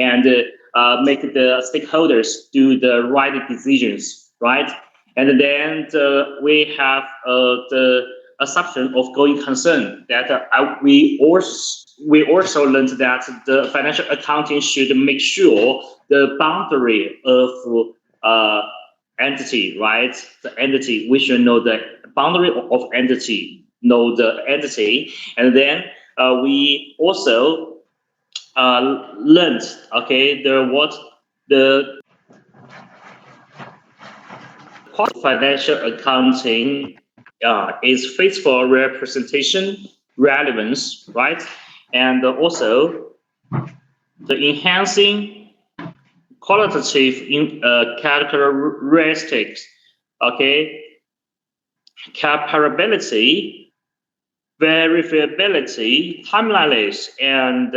and make the stakeholders do the right decisions, right? And then we have the assumption of going concern that we also learned that the financial accounting should make sure the boundary of entity, right? The entity, we should know the boundary of entity, know the entity, and then we also learned, okay, the financial accounting is faithful representation, relevance, right? And also the enhancing qualitative characteristics, okay, comparability, verifiability, timeliness, and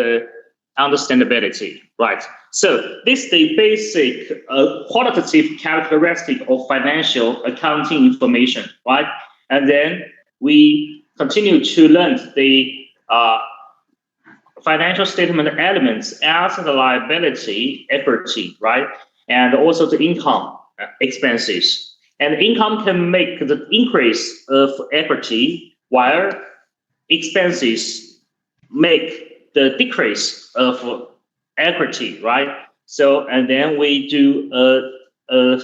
understandability, right? So this is the basic qualitative characteristic of financial accounting information, right? And then we continue to learn the financial statement elements as the liability, equity, right? And also the income expenses. And income can make the increase of equity, while expenses make the decrease of equity, right? So, and then we do a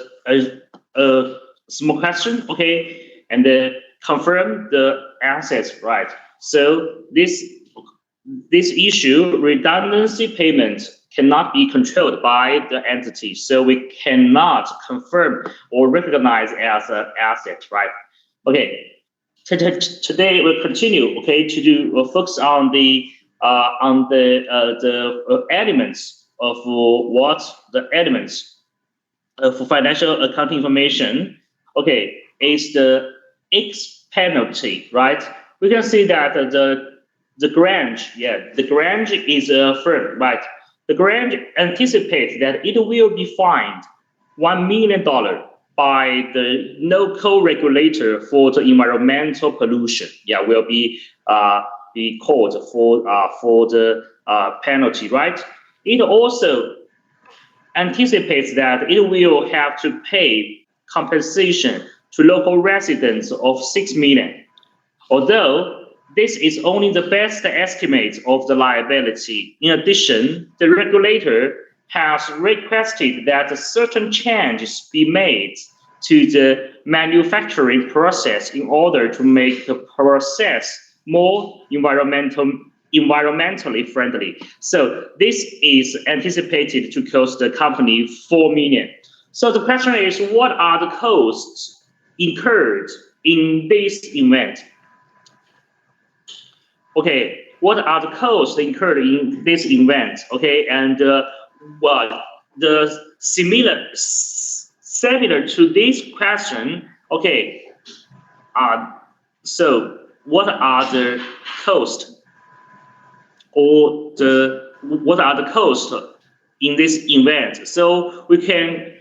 small question, okay, and then confirm the assets, right? So this issue, redundancy payment, cannot be controlled by the entity, so we cannot confirm or recognize as an asset, right? Okay. Today we'll continue, okay, to do focus on the elements of what the elements of financial accounting information. Okay, is the X penalty, right? We can see that the grant, the grant is firm, right? The grant anticipates that it will be fined $1 million by the local regulator for the environmental pollution. Yeah, will be called for the penalty, right? It also anticipates that it will have to pay compensation to local residents of 6 million. Although this is only the best estimate of the liability. In addition, the regulator has requested that certain changes be made to the manufacturing process in order to make the process more environmentally friendly. So this is anticipated to cost the company 4 million. So the question is, what are the costs incurred in this event? Okay, what are the costs incurred in this event? Okay, and well, the similar to this question. Okay, so what are the costs, or what are the costs in this event? So we can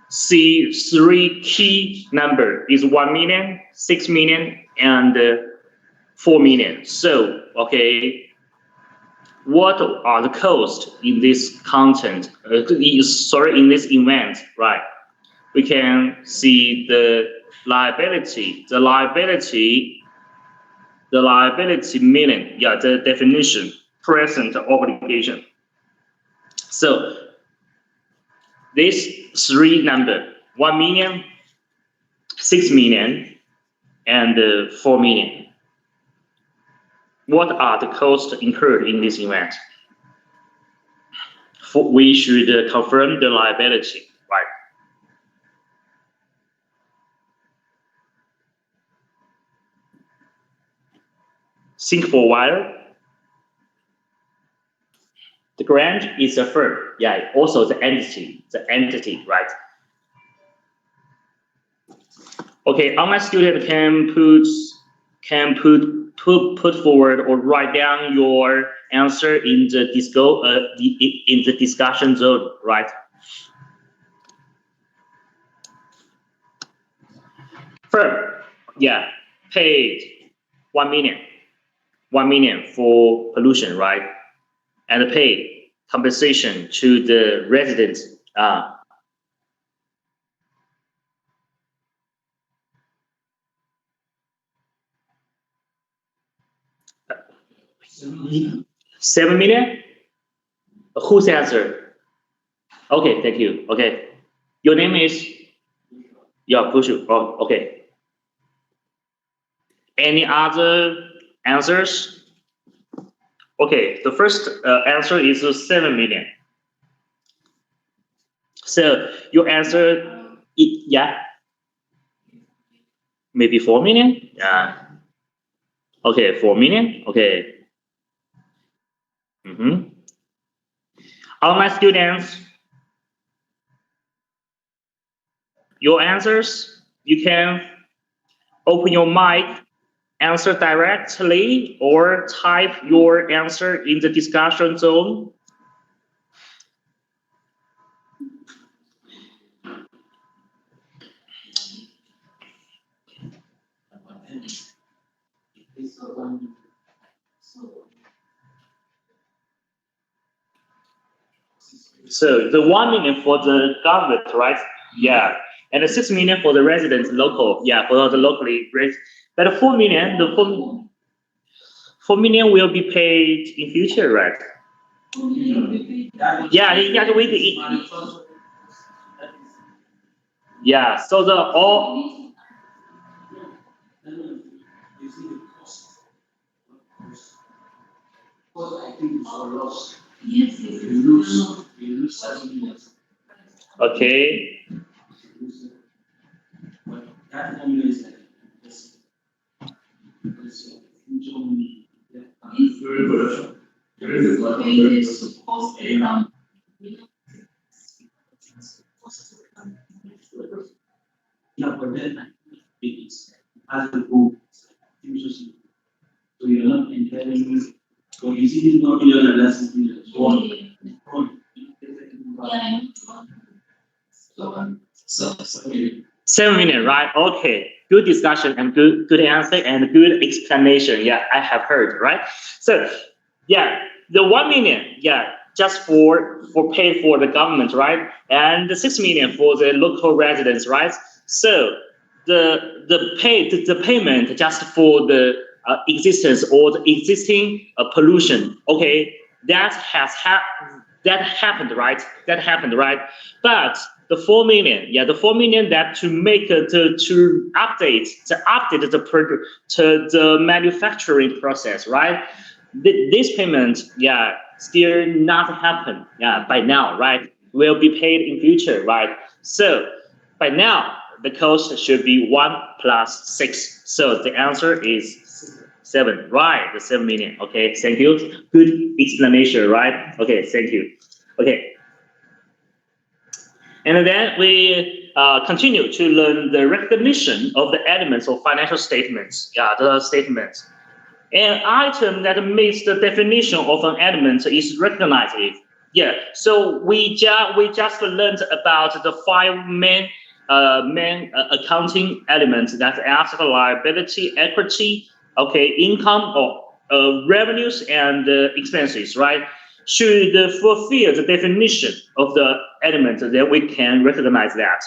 see three key numbers: is 1 million, 6 million, and 4 million. So, okay, what are the costs in this content? In this event, right? We can see the liability. The liability meaning, the definition, present obligation. So these three numbers: 1 million, 6 million, and 4 million. What are the costs incurred in this event? We should confirm the liability, right? Think for a while. The grant is a firm, also the entity, right? Okay, online student can put forward or write down your answer in the discussion zone, right? Firm, paid 1 million for pollution, right? And paid compensation to the residents. 7 million? Whose answer? Okay, thank you. Okay. Your name is? Yeah, Pushu. Oh, okay. Any other answers? Okay, the first answer is 7 million. So your answer, yeah, maybe 4 million? Yeah. Okay, 4 million? Okay. All my students, your answers, you can open your mic, answer directly, or type your answer in the discussion zone. So the 1 million for the government, right? Yeah. And the 6 million for the residents local. Yeah, for the locally raised. But the 4 million, the 4 million will be paid in future, right? Yeah, you have to wait. Yeah, so the all. Okay. $7 million, right? Okay, good discussion and good answer and good explanation. Yeah, I have heard, right? So, yeah, the 1 million, yeah, just for paid for the government, right? And the 6 million for the local residents, right? So the payment just for the existence or the existing pollution. Okay, that happened, right? That happened, right? But the 4 million, yeah, the 4 million that to make to update the manufacturing process, right? This payment, yeah, still not happen, yeah, by now, right? Will be paid in future, right? So by now the cost should be 1 plus 6. So the answer is 7, right? The 7 million. Okay, thank you. Good explanation, right? Okay, thank you. Okay. And then we continue to learn the recognition of the elements of financial statements. Yeah, the statements. An item that meets the definition of an element is recognized. Yeah, so we just learned about the 5 main accounting elements, that's asset, liability, equity, okay, income or revenues and expenses, right? Should fulfill the definition of the element, then we can recognize that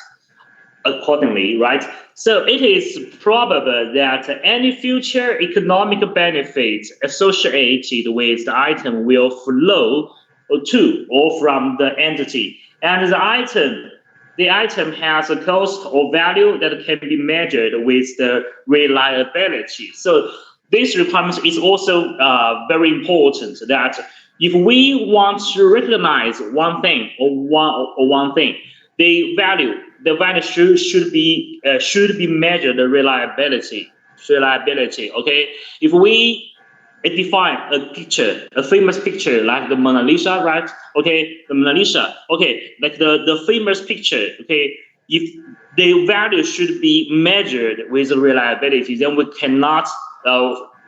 accordingly, right? So it is probable that any future economic benefit associated with the item will flow to or from the entity, and the item has a cost or value that can be measured with the reliability. So this requirement is also very important, that if we want to recognize one thing or one thing, the value should be measured reliability. Okay, if we define a picture, a famous picture like the Mona Lisa, right? Okay, the Mona Lisa. Okay, like the famous picture. Okay, if the value should be measured with reliability, then we cannot.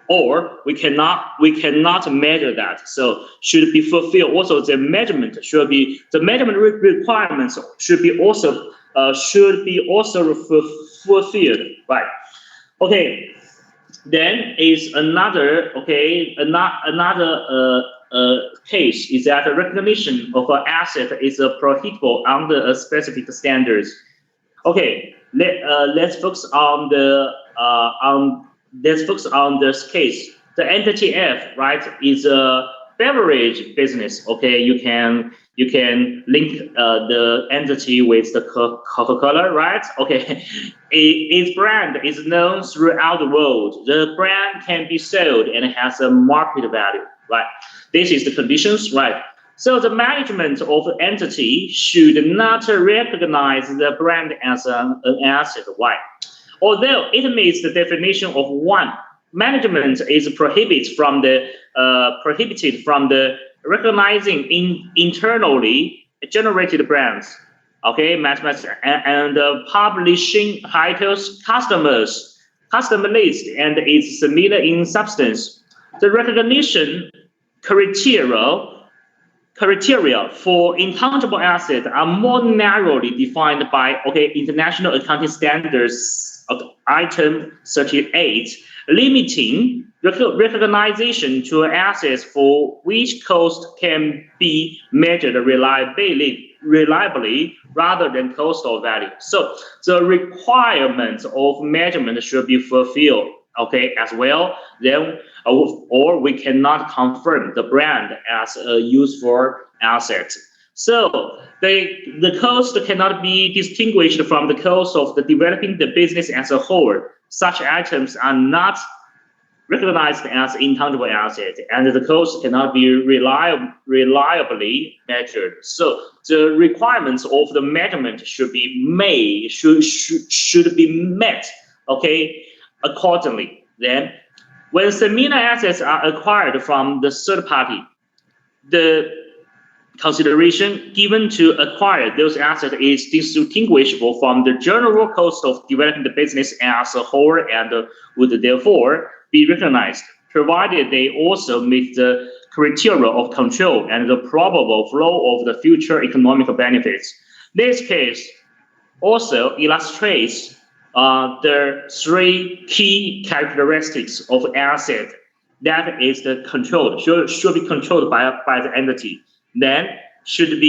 Or we cannot measure that. So should be fulfilled. Also, the measurement requirements should be also fulfilled. Right. Okay. Then is another case is that recognition of an asset is prohibitable under a specific standards. Okay, let's focus on this case. The entity F, right, is a beverage business. Okay, you can link the entity with the Coca-Cola, right? Okay, its brand is known throughout the world. The brand can be sold and has a market value, right? This is the conditions, right? So the management of the entity should not recognize the brand as an asset. Why? Although it meets the definition of one, management is prohibited from the recognizing internally generated brands. Okay, and publishing titles, customer list, and is similar in substance. The recognition criteria criteria for intangible assets are more narrowly defined by international accounting standards of item 38, limiting recognition to assets for which cost can be measured reliably rather than cost or value. So the requirements of measurement should be fulfilled, as well. Then, or we cannot confirm the brand as a useful asset. So the cost cannot be distinguished from the cost of the developing the business as a whole. Such items are not recognized as intangible assets, and the cost cannot be reliably measured. So the requirements of the measurement should be met, accordingly. Then, when similar assets are acquired from the third party, the consideration given to acquire those assets is distinguishable from the general cost of developing the business as a whole and would therefore be recognized, provided they also meet the criteria of control and the probable flow of the future economic benefits. This case also illustrates the three key characteristics of asset that is the control should be controlled by the entity. Then should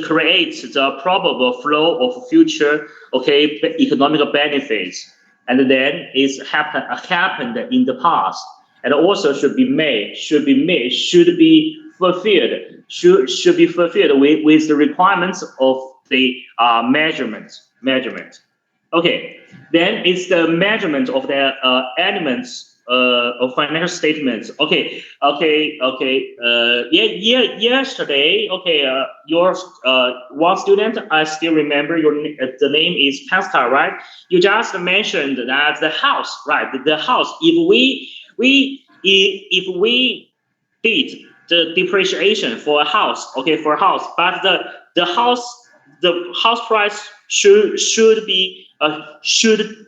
create the probable flow of future economic benefits, and then it's happened in the past, and also should be fulfilled with the requirements of the measurement. Okay, then it's the measurement of the elements of financial statements. Yesterday, your one student, I still remember the name is Pascal, right? You just mentioned that the house, right? The house. If we did the depreciation for a house, but the house price should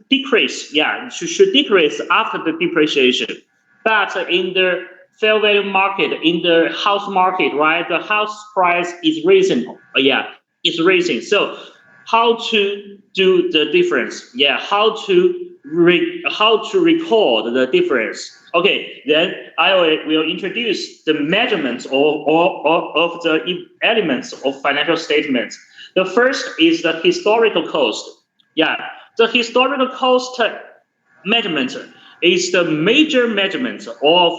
decrease. Yeah, should decrease after the depreciation. But in the fair value market, in the house market, right, the house price is raising. It's raising. So how to do the difference? Yeah, how to record the difference? Okay, then I will introduce the measurements of the elements of financial statements. The first is the historical cost. Yeah, the historical cost measurement is the major measurement of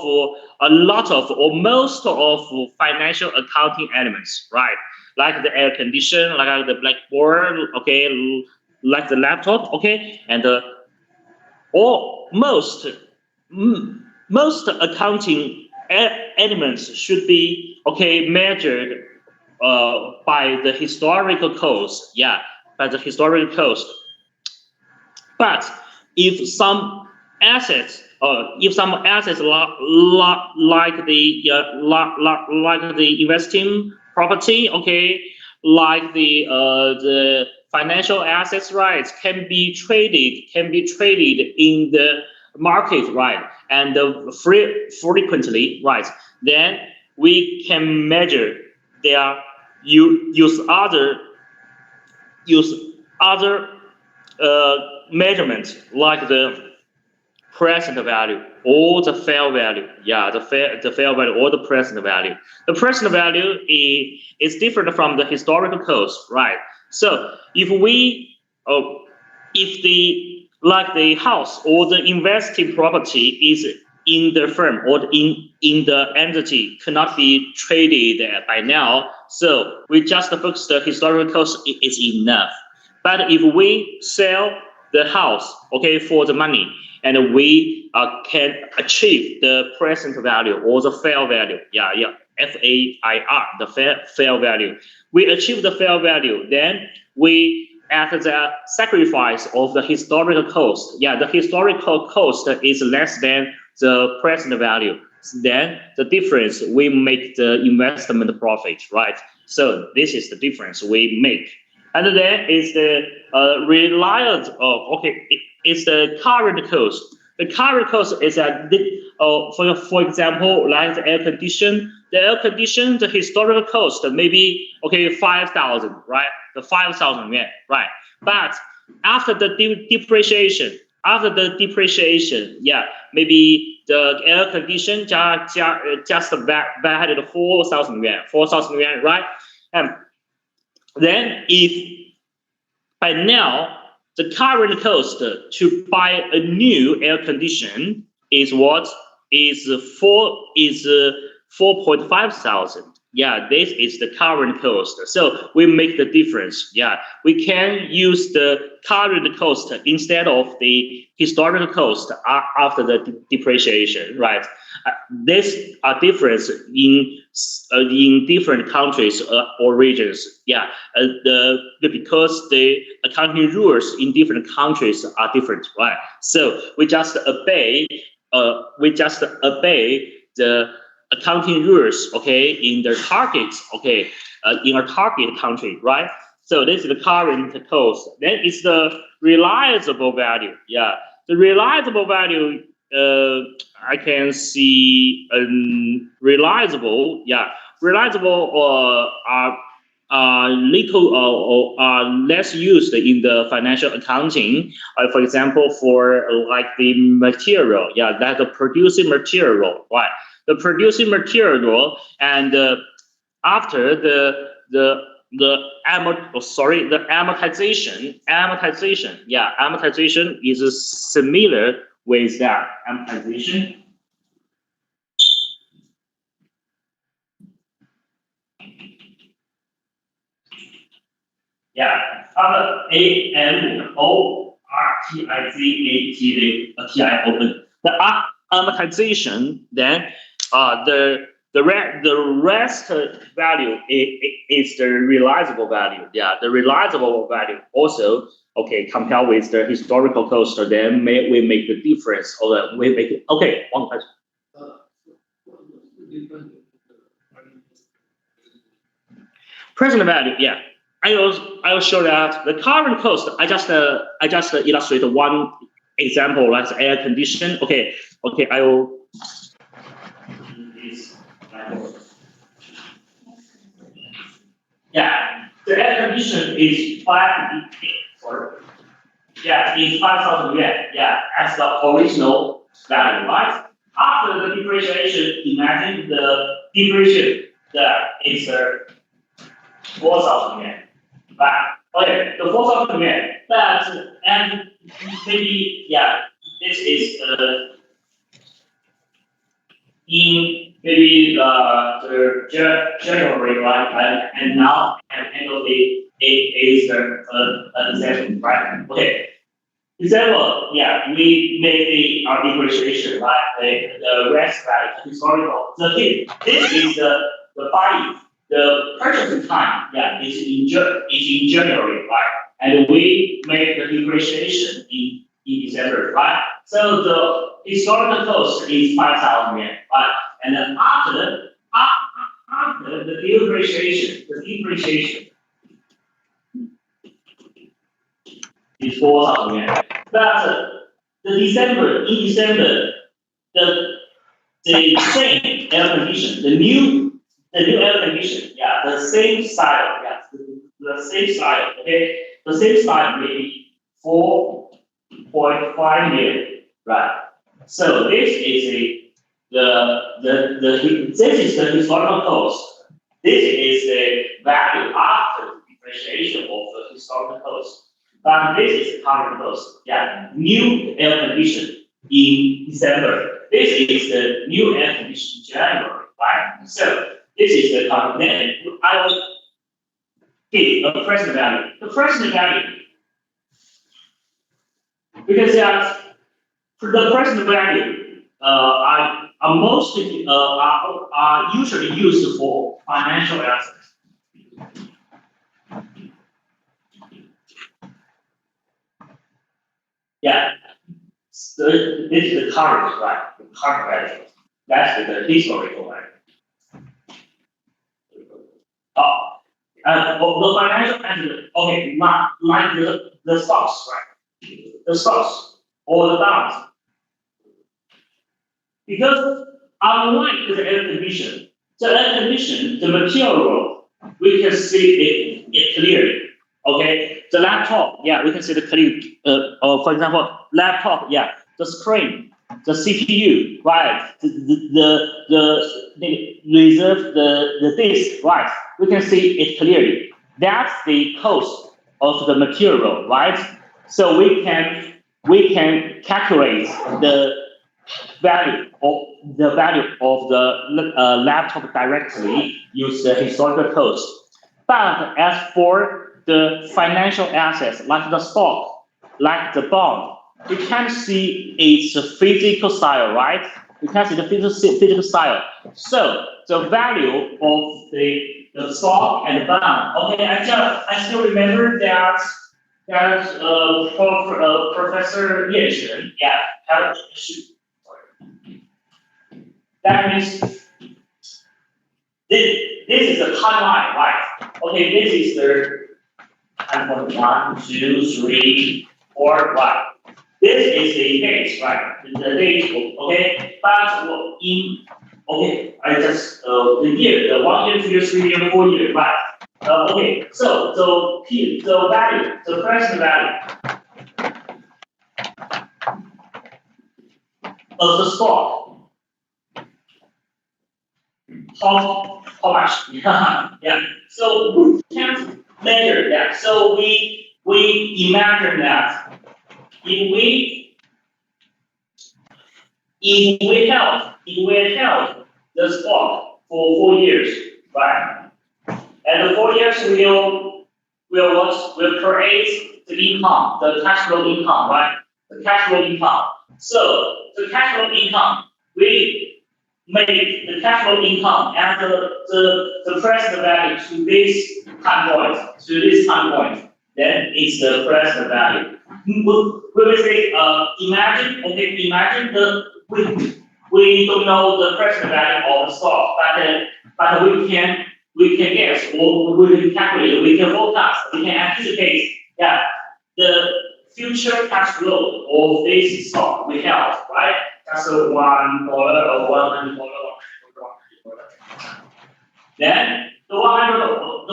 a lot of or most of financial accounting elements, right? Like the air condition, like the blackboard, like the laptop, and or most accounting elements should be measured by the historical cost. Yeah, by the historical cost. But if some assets, like the investing property, like the financial assets, right, can be traded in the market, right, and frequently, right, then we can measure their use other measurements like the present value or the fair value. Yeah, the fair value or the present value. The present value is different from the historical cost, right? So if the house or the investing property is in the firm or in the entity cannot be traded by now, so we just focus the historical cost is enough. But if we sell the house, okay, for the money, and we can achieve the present value or the fair value, FAIR, the fair value. We achieve the fair value, then we at the sacrifice of the historical cost. Yeah, the historical cost is less than the present value. Then the difference we make the investment profit, right? So this is the difference we make. And then is the it's the current cost. The current cost is for example, like the air condition. The air condition, the historical cost maybe 5,000, right? The 5,000 yuan, right? But after the depreciation, yeah, maybe the air condition just back 4,000 yuan, right? And then if by now the current cost to buy a new air condition is what is 4.5 thousand. Yeah, this is the current cost. So we make the difference. Yeah, we can use the current cost instead of the historical cost after the depreciation, right? This are difference in different countries or regions. Yeah, because the accounting rules in different countries are different, right? So we just obey the accounting rules, okay, in the target, okay, in a target country, right? So this is the current cost. Then it's the realizable value. Yeah, the realizable value. I can see realizable. Yeah, realizable are little or are less used in the financial accounting. For example, for like the material. Yeah, that's the producing material, right? The producing material, and after the amortization. Yeah, amortization is similar with that amortization. Yeah, after amortization, the amortization, then the rest value is the realizable value. Yeah, the realizable value also compared with the historical cost. Then we make the difference, or we make it. Okay, one question. Present value, yeah. I will show that the current cost. I just illustrate one example, like air condition. Okay, I will. Yeah, the air condition is is 5,000 yuan. Yeah, as the original value, right? After the depreciation, imagine the depreciation that is 4,000 yuan. Right? Okay, the 4,000 yuan. But and maybe this is in maybe the January, right? And now end of it is December, right? Okay. Example, yeah, we make the depreciation, right? The rest value, historical. So this is the buying, the purchasing time, yeah, is in January, right? And we make the depreciation in December, right? So the historical cost is 5,000 yuan, right? And then after the depreciation is 4,000 yuan. But in December, the same air condition, the new air condition, yeah, the same style, yeah, the same style, okay, the same style maybe 4.5 million, right? So this is this is the historical cost. This is the value after depreciation of the historical cost. But this is the current cost. Yeah, new air condition in December. This is the new air condition in January, right? So this is the current. Then I will give a present value. The present value, because the present value are mostly are usually used for financial assets. Yeah, so this is the current, right? The current value. That's the historical value. Oh, the financial asset. Okay, not like the stocks, right? The stocks or the bonds, because unlike the air condition, the air condition, the material, we can see it clearly. Okay, the laptop, yeah, we can see the clear. For example, laptop, yeah, the screen, the CPU, right? The reserve the disk, right? We can see it clearly. That's the cost of the material, right? So we can calculate the value of the laptop directly use the historical cost. But as for the financial assets like the stock, like the bond, you can see its physical style, right? You can see the physical style. So the value of the stock and the bond. Okay, I still remember that Professor Ye yeah, had that means this is the timeline, right? Okay, this is the time point 1, 2, 3, 4, right? This is the date, right? The date, okay? But in okay, I just the year, the 1 year, 2 year, 3 year, 4 year, right? Okay, so the value, the present value of the stock, how much? Yeah. So we can't measure that. So we imagine that if we held the stock for 4 years, right? And the 4 years will create the income, the cash flow income, right? The cash flow income. So the cash flow income, we make the cash flow income and the present value to this time point, then it's the present value. We will say, imagine we don't know the present value of the stock, but we can guess, or we can calculate, we can forecast, we can anticipate, yeah, the future cash flow of this stock we have, right? That's a $1 or $100. Then the $100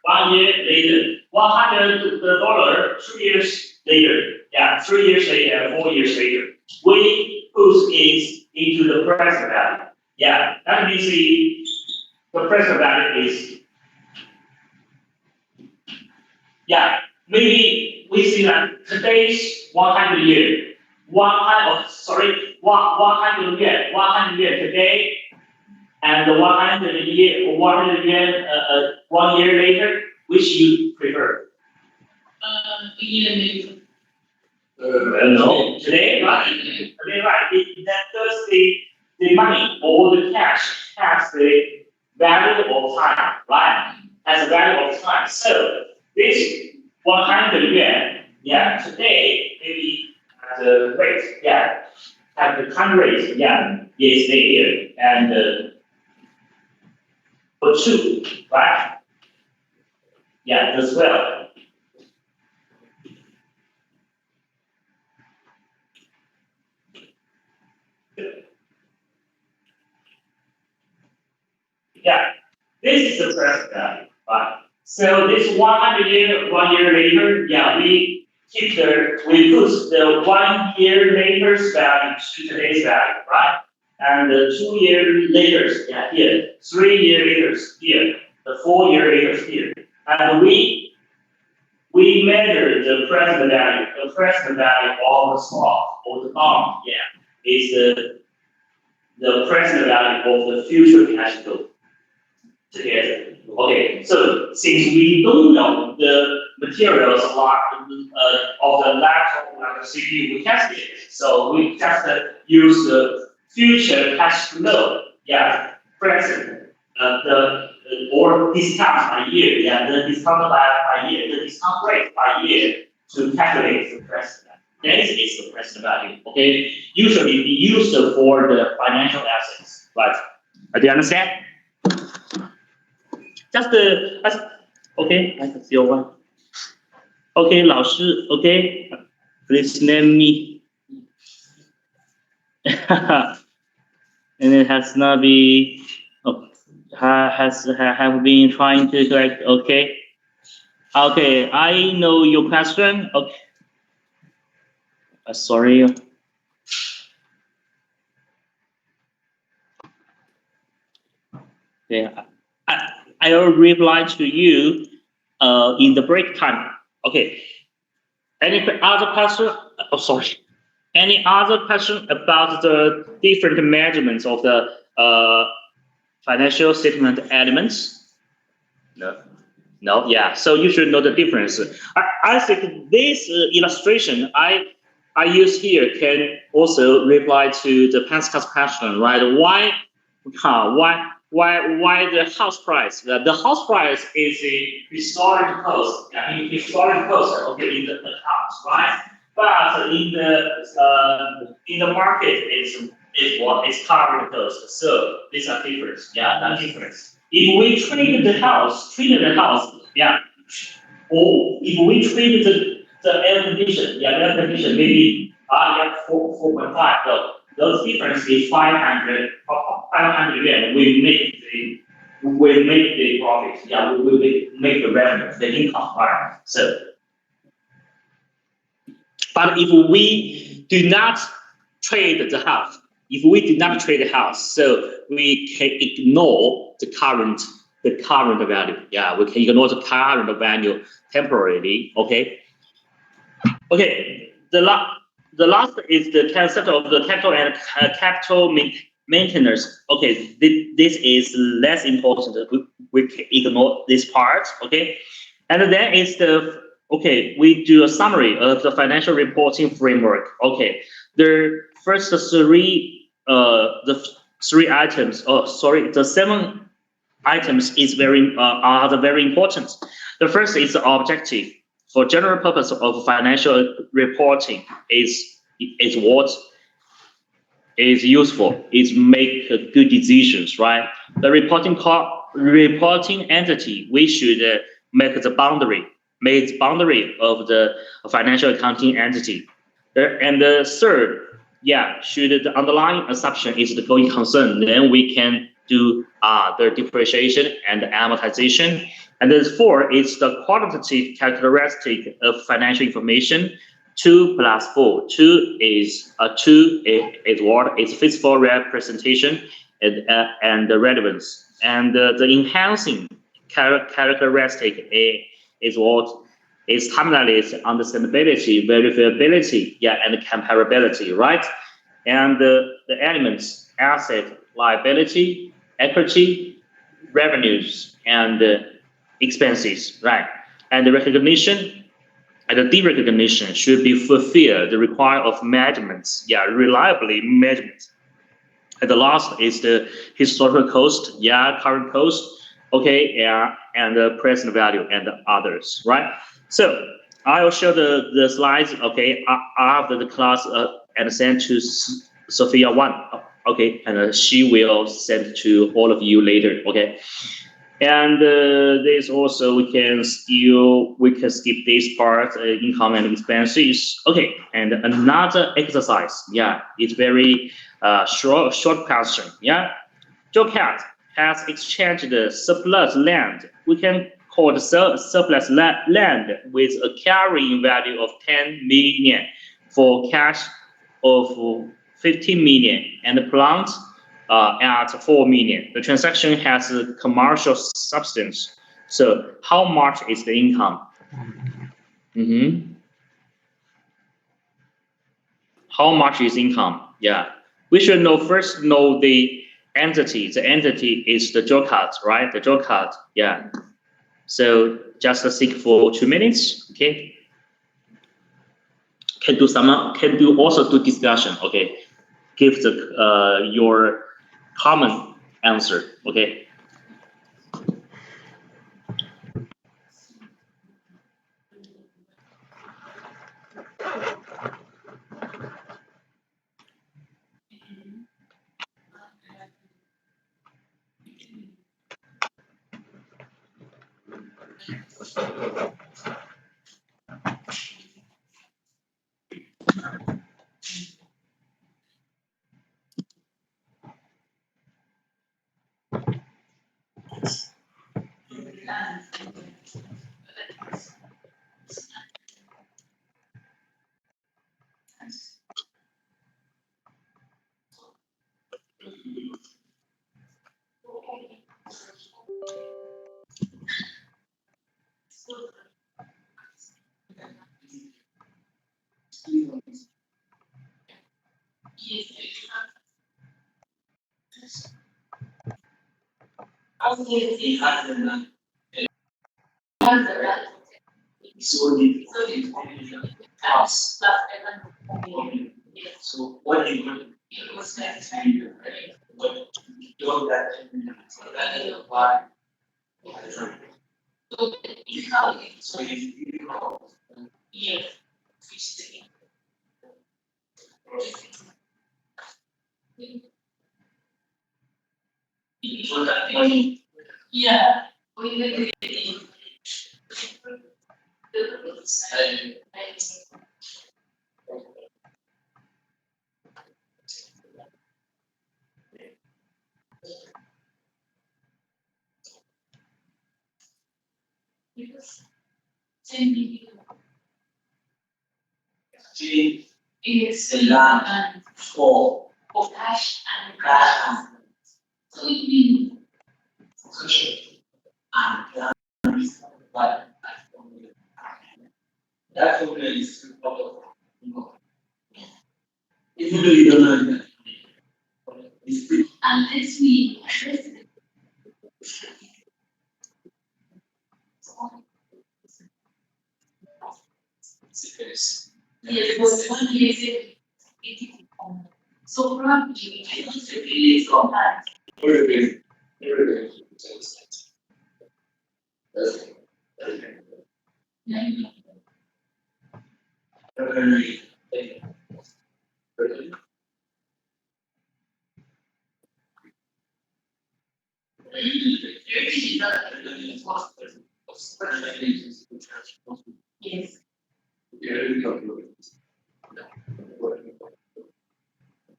1 year later, $100 2 years later, yeah, 3 years later, 4 years later, we put it into the present value. Yeah, that means the present value is, yeah, maybe we see that today's 100 year, 100 year today, and the 1 year later, which you prefer? A year later. No, today, right? Today, right? Because the money or the cash has the value of time, right? Has a value of time. So this 100 yuan, yeah, today maybe at the rate, yeah, at the time rate, yeah, is there, and for 2, right? Yeah, as well. Yeah, this is the present value, right? So this 100 year, 1 year later, yeah, we we put the 1 year later's value to today's value, right? And the 2 year later's, yeah, here, 3 year later's here, the 4 year later's here. And we measure the present value. The present value of the stock or the bond, yeah, is the present value of the future cash flow together. Okay, so since we don't know the materials of the laptop like the CPU, we test it. So we just use the future cash flow, yeah, present, or discount by year, yeah, the discount by year, the discount rate by year to calculate the present value. That is the present value. Okay, usually be used for the financial assets, right? Do you understand? Just okay, I can see one. Okay, 老师 okay, please let me. And it has not been, have been trying to correct, okay. Okay, I know your question, okay. Sorry. Yeah, I will reply to you in the break time. Okay. Any other question? Oh, sorry. Any other question about the different measurements of the financial statement elements? No. No. Yeah. So you should know the difference. I think this illustration I use here can also reply to the Pascal's question, right? Why the house price? The house price is a historic cost. I mean, historic cost, okay, in the accounts, right? But in the market, is what is current cost. So these are different. Yeah, that's different. If we treat the house, yeah, or if we treat the air condition, yeah, air condition maybe 4.5. So those difference is 500 yuan. We make the profit. Yeah, we will make the revenue, the income, right? So, but if we do not trade the house, so we can ignore the current value. Yeah, we can ignore the current value temporarily. Okay. Okay. The last is the concept of the capital and capital maintenance. Okay, this is less important. We can ignore this part. Okay, and then is we do a summary of the financial reporting framework. Okay, the first three items. Oh, sorry, the 7 items are very important. The first is the objective. For general purpose of financial reporting is what is useful, is make good decisions, right? The reporting entity, we should make the boundary of the financial accounting entity. And the third, yeah, should the underlying assumption is the going concern, then we can do the depreciation and amortization. And the fourth is the quantitative characteristic of financial information. 2 plus 4. 2 is what? It's physical representation and the relevance. And the enhancing characteristic is what? Is timeliness, understandability, verifiability, yeah, and comparability, right? And the elements: asset, liability, equity, revenues, and expenses, right? And the recognition and the derecognition should be fulfilled. The require of measurements, yeah, reliably measurements. And the last is the historical cost, yeah, current cost, okay, yeah, and the present value and the others, right? So I will show the slides, okay, after the class and send to Sophia 1, okay, and she will send to all of you later, okay. And this also we can skip this part, income and expenses. Okay, and another exercise. Yeah, it's very short question. Yeah, Joe Cat has exchanged the surplus land. We can hold surplus land with a carrying value of 10 million for cash of 15 million and plant at 4 million. The transaction has a commercial substance. So how much is the income? How much is income? Yeah, we should first know the entity. The entity is the draw card, right? The draw card. Yeah. So just think for 2 minutes. Okay. Can do also do discussion. Okay. Give the your common answer. Okay. Is the land for cash and cash. So it means and but that formula is if you really don't know that. Unless we yes, was one year so probably I don't really so that. Yes.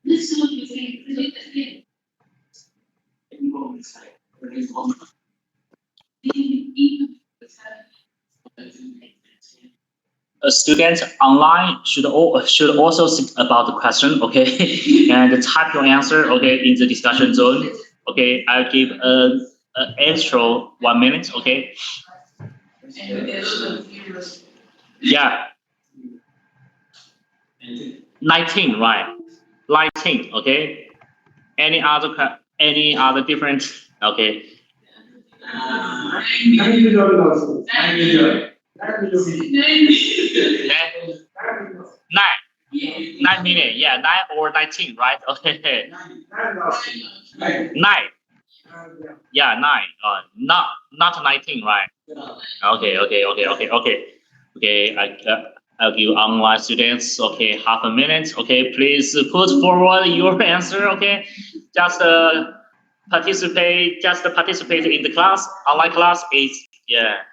This is what you say. Students online should also think about the question, okay, and type your answer, okay, in the discussion zone. Okay, I'll give an extra 1 minute, okay. Yeah. 19, right? 19, okay. Any other different? Okay. 9 minutes, yeah, 9 or 19, right? Okay. 9. Yeah, 9. Not 19, right? Okay. I'll give online students, okay, half a minute. Okay, please put forward your answer. Okay, just participate in the class. Online class is yeah.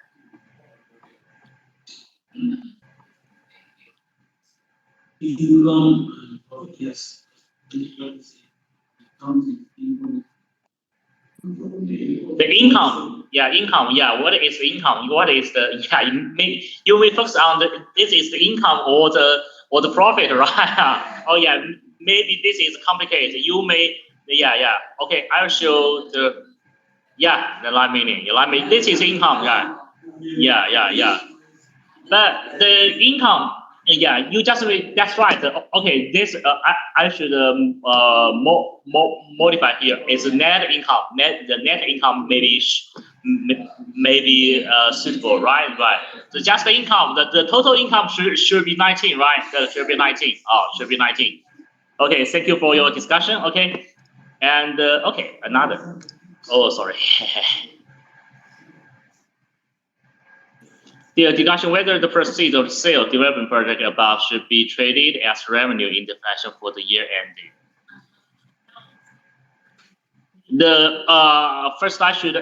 Yes. The income. income. Yeah, what is the income? What is the you may focus on this is the income or the profit, right? Oh yeah, maybe this is complicated. You may Okay, I'll show the line meaning. This is income, yeah. But the income, you just read. That's right. Okay, this I should modify here. Is net income. The net income maybe suitable, right? Right. So just the income. The total income should be 19, right? That should be 19. Oh, should be 19. Okay. Thank you for your discussion. Okay. And okay, another. Oh, sorry. The discussion whether the proceeds of sale development project above should be traded as revenue in the fashion for the year ending. The first I should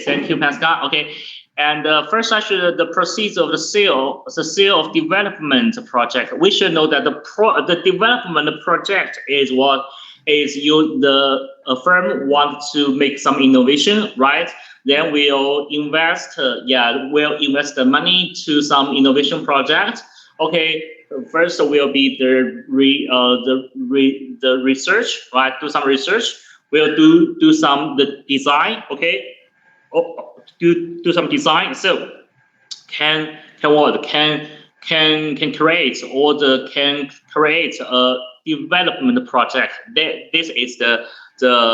thank you, Pascal. Okay, and first I should the proceeds of the sale of development project. We should know that the development project is what is the firm wants to make some innovation, right? Then we'll invest the money to some innovation project. Okay, first will be the research, right? Do some research. We'll do some the design. Okay, do some design. So can create a development project. This is the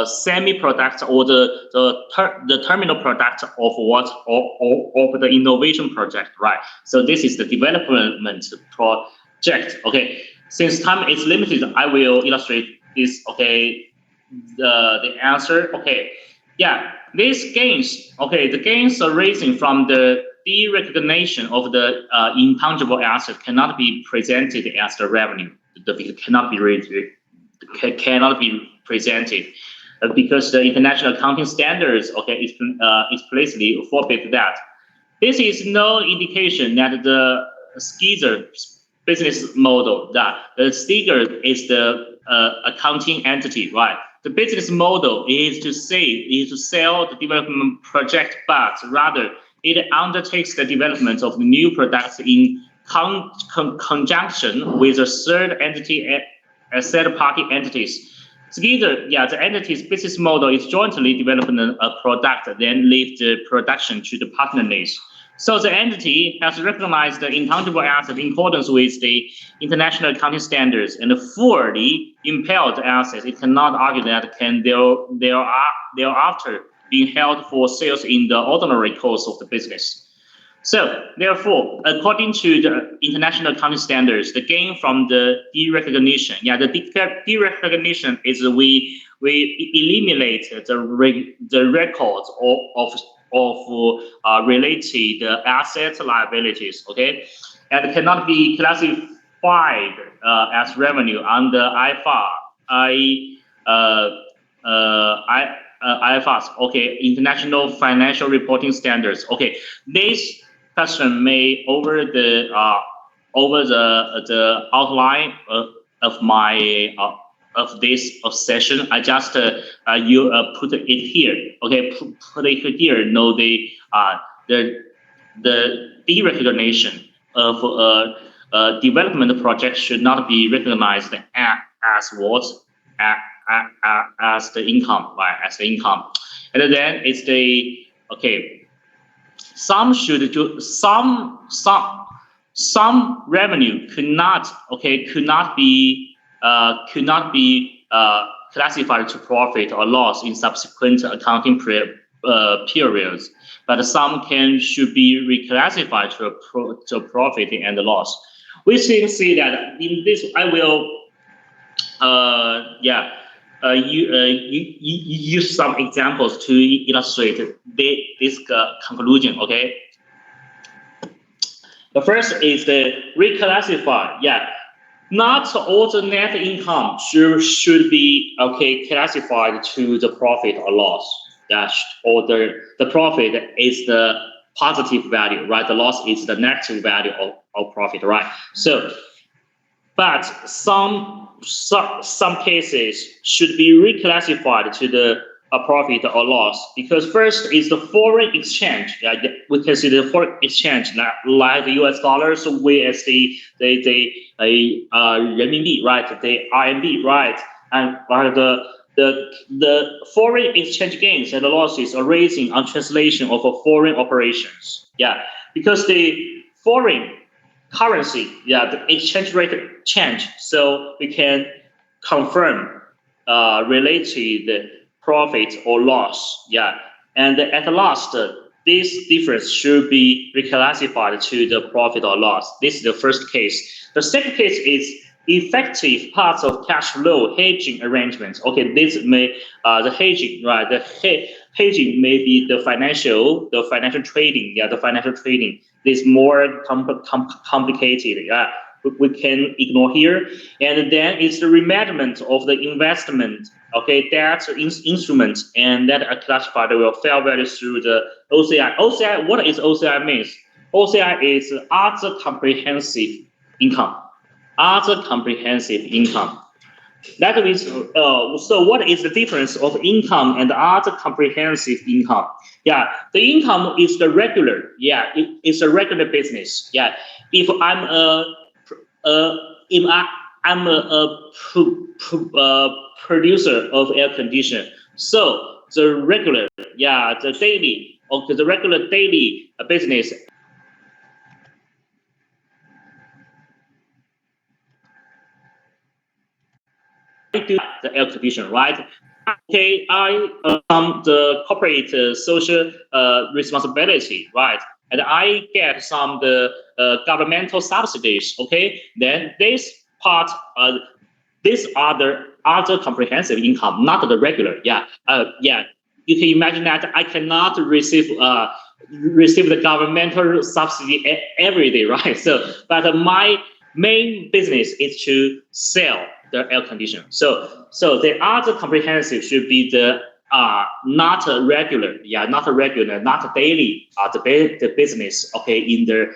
semi-product or the terminal product of what of the innovation project, right? So this is the development project. Okay, since time is limited, I will illustrate this. Okay, the answer. Okay, these gains. Okay, the gains arising from the derecognition of the intangible asset cannot be presented as the revenue. Cannot be presented because the international accounting standards explicitly forbid that. This is no indication that the Skizer business model, that the Stiger is the accounting entity, right? The business model is to sell the development project, but rather it undertakes the development of new products in conjunction with a third entity, third-party entities. Together, the entity's business model is jointly developing a product, then leave the production to the partners. So the entity has recognized the intangible asset in accordance with the international accounting standards, and for the impaired assets, it cannot argue that can thereafter be held for sales in the ordinary course of the business. So, therefore, according to the international accounting standards, the gain from the derecognition, the derecognition is we eliminate the records of related assets, liabilities, okay, and cannot be classified as revenue under IFRS, okay, International Financial Reporting Standards. Okay, this question may over the outline of my of this session. I just put it here. Okay, put it here. No, the derecognition of development project should not be recognized as what as the income, right? As the income, and then it's the Some should do some revenue could not be classified to profit or loss in subsequent accounting periods, but some should be reclassified to profit and loss. We can see that in this. I will use some examples to illustrate this conclusion. Okay. The first is the reclassify. Not all the net income should be classified to the profit or loss. Or the profit is the positive value, right? The loss is the negative value of profit, right? So, but some cases should be reclassified to the a profit or loss, because first is the foreign exchange. Yeah, we can see the foreign exchange like the US dollar, so we as the renminbi, right? The RMB, right? And the foreign exchange gains and the losses arising on translation of a foreign operations. Yeah, because the foreign currency, yeah, the exchange rate change, so we can confirm related profit or loss. Yeah, and at last, this difference should be reclassified to the profit or loss. This is the first case. The second case is effective parts of cash flow hedging arrangements. Okay, this may the hedging, right? The hedging may be the financial trading. Yeah, the financial trading is more complicated. Yeah, we can ignore here. And then it's the remeasurement of the investment. Okay, that's instrument, and that are classified with fair value through the OCI. OCI, what is OCI means? OCI is other comprehensive income. Other comprehensive income. That means, so what is the difference of income and other comprehensive income? Yeah, the income is the regular. Yeah, it's a regular business. Yeah, if I'm I'm a producer of air conditioner, so the regular, yeah, the daily, okay, the regular daily business. Do the air conditioner, right? Okay, I the corporate social responsibility, right? And I get some the governmental subsidies. Okay, then this part, these are the other comprehensive income, not the regular. Yeah, yeah. You can imagine that I cannot receive the governmental subsidy every day, right? So, but my main business is to sell the air conditioner. So the other comprehensive should be the not regular, yeah, not regular, not daily, the business, okay, in their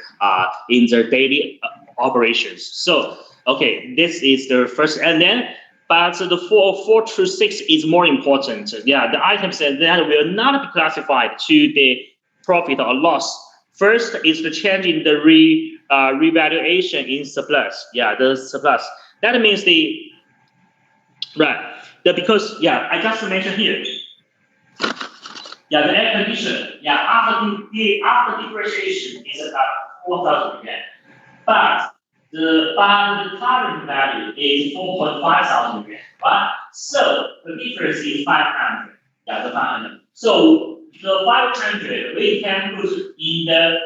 daily operations. So okay, this is the first, and then. But the 4 to 6 is more important. Yeah, the items that will not be classified to the profit or loss. First is the change in the revaluation in surplus. Yeah, the surplus. That means because I just mentioned here. Yeah, the air conditioner. Yeah, after depreciation is about 4,000 yuan, but the current value is 4.5 thousand yuan, right? So the difference is 500. Yeah, the 500. So the 500 we can put in the.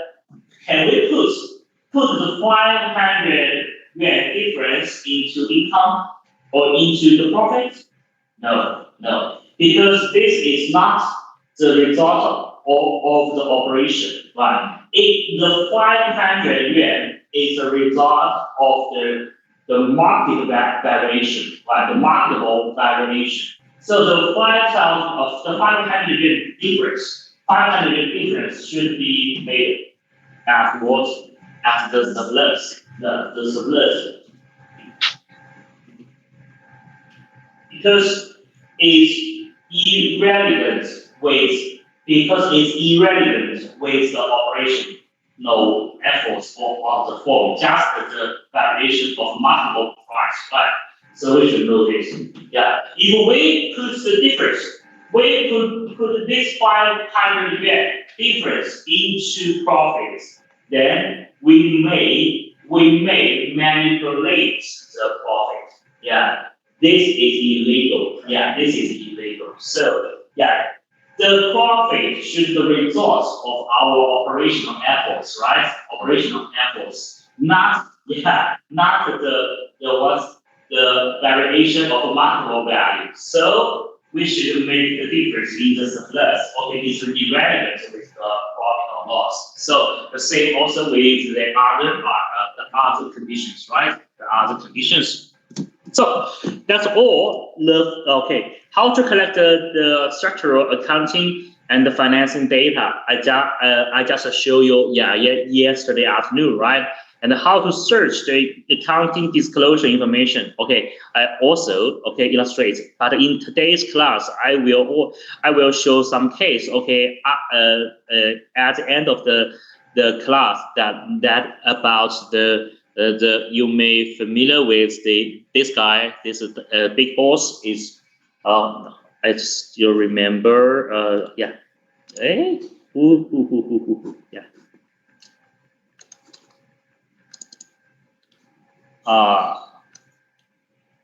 Can we put the 500 yuan difference into income or into the profit? No, because this is not the result of the operation, right? The 500 yuan is a result of the market valuation, right? The marketable valuation. So the 500 yuan difference, 500 yuan difference should be made as what? As the surplus, the surplus. Because it's irrelevant with the operation, no efforts of the form, just the variation of multiple price, right? So we should know this. Yeah. If we put the difference, we could put this 500 yuan difference into profits, then we may manipulate the profit. Yeah. This is illegal. Yeah, this is illegal. So, yeah, the profit should be the result of our operational efforts, right? Operational efforts, not the variation of marketable value. So we should make the difference in the surplus. Okay, it's irrelevant with the profit or loss. So the same also with the other conditions, right? The other conditions. So that's all. How to collect the structural accounting and the financing data. I just show you yesterday afternoon, right? and how to search the accounting disclosure information. Okay, I also illustrate. But in today's class, I will show some case. Okay, at the end of the class that about the you may familiar with this guy. This is big boss is I still remember yeah. Hey, yeah.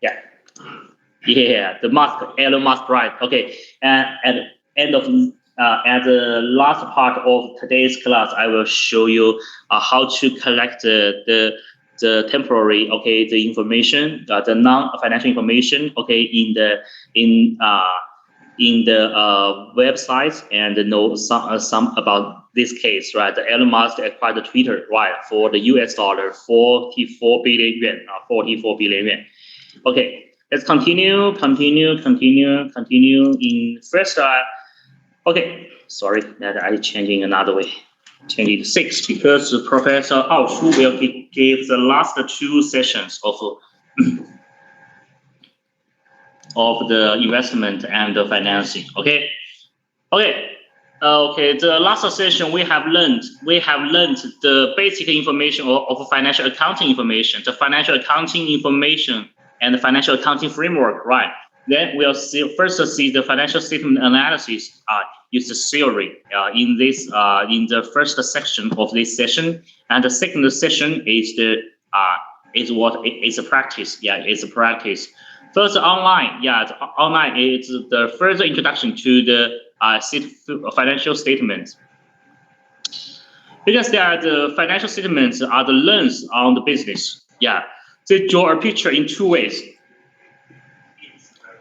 Yeah, yeah, the Musk, Elon Musk, right? Okay, and at the end of at the last part of today's class, I will show you how to collect the temporary, the information, the non-financial information, in the websites, and know some about this case, right? The Elon Musk acquired the Twitter, right, for the US dollar 44 billion yuan, 44 billion yuan. Okay, let's continue in first. Okay, sorry that I changing another way. Changing to 6 because Professor Ao Shu will give the last 2 sessions of the investment and the financing. Okay. The last session we have learned the basic information of financial accounting information, the financial accounting information and the financial accounting framework, right? Then we'll first see the financial statement analysis use the theory in the first section of this session, and the second session is a practice. Yeah, it's a practice. First, online. Yeah, online is the further introduction to the financial statements. Because the financial statements are the lens on the business. Yeah, they draw a picture in 2 ways.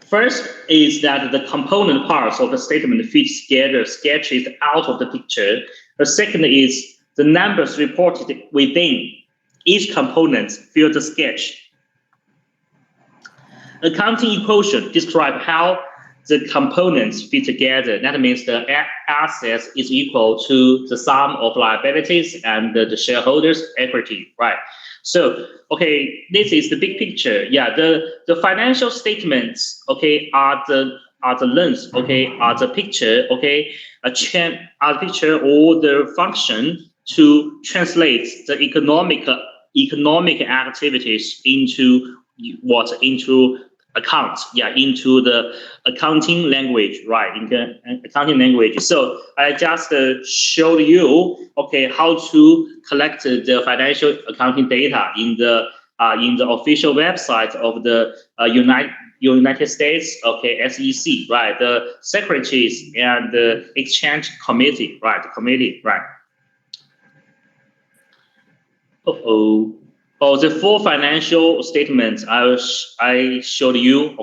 First is that the component parts of the statement fit together, sketches out of the picture. The second is the numbers reported within each component fill the sketch. Accounting equation describe how the components fit together. That means the assets is equal to the sum of liabilities and the shareholders' equity, right? So, this is the big picture. Yeah, the financial statements, are the lens, are the picture, are the picture or the function to translate the economic activities into accounts, into the accounting language, right? In the accounting language. So I just showed you, how to collect the financial accounting data in the official website of the United States, SEC, right? The Securities and the Exchange Committee, right? The committee, right? The 4 financial statements I showed you,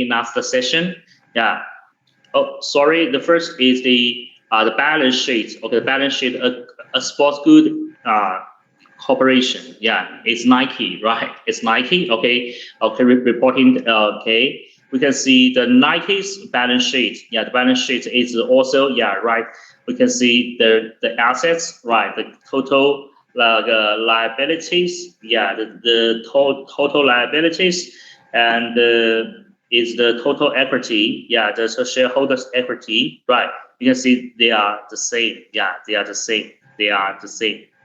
last session. Yeah. Oh, sorry. The first is the balance sheet. The balance sheet, a sports good corporation. Yeah, it's Nike, right? It's Nike. Reporting. We can see the Nike's balance sheet. Yeah, the balance sheet is also right. We can see the assets, right? The total. Liabilities, the total liabilities, and is the total equity, the shareholders' equity, right? You can see they are the same, they are the same,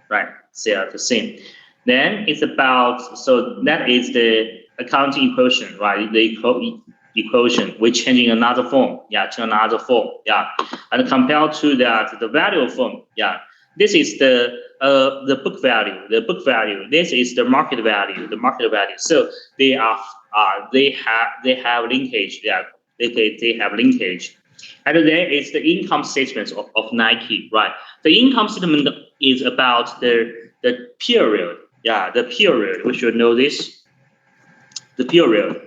right? They are the same. Then it's about, so that is the accounting equation, right? The equation, we're changing another form, to another form, and compared to that, the value form, this is the book value. The book value. This is the market value. The market value. So they have linkage. Yeah, they have linkage. And then it's the income statement of Nike. Right. The income statement is about the period. Yeah, the period. We should know this. The period.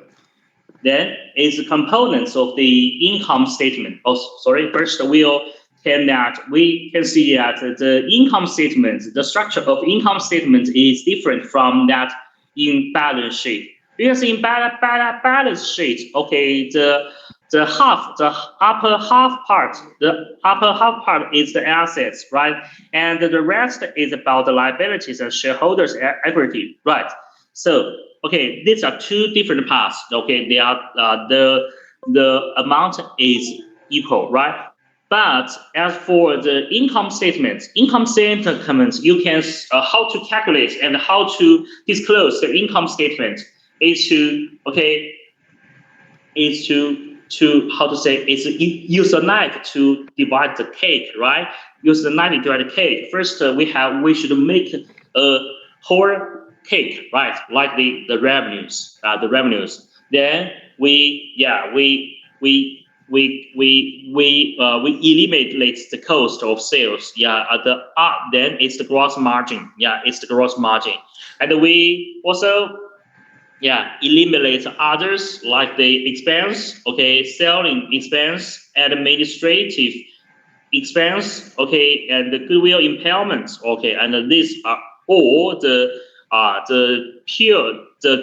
Then is the components of the income statement. First we can see that the income statement, the structure of income statement is different from that in balance sheet. Because in balance sheet, the the upper half part is the assets, right? And the rest is about the liabilities and shareholders' equity, right? So, okay, these are two different parts. Okay, they are the amount is equal, right? But as for the income statements, you can how to calculate and how to disclose the income statement is to how to say is use a knife to divide the cake, right? Use the knife to divide the cake. First, we should make a whole cake, right? Like the revenues, Then we eliminate the cost of sales. Then it's the gross margin. It's the gross margin, and we also eliminate others like the expense, selling expense, administrative expense, and the goodwill impairments, and these are all the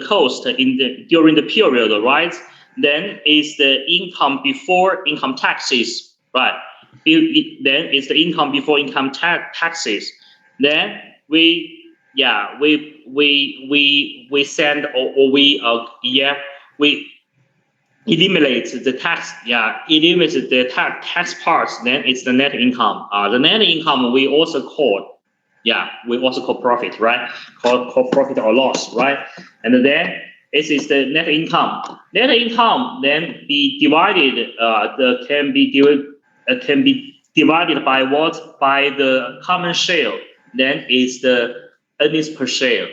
cost during the period, right? Then is the income before income taxes, right? Then is the income before income taxes. Then we send we eliminate the tax, eliminate the tax parts. Then it's the net income. The net income we also call profit, right? Call profit or loss, right? And then this is the net income. Net income then be divided. Can be divided by what? By the common share. Then is the earnings per share.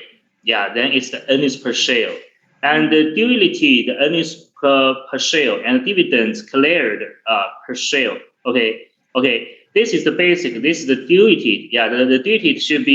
Then it's the earnings per share. And the duality, the earnings per share, and dividends declared per share. Okay. This is the basic. This is the duality. The duality should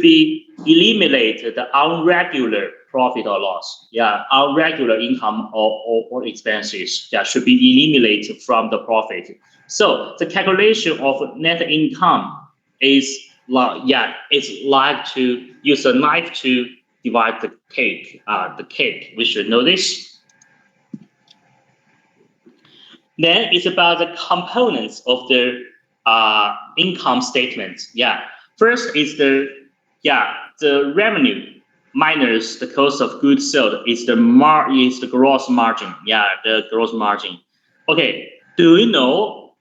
be eliminate the irregular profit or loss. Irregular income or expenses. Should be eliminated from the profit. So the calculation of net income is it's like to use a knife to divide the cake. We should know this. Then it's about the components of the income statement. First is the revenue minus the cost of goods sold is the gross margin. The gross margin. Okay. Do you know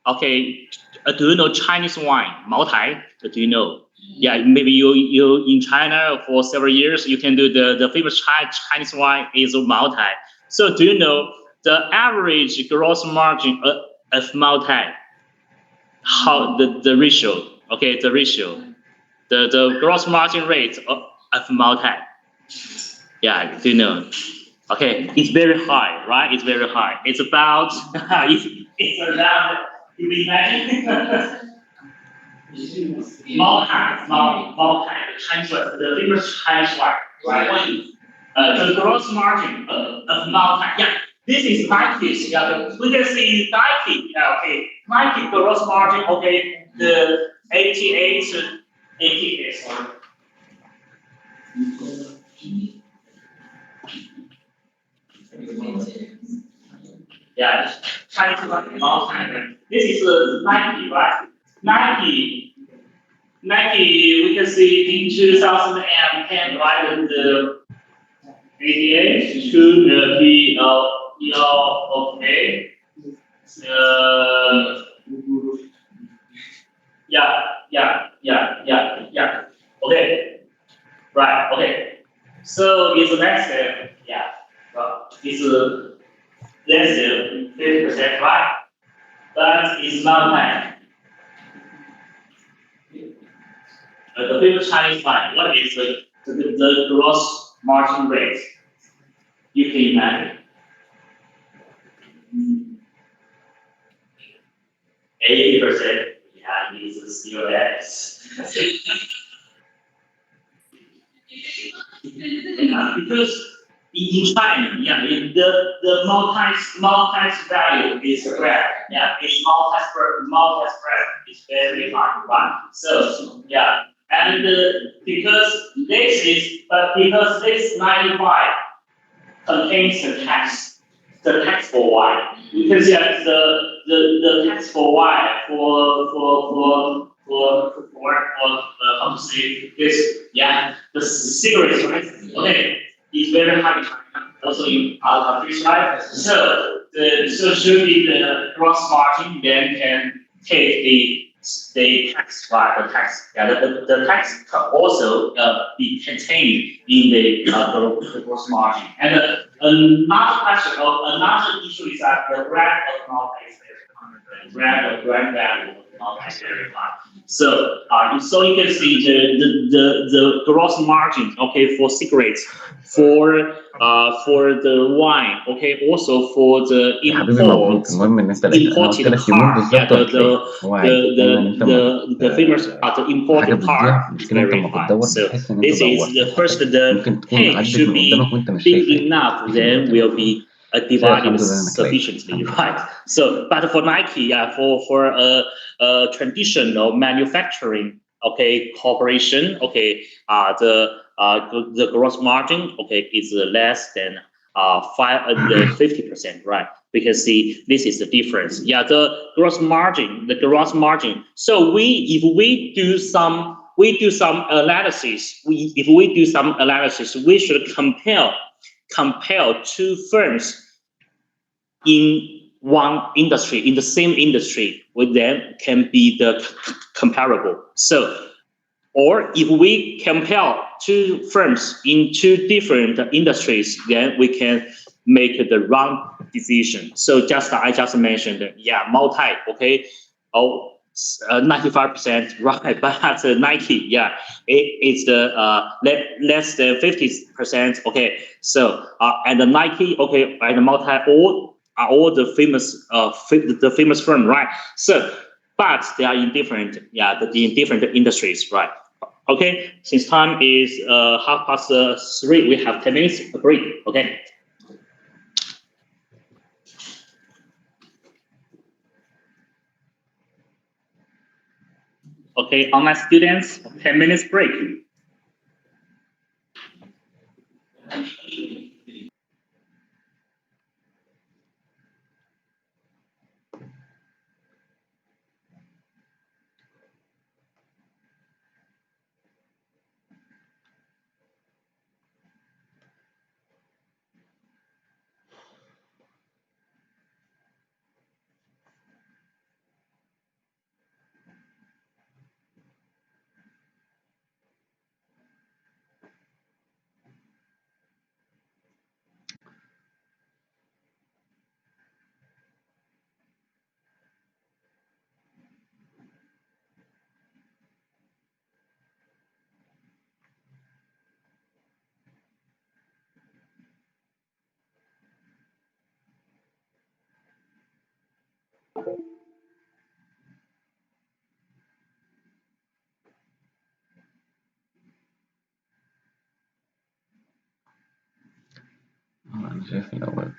Chinese wine, Maotai? Do you know? Maybe you in China for several years. You can do the famous Chinese wine is Maotai. So do you know the average gross margin of Maotai? How the ratio? The ratio, the gross margin rate of Maotai. Do you know? It's very high, right? It's very high. It's about it's around. You imagine Maotai, the Chinese one, the famous Chinese one, right? The gross margin of Maotai. This is Nike. We can see Nike. Nike gross margin. The 88. Sorry. Chinese one. This is Nike, right? Nike. We can see in 2010, right? The 88 should be okay. Okay. Right. Okay. So it's the next step. It's less than 50%, right? But it's not like the famous Chinese line. What is the gross margin rate? You can imagine. 80%. It's still less. Because in China, the multi value is spread. It's multi spread is very high, right? So and because this 95 contains the tax. the tax for Y. You can see that the tax for Y how to say this? Yeah, the cigarettes, right? Okay, it's very high in China, also in other countries, right? So should be the gross margin then can take the tax, right? The tax, yeah, the tax can also be contained in the gross margin. And another question, another issue is that the rate of multi-taxation, rate of grand value of multi-taxation. So you can see the gross margin, okay, for cigarettes, for the wine, okay, also for the يا حبيبي مبروك، المهم ان انت لقيت، انا قلت imported لك يومين car, yeah, بالظبط وهتلاقي. هو عادي دايما انت ما the famous the حاجه imported بتضيع. part is المشكله انت very لما high. بتدور So بتحس ان انت this is دورت the الحاجه first, the ممكن تكون pay عدت should من قدامك be وانت مش big شايفها، يعني enough, مفيش then مشاكل. will be بس هي divided الحمد لله انك لقيت، sufficiently, الحمد لله. right? So, but for Nike, yeah, for a traditional manufacturing, okay, corporation, okay, the gross margin, okay, is less than 50%, right? Because see, this is the difference. Yeah, the gross margin. So if we do some analysis, we should compare two firms in one industry, in the same industry, with them can be the comparable. So, or if we compare two firms in two different industries, then we can make the wrong decision. So I just mentioned, yeah, multi, okay, 95% right, but Nike, yeah, it's the less than 50%, okay. So and the Nike, okay, and the multi all the famous firm, right? So, but they are in different, yeah, in different industries, right? Okay, since time is 3:30, we have 10 minutes break. Okay. Okay, online students, 10 minutes break. انا شايف الاول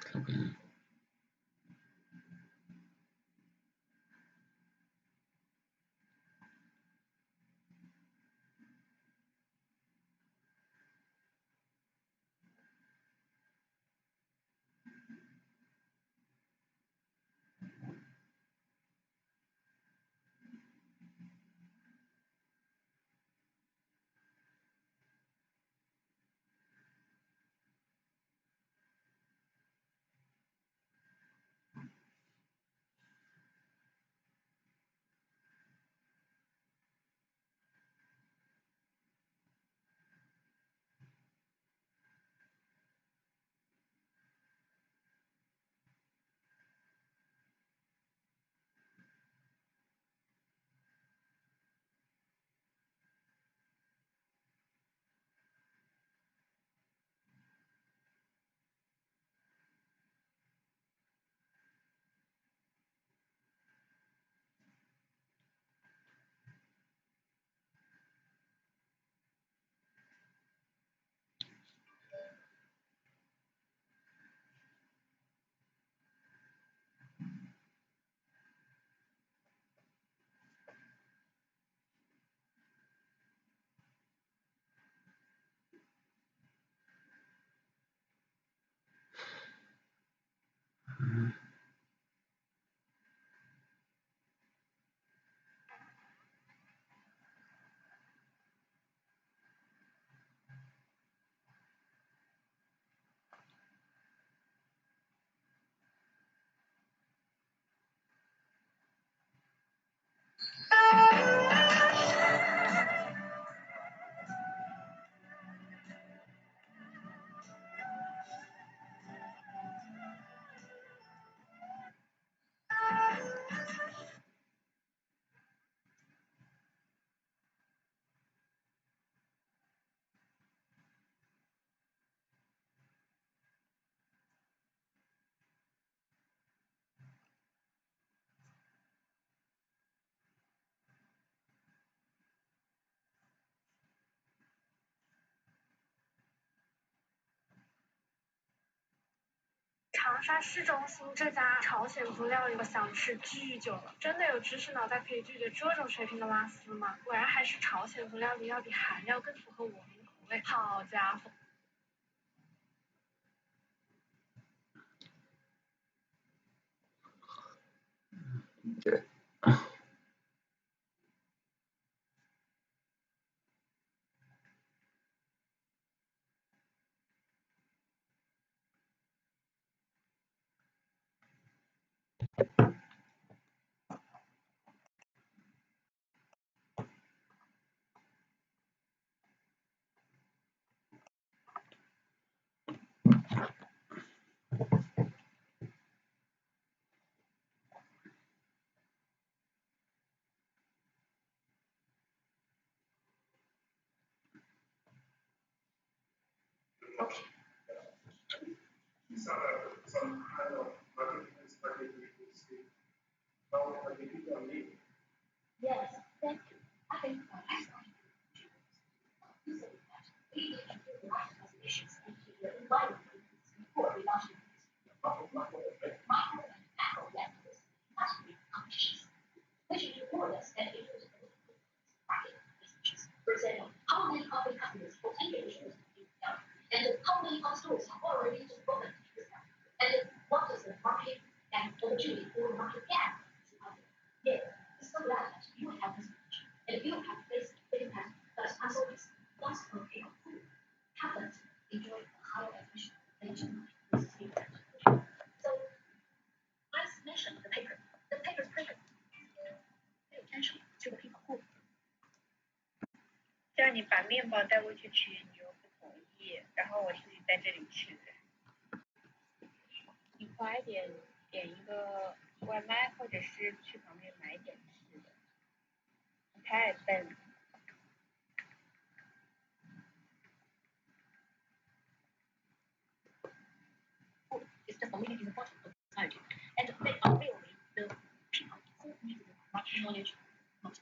长沙市中心这家朝鲜足料理，我想吃巨久了。真的有知识脑袋可以拒绝这种水平的拉丝吗？果然还是朝鲜足料理要比韩料更符合我们的口味。好家伙！对。Yes, thank you. I think I started you said that we need to do the right issues into the environment before we launch it. Micro and macro levels must be conscious, which is reward us and it is market decisions. For example, how many coffee customers potentially choose to be done, and how many home stores have already spoken to this one, and what is the market and opportunity for the market gap? Yeah, it's so glad that you have this knowledge, and you have faced impact that consultants once for people who haven't enjoyed a higher education and do not receive that. So, as mentioned in the paper's purpose is to pay attention to the people who 叫你把面包带过去吃，你又不同意，然后我自己在这里吃。你快点点一个外卖，或者是去旁边买点吃的。你太笨了。is the community important of society, and they are really the people who need the market knowledge most.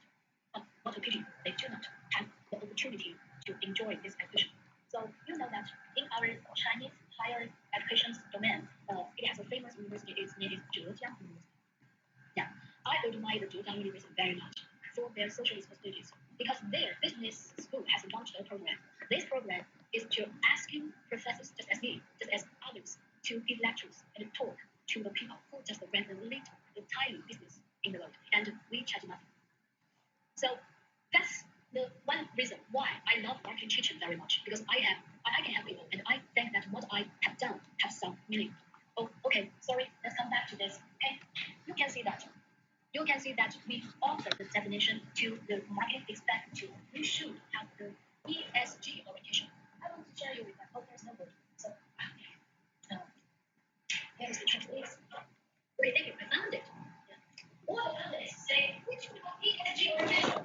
But what a pity, they do not have the opportunity to enjoy this education. So you know that in our Chinese higher education domain, it has a famous university. Its name is Zhejiang University. Yeah, I admire the Zhejiang University very much for their socialist studies because their business school has launched a program. This program is to asking professors just as me, just as others, to give lectures and talk to the people who just run a little, tiny business in the world, and we charge nothing. So that's the one reason why I love marketing teaching very much because I can help people, and I think that what I have done has some meaning. Oh, okay. Sorry. Let's come back to this. Okay, you can see that. You can see that we offer the definition to the market expect to. We should have the ESG orientation. I want to share you with that. Oh, there's no word. So, here's the translation. Okay, thank you. I found it. Yeah. All the analysts say which we have ESG orientation.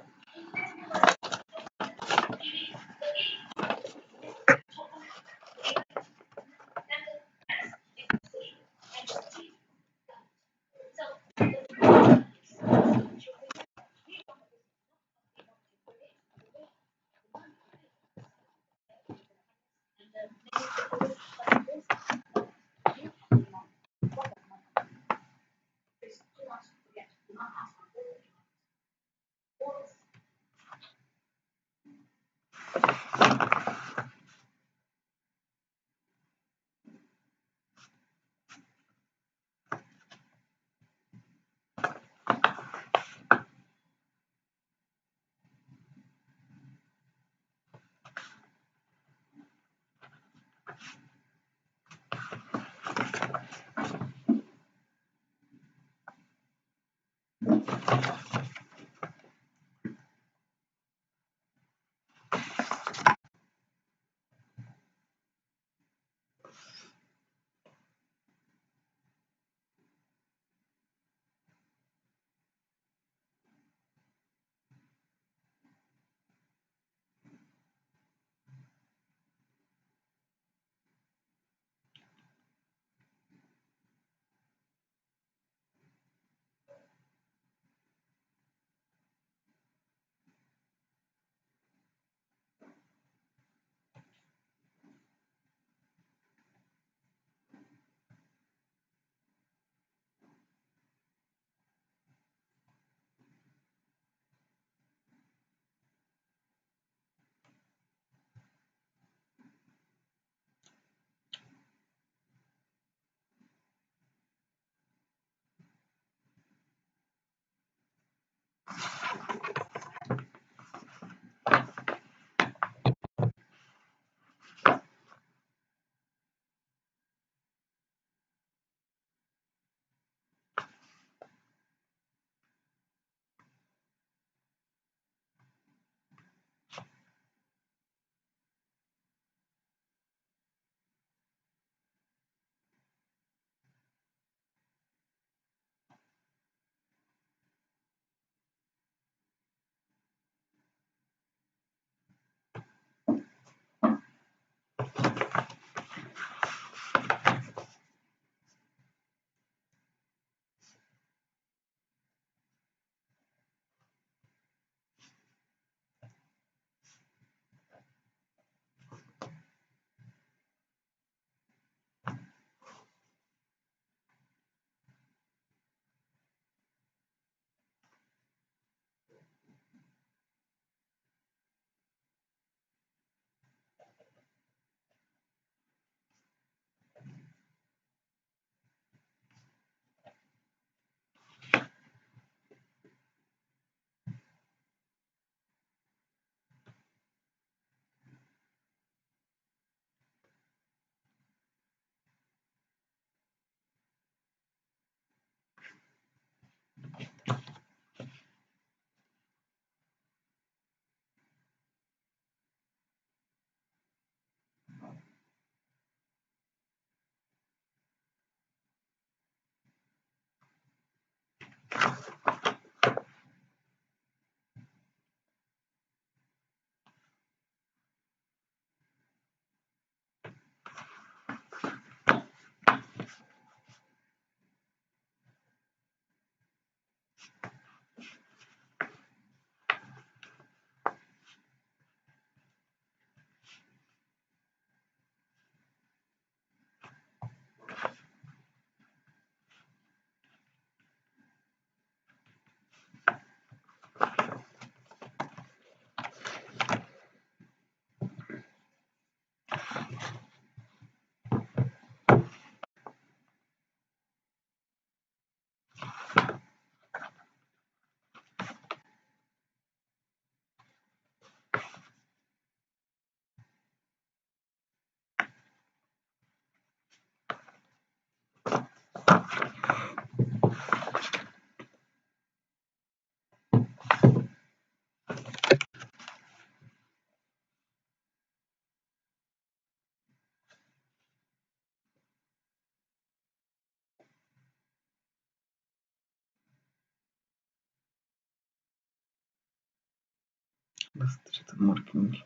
Digital marketing.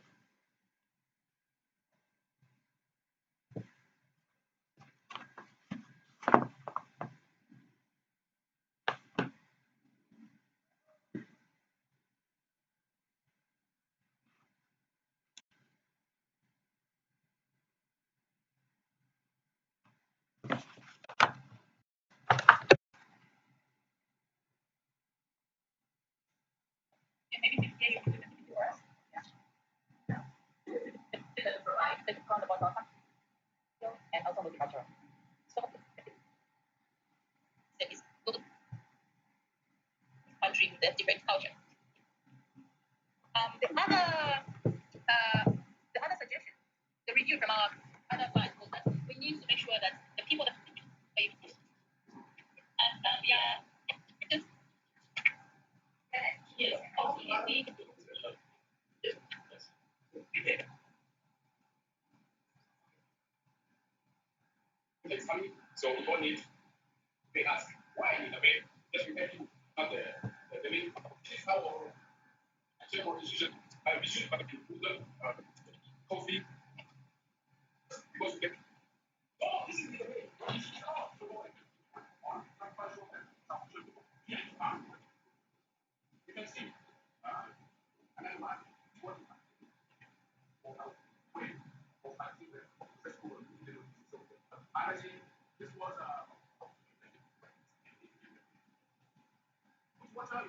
And also multicultural. So there is good country with a different culture. The other suggestion, the review from our other clients was that we need to make sure that the people that pay and just yes, ultimately. So we don't need they ask why in a way just pretend to not the way this is how actual decision we should have included coffee because we get this is the way you can see and then what honestly this was what's up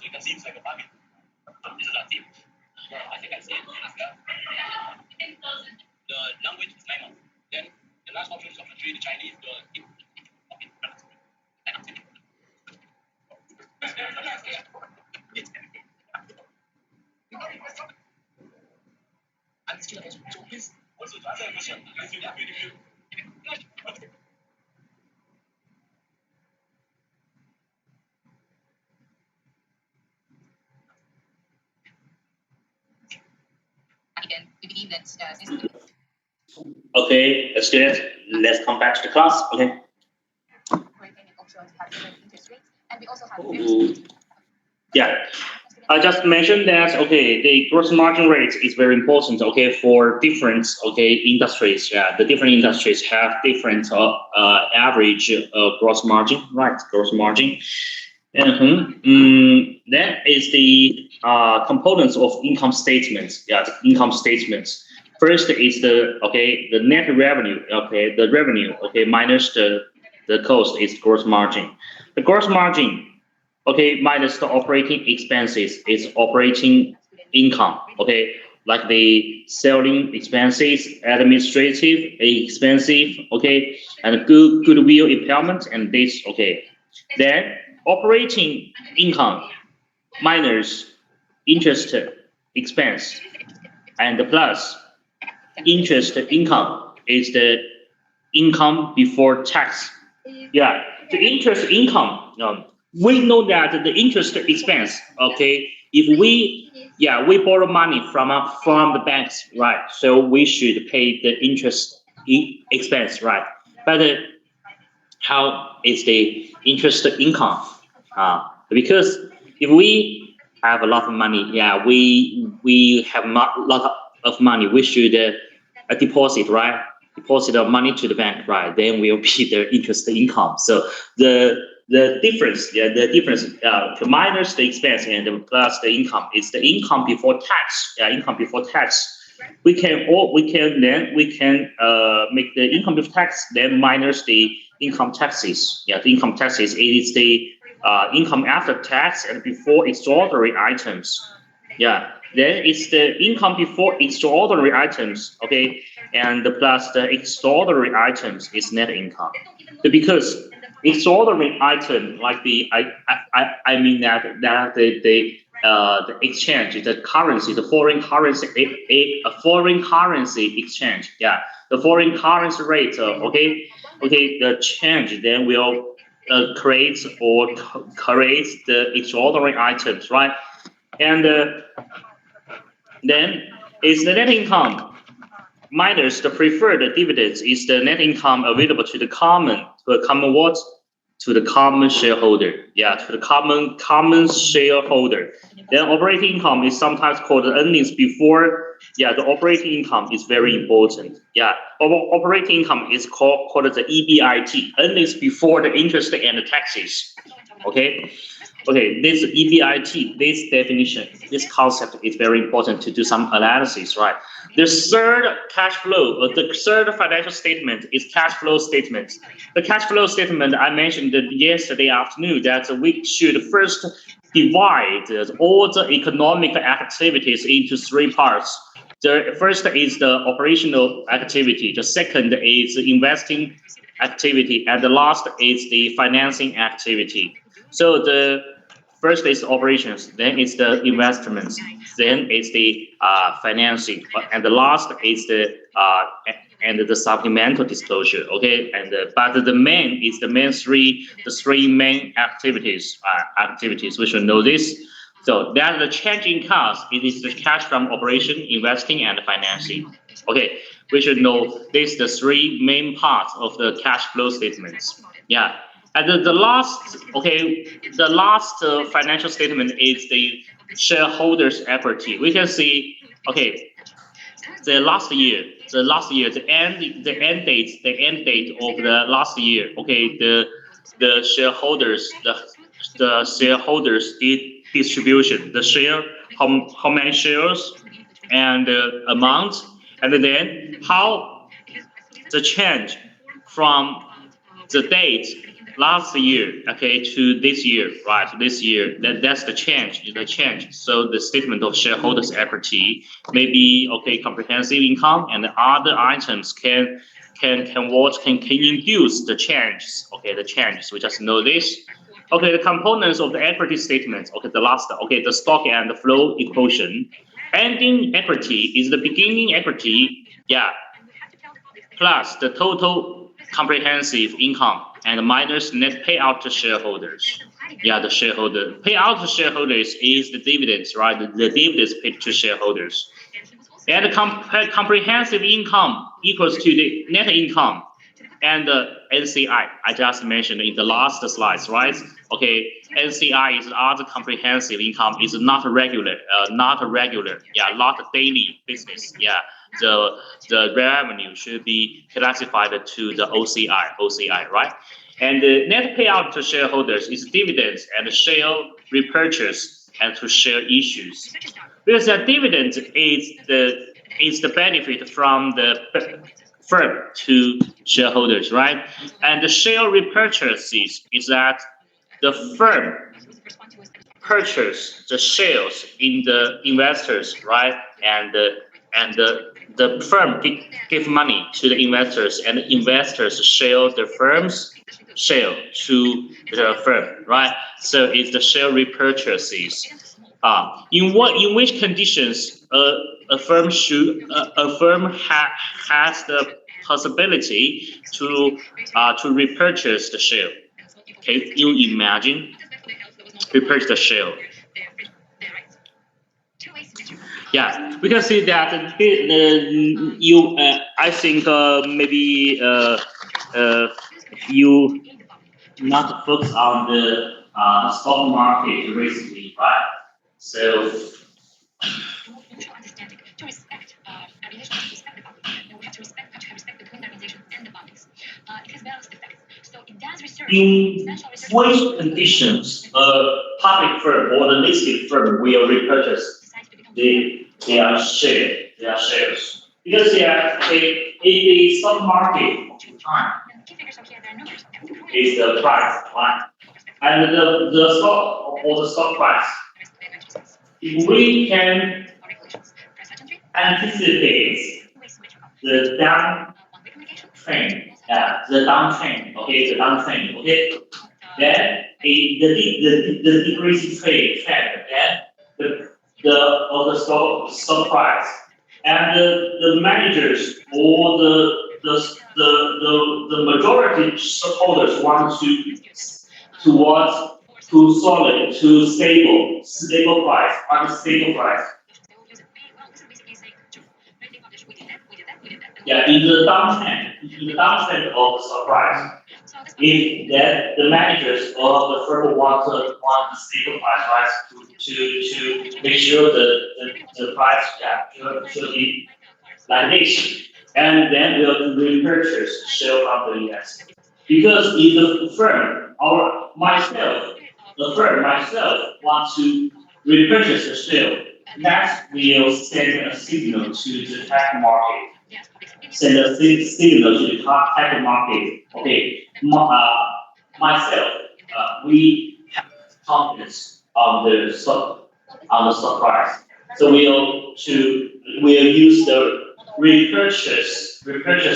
So you can see it's like a bucket. This is a tip. As you can see, the language is 9 months. Then the last option is option 3, the Chinese, and still so please also to answer the question, if you again, we believe that this. Okay, students, let's come back to the class. Okay. And we also have Yeah, I just mentioned that, okay, the gross margin rate is very important, okay, for different, okay, industries. Yeah, the different industries have different average gross margin, right? Gross margin. That is the components of income statements. Yeah, the income statements. First is the net revenue. Okay, the revenue. Okay, minus the cost is gross margin. The gross margin, okay, minus the operating expenses is operating income. Okay, like the selling expenses, administrative expenses. Okay, and goodwill impairment and this. Okay, then operating income minus interest expense and plus interest income is the income before tax. Yeah, the interest income. We know that the interest expense. Okay, if we borrow money from the banks, right? So we should pay the interest expense, right? But how is the interest income? Because if we have a lot of money, yeah, we have a lot of money, we should deposit, right? Deposit of money to the bank, right? Then will be the interest income. So the difference, the minus the expense and the plus the income is the income before tax. Yeah, income before tax. We can make the income before tax, then minus the income taxes. Yeah, the income taxes is the income after tax and before extraordinary items. Yeah, then it's the income before extraordinary items. Okay, and plus the extraordinary items is net income. Because extraordinary item like I mean that the exchange, the currency, the foreign currency, a foreign currency exchange. Yeah, the foreign currency rate. The change then will create the extraordinary items, right? And then is the net income minus the preferred dividends is the net income available to the common what? To the common shareholder. Yeah, to the common shareholder. Then operating income is sometimes called the earnings before. Yeah, the operating income is very important. Yeah, operating income is called the EBIT, earnings before the interest and the taxes. Okay. Okay, this EBIT, this definition, this concept is very important to do some analysis, right? The third cash flow, the third financial statement is cash flow statement. The cash flow statement I mentioned yesterday afternoon that we should first divide all the economic activities into three parts. The first is the operational activity. The second is the investing activity, and the last is the financing activity. So the first is operations, then it's the investments, then it's the financing, and the last is the supplemental disclosure. Okay, and but the three main activities. We should know this. So that the change in cost, it is the cash from operation, investing, and financing. Okay, we should know this the three main parts of the cash flow statements. Yeah. And the last financial statement is the shareholders' equity. We can see, okay, the end date of the last year. Okay, the shareholders distribution, the share, how many shares, and the amount, and then how the change from the date last year, okay, to this year, right? This year, that's the change. So the statement of shareholders' equity may be comprehensive income and other items can induce the changes. Okay, the changes. We just know this. Okay, the components of the equity statement. Okay, the stock and the flow equation. Ending equity is the beginning equity. Yeah. Plus the total comprehensive income and minus net payout to shareholders. Yeah, the payout to shareholders is the dividends, right? The dividends paid to shareholders. And comprehensive income equals to the net income. And NCI, I just mentioned in the last slides, right? Okay, NCI is other comprehensive income, is not regular, not daily business. Yeah, the revenue should be classified to the OCI, right? And the net payout to shareholders is dividends and share repurchase and to share issues. Because the dividend is the benefit from the firm to shareholders, right? And the share repurchases is that the firm purchase the shares in the investors, right? And the firm give money to the investors, and the investors share the firm's share to the firm, right? So it's the share repurchases. In which conditions a firm has the possibility to repurchase the share? Can you imagine repurchase the share? Yeah, we can see that I think maybe you not focus on the stock market recently, right? So to respect a relationship, to respect the public, we have to respect between the organization and the public. It has balanced effects. So it does research. in which conditions a public firm or the listed firm will repurchase their shares? Because in the stock market of the time is the price, right? And the stock or the stock price. If we can anticipate the downtrend, okay, then the decreasing trend, then the stock price, and the managers or the majority shareholders want to stable price, on a stable price. Yeah, in the downtrend of the stock price, if that the managers or the firm want the stable price, right, to make sure the price should be like this, and then we'll repurchase share from the US. Because if the firm or the firm myself want to repurchase the share, that will send a signal to the tech market. Send a signal to the tech market. Okay, myself, we have confidence on the stock price. So we'll use the repurchase behavior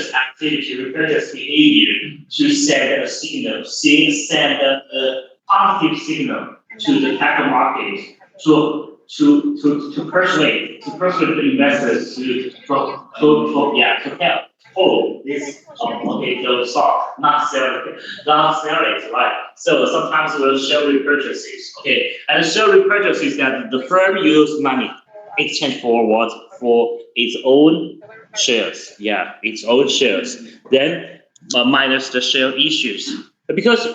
to send a signal, send a positive signal to the capital market to persuade the investors to help hold this the stock, not sell it, right? So sometimes we'll share repurchases, okay, and share repurchases that the firm use money exchange for what? For its own shares, its own shares. Then minus the share issues, because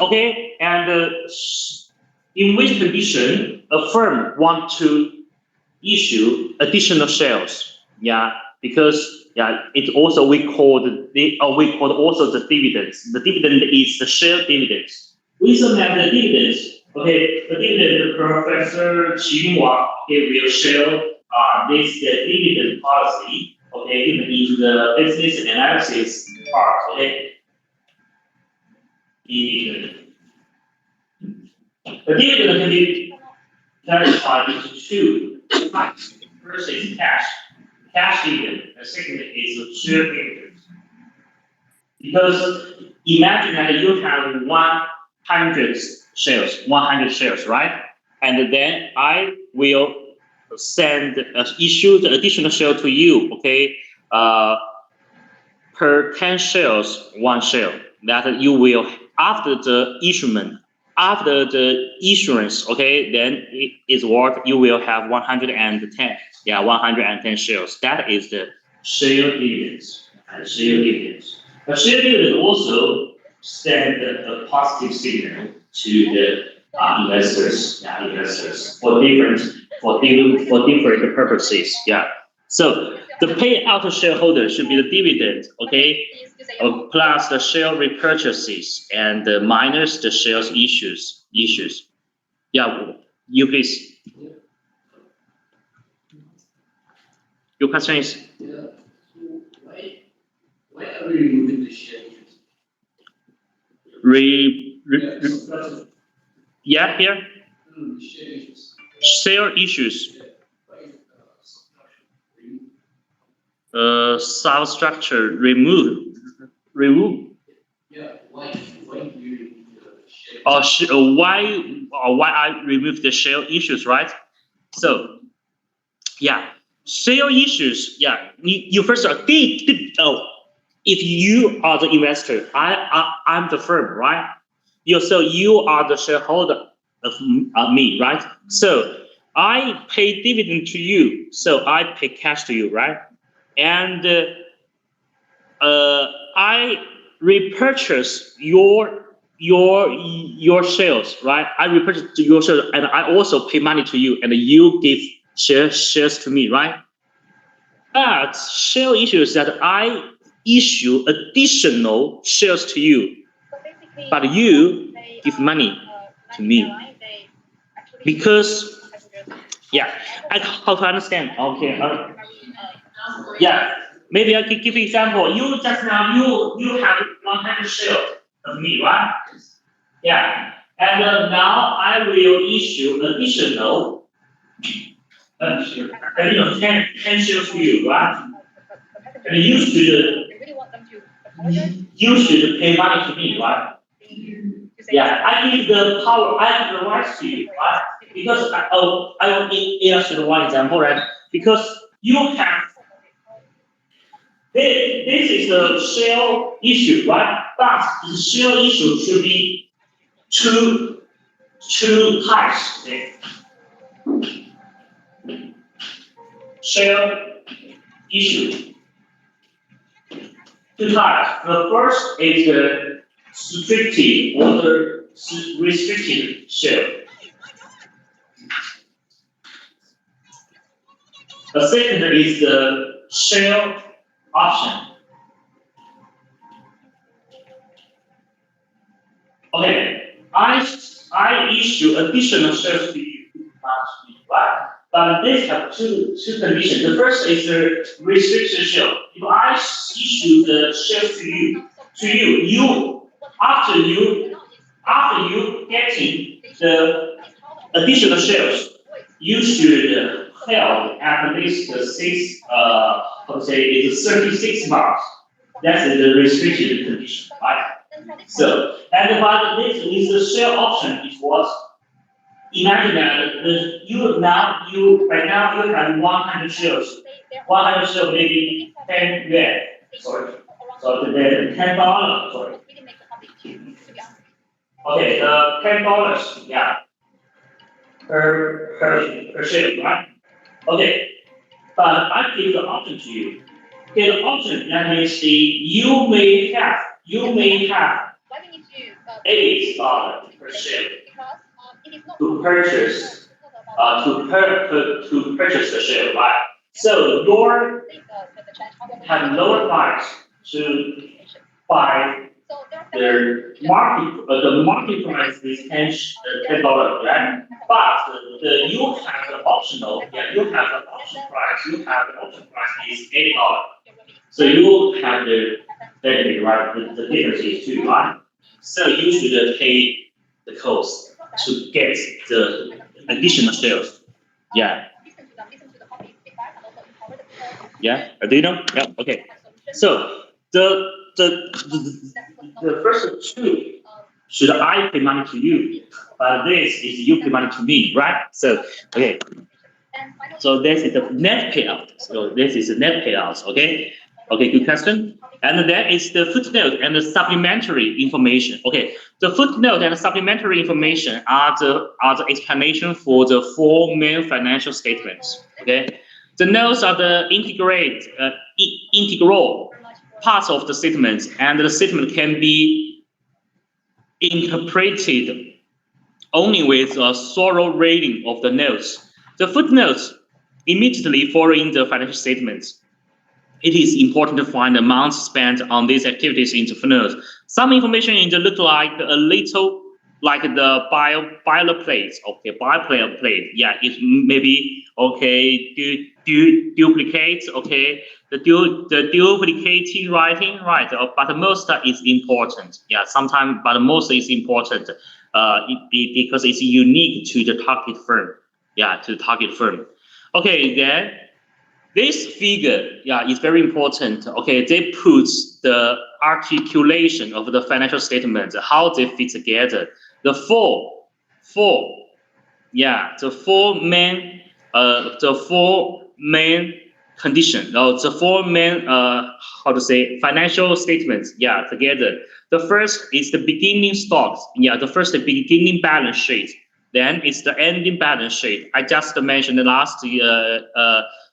in which condition a firm want to issue additional shares? Because it also we call also the dividends. The dividend is the share dividends. We submit the dividends. Okay, the dividend Professor Qin Wang will share this dividend policy. Okay, in the business analysis part. Okay, the dividend can be classified into two types. First is cash dividend, and second is share dividend. Because imagine that you have 100 shares, right? And then I will issue the additional share to you, okay? Per 10 shares, 1 share. That you will, after the after the insurance, okay, then it is worth you will have 110. Yeah, 110 shares. That is the share dividends. Share dividends. But share dividend also send a positive signal to the investors. Yeah, investors for different purposes. Yeah. So the payout to shareholders should be the dividend, okay, plus the share repurchases and minus the shares issues. Yeah, you please. Your question is? Yeah. So why are we removing the share issues? Yeah, here. Share issues. Share issues. Substructure remove. Yeah. Why do you remove the share? Why I remove the share issues, right? So yeah, share issues. Yeah, you first if you are the investor, I'm the firm, right? You are the shareholder of me, right? So I pay dividend to you, so I pay cash to you, right? And I repurchase your shares, right? I repurchase your shares, and I also pay money to you, and you give shares to me, right? But share issues that I issue additional shares to you, but you give money to me because yeah, how to understand? Okay, yeah. Maybe I could give you example. You just now you have 100 shares of me, right? Yeah, and now I will issue additional 10 shares to you, right? And you should pay money to me, right? Yeah, I give the power, I give the rights to you, right? Because I will illustrate one example, right? Because you have this is the share issue, right? But the share issue should be two types. Okay? Share issue. Two types. The first is the restricted or the restricted share. The second is the share option. Okay, I issue additional shares to you, right? But this have two conditions. The first is the restriction share. If I issue the shares to you after you getting the additional shares, you should hold at least 36 months. That's the restricted condition, right? So, and but this is the share option is what? Imagine that right now you have 100 shares. 100 shares maybe 10 yuan. Sorry. So the $10. Sorry. Okay, the $10. Yeah. Per share, right? Okay. But I give the option to you. Okay, the option that means you may have $8 per share to purchase to purchase the share, right? So your have lower price to buy the market price is $10, right? But you have the optional, you have the option price. You have the option price is $8. So you have the benefit, right? The differences too, right? So you should pay the cost to get the additional sales. Yeah. Yeah. Do you know? Yeah. Okay. So the first two should I pay money to you, but this is you pay money to me, right? So okay. So this is the net payout. So this is the net payouts. Okay. Okay, good question. And then it's the footnote and the supplementary information. Okay, the footnote and the supplementary information are the explanation for the four main financial statements. Okay, the notes are the integral parts of the statements, and the statement can be interpreted only with a thorough reading of the notes. The footnotes immediately following the financial statements. It is important to find the amounts spent on these activities in the footnotes. Some information in the look like a little like the boilerplate. Okay, boilerplate. Yeah, it maybe okay. Duplicate. Okay, the duplicated writing. Right, but most is important. Yeah, sometimes, but most is important. Because it's unique to the target firm. Yeah, to the target firm. Okay, then. This figure, yeah, is very important. Okay, they put the articulation of the financial statements, how they fit together. The four main condition, or the four main, how to say, financial statements, yeah, together. The first is the beginning stocks, yeah, the first the beginning balance sheet. Then it's the ending balance sheet. I just mentioned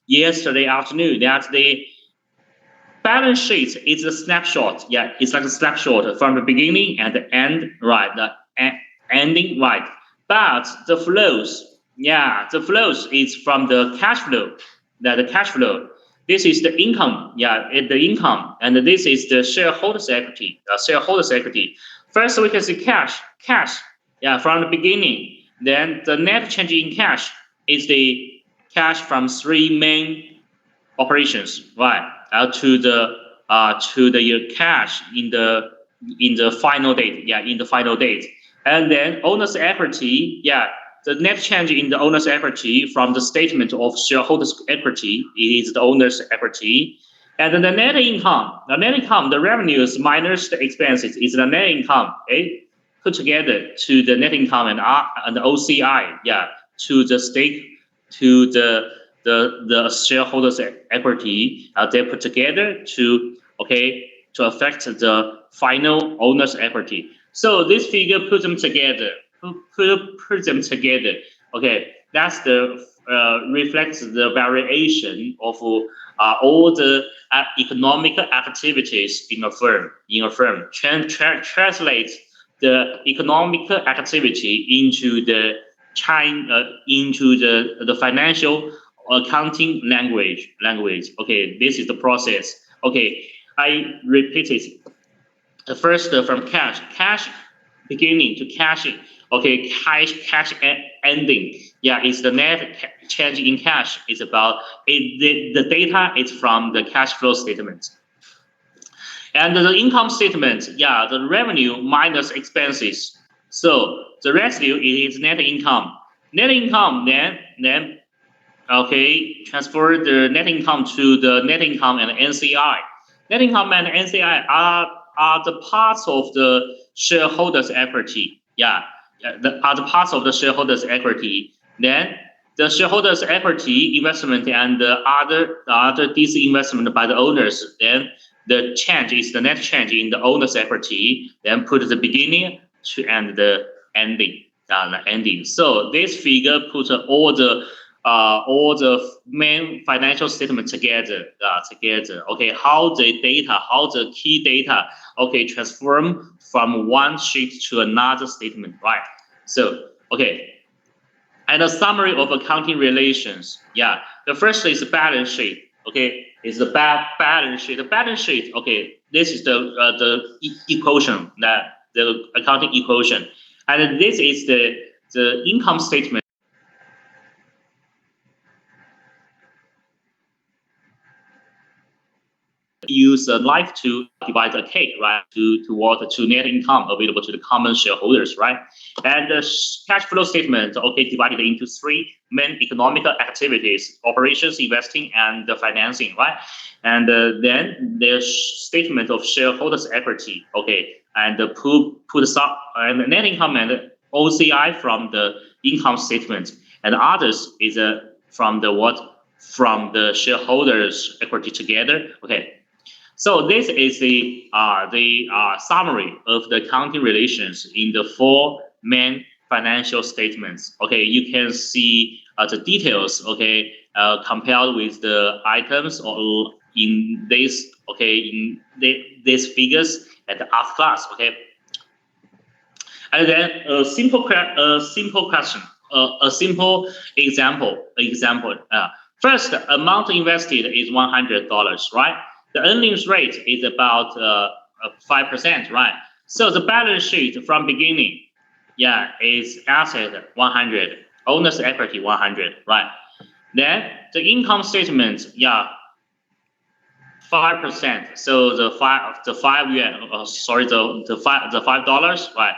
yesterday afternoon that the balance sheet is a snapshot. Yeah, it's like a snapshot from the beginning and the end, right? The ending, right? But the flows, yeah, the flows is from the cash flow. The cash flow. This is the income, yeah, the income, and this is the shareholders' equity. Shareholders' equity. First, we can see cash, yeah, from the beginning. Then the net change in cash is the cash from three main operations, right? To the cash in the final date, yeah, in the final date, and then owner's equity, yeah, the net change in the owner's equity from the statement of shareholders' equity is the owner's equity, and then the net income, the revenues minus the expenses is the net income, okay, put together to the net income and the OCI, yeah, to the stake, to the shareholders' equity, they put together to affect the final owner's equity. So this figure put them together. Put them together. Okay, that's the reflects the variation of all the economic activities in a firm. Translate the economic activity into the financial accounting language. Okay, this is the process. Okay, I repeat it. First, from cash beginning to cash. Okay, cash ending. Yeah, it's the net change in cash. It's about the data is from the cash flow statement. And the income statement, yeah, the revenue minus expenses. So the residue is net income. Net income, then okay, transfer the net income to the net income and NCI. Net income and NCI are the parts of the shareholders' equity. Yeah, are the parts of the shareholders' equity. Then the shareholders' equity investment and the other disinvestment by the owners. Then the change is the net change in the owner's equity. Then put the beginning to end the ending. The ending. So this figure puts all the main financial statements together. Okay, how the key data, okay, transform from one sheet to another statement, right? So, okay, and a summary of accounting relations. Yeah, the first is the balance sheet. Okay, is the balance sheet. The balance sheet. Okay, this is the equation, the accounting equation, and this is the income statement. Use a knife to divide the cake, right? To net income available to the common shareholders, right? And the cash flow statement, okay, divided into three main economic activities: operations, investing, and the financing, right? And then the statement of shareholders' equity, okay, and put some and net income and OCI from the income statement, and others is from the shareholders' equity together, okay. So this is the summary of the accounting relations in the 4 main financial statements. Okay, you can see the details. Okay, compared with the items or in this. Okay, in these figures at the art class. Okay, and then a simple question, a simple example. First, amount invested is $100, right? The earnings rate is about 5%, right? So the balance sheet from beginning, yeah, is asset 100, owner's equity 100, right? Then the income statement, yeah, 5%. So the $5, the $5, right?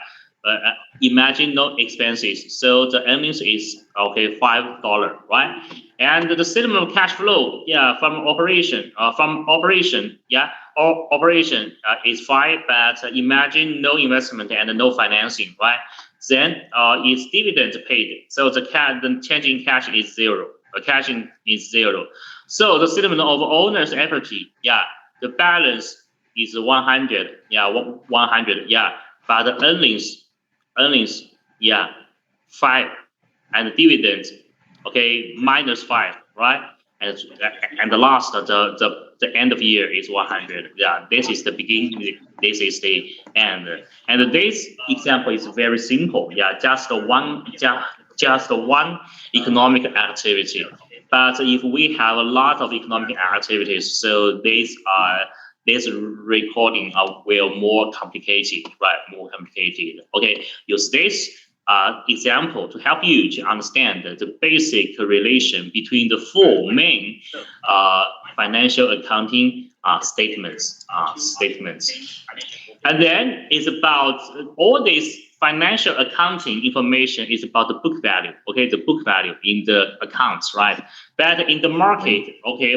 Imagine no expenses. So the earnings is okay $5, right? And the statement of cash flow, yeah, from operation, yeah, or operation is 5, but imagine no investment and no financing, right? Then it's dividend paid. So the change in cash is 0. Cash in is 0. So the statement of owner's equity, yeah, the balance is 100, yeah, 100, yeah, but the earnings, yeah, 5, and the dividends, okay, -5, right? And the last, the end of year is 100. Yeah, this is the beginning. This is the end. And this example is very simple. Yeah, just one economic activity. But if we have a lot of economic activities, so this recording will more complicated, right? More complicated. Okay, use this example to help you to understand the basic relation between the 4 main financial accounting statements. And then it's about all this financial accounting information is about the book value. Okay, the book value in the accounts, right? But in the market, okay,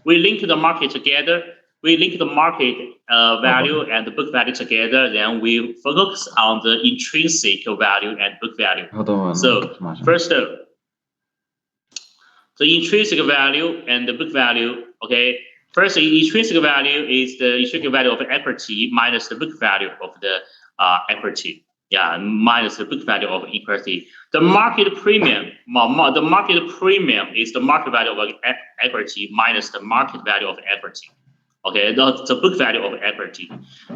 we link the market together. We link the market value and the book value together. Then we focus on the intrinsic value and book value. So first, the intrinsic value and the book value. Okay, first, the intrinsic value is the intrinsic value of equity minus the book value of the equity. Yeah, minus the book value of equity. The market premium, the market premium is the market value of equity minus the market value of equity. Okay, the book value of equity.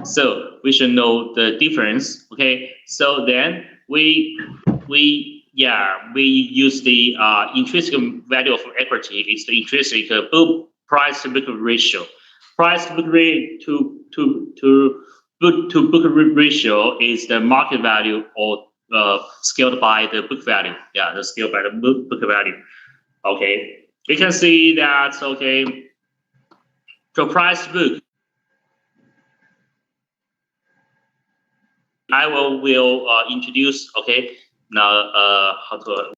So we should know the difference. Okay, so then we use the intrinsic value of equity. It's the intrinsic price to book ratio. Price to book to book ratio is the market value or scaled by the book value. Yeah, the scaled by the book value. Okay, we can see that. Okay, the price to book. I will introduce. Okay, now how to.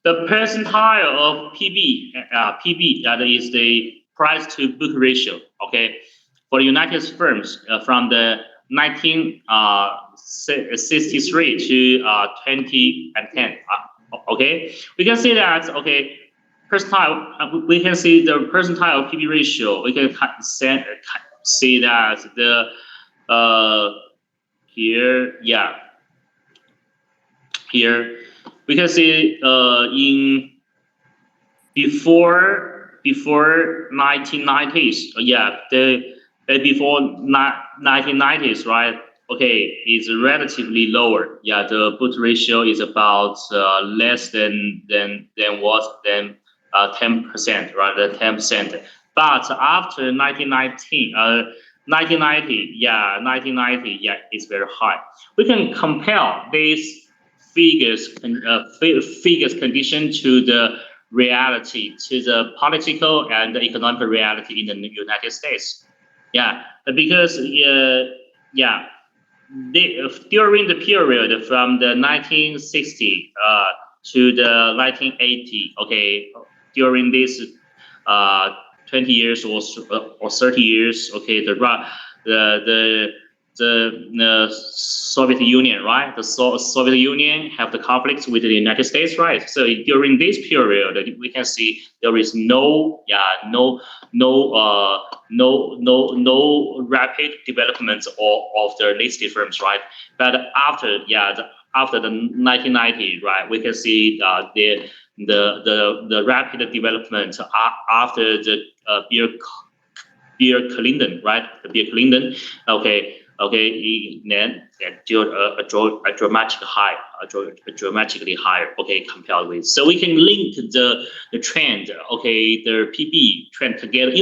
The percentile of PB, that is the price to book ratio. Okay, for the United firms from the 1963 to 2010. Okay, we can see that. Okay, percentile. We can see the percentile PB ratio. We can see that the here, yeah, here. We can see in before 1990s, yeah, before 1990s, right? Okay, is relatively lower. Yeah, the book ratio is about less than 10%, right? 10%. But after 1990, yeah, it's very high. We can compare these figures condition to the reality, to the political and the economic reality in the United States. Yeah, because during the period from the 1960 to the 1980, okay, during this 20 years or 30 years, okay, the Soviet Union, right? The Soviet Union have the conflicts with the United States, right? So during this period, we can see there is no rapid development of the listed firms, right? But after the 1990, right, we can see the rapid development after the Bill Clinton, right? The Bill Clinton, then a dramatically higher, compared with. So we can link the trend, the PB trend together.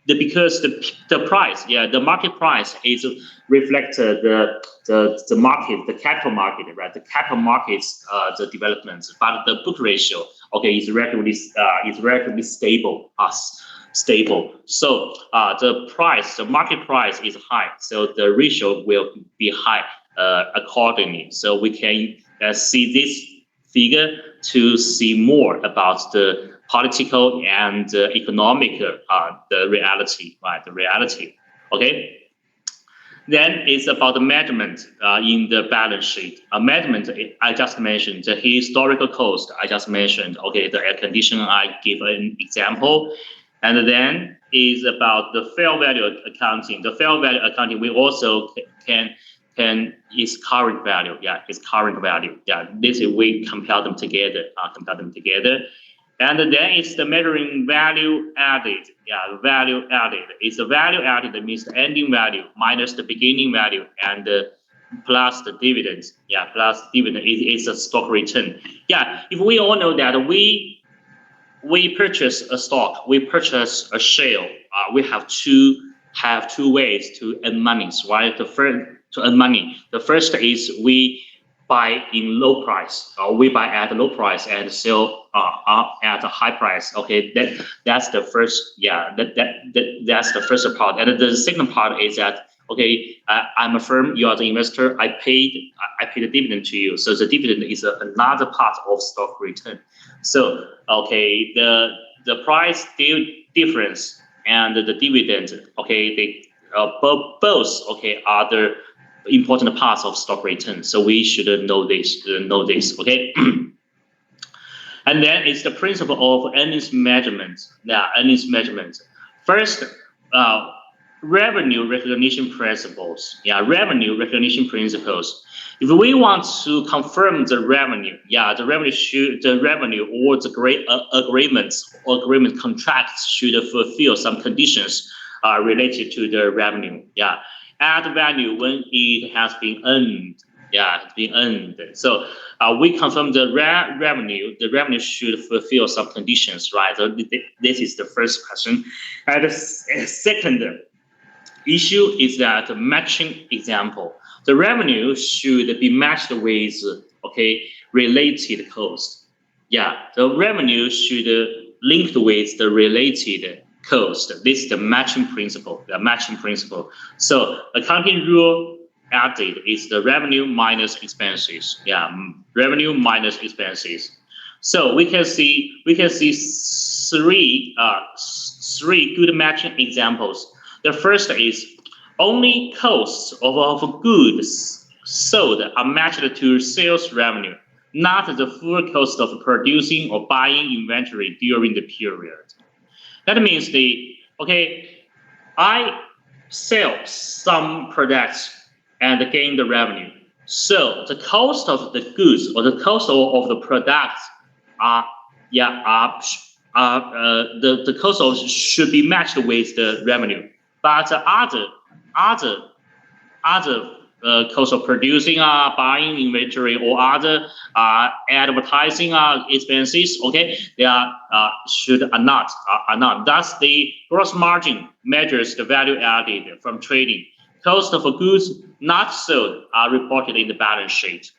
Because the price, the market price is reflected the market, the capital market, right? The capital markets, the developments, but the book ratio, is relatively stable. Stable. So the market price is high, so the ratio will be high accordingly. So we can see this figure to see more about the political and economic the reality, right? The reality. Okay. Then it's about the measurement in the balance sheet. A measurement I just mentioned, the historical cost I just mentioned. The air conditioner I give an example. And then is about the fair value accounting. The fair value accounting we also can is current value. It's current value. This is we compare them together. And then it's the measuring value added. Value added. It's the value added that means the ending value minus the beginning value and plus the dividends. Plus dividend is a stock return. If we all know that we purchase a stock, we purchase a share. We have two ways to earn money, right? The first is we buy in low price, or we buy at a low price and sell at a high price. That's the first. That's the first part. And the second part is that I'm a firm, you are the investor. I paid a dividend to you. So the dividend is another part of stock return. So the price difference and the dividend, they both are the important parts of stock return. So we should know this. And then it's the principle of earnings measurement. Earnings measurement. First, revenue recognition principles. Revenue recognition principles. If we want to confirm the revenue, the revenue or the agreement contracts should fulfill some conditions related to the revenue. Add value when it has been earned. It's been earned. So we confirm the revenue. The revenue should fulfill some conditions, right? So this is the first question. And the second issue is that matching example. The revenue should be matched with related cost. The revenue should linked with the related cost. This is the matching principle. So accounting rule added is the revenue minus expenses. Revenue minus expenses. So we can see three good matching examples. The first is only costs of goods sold are matched to sales revenue, not the full cost of producing or buying inventory during the period. That means I sell some products and gain the revenue. So the cost of the goods or the cost of the products the cost should be matched with the revenue. But other cost of producing, buying inventory, or other advertising expenses, they are not. Thus, the gross margin measures the value added from trading. Cost of goods not sold are reported in the balance sheet.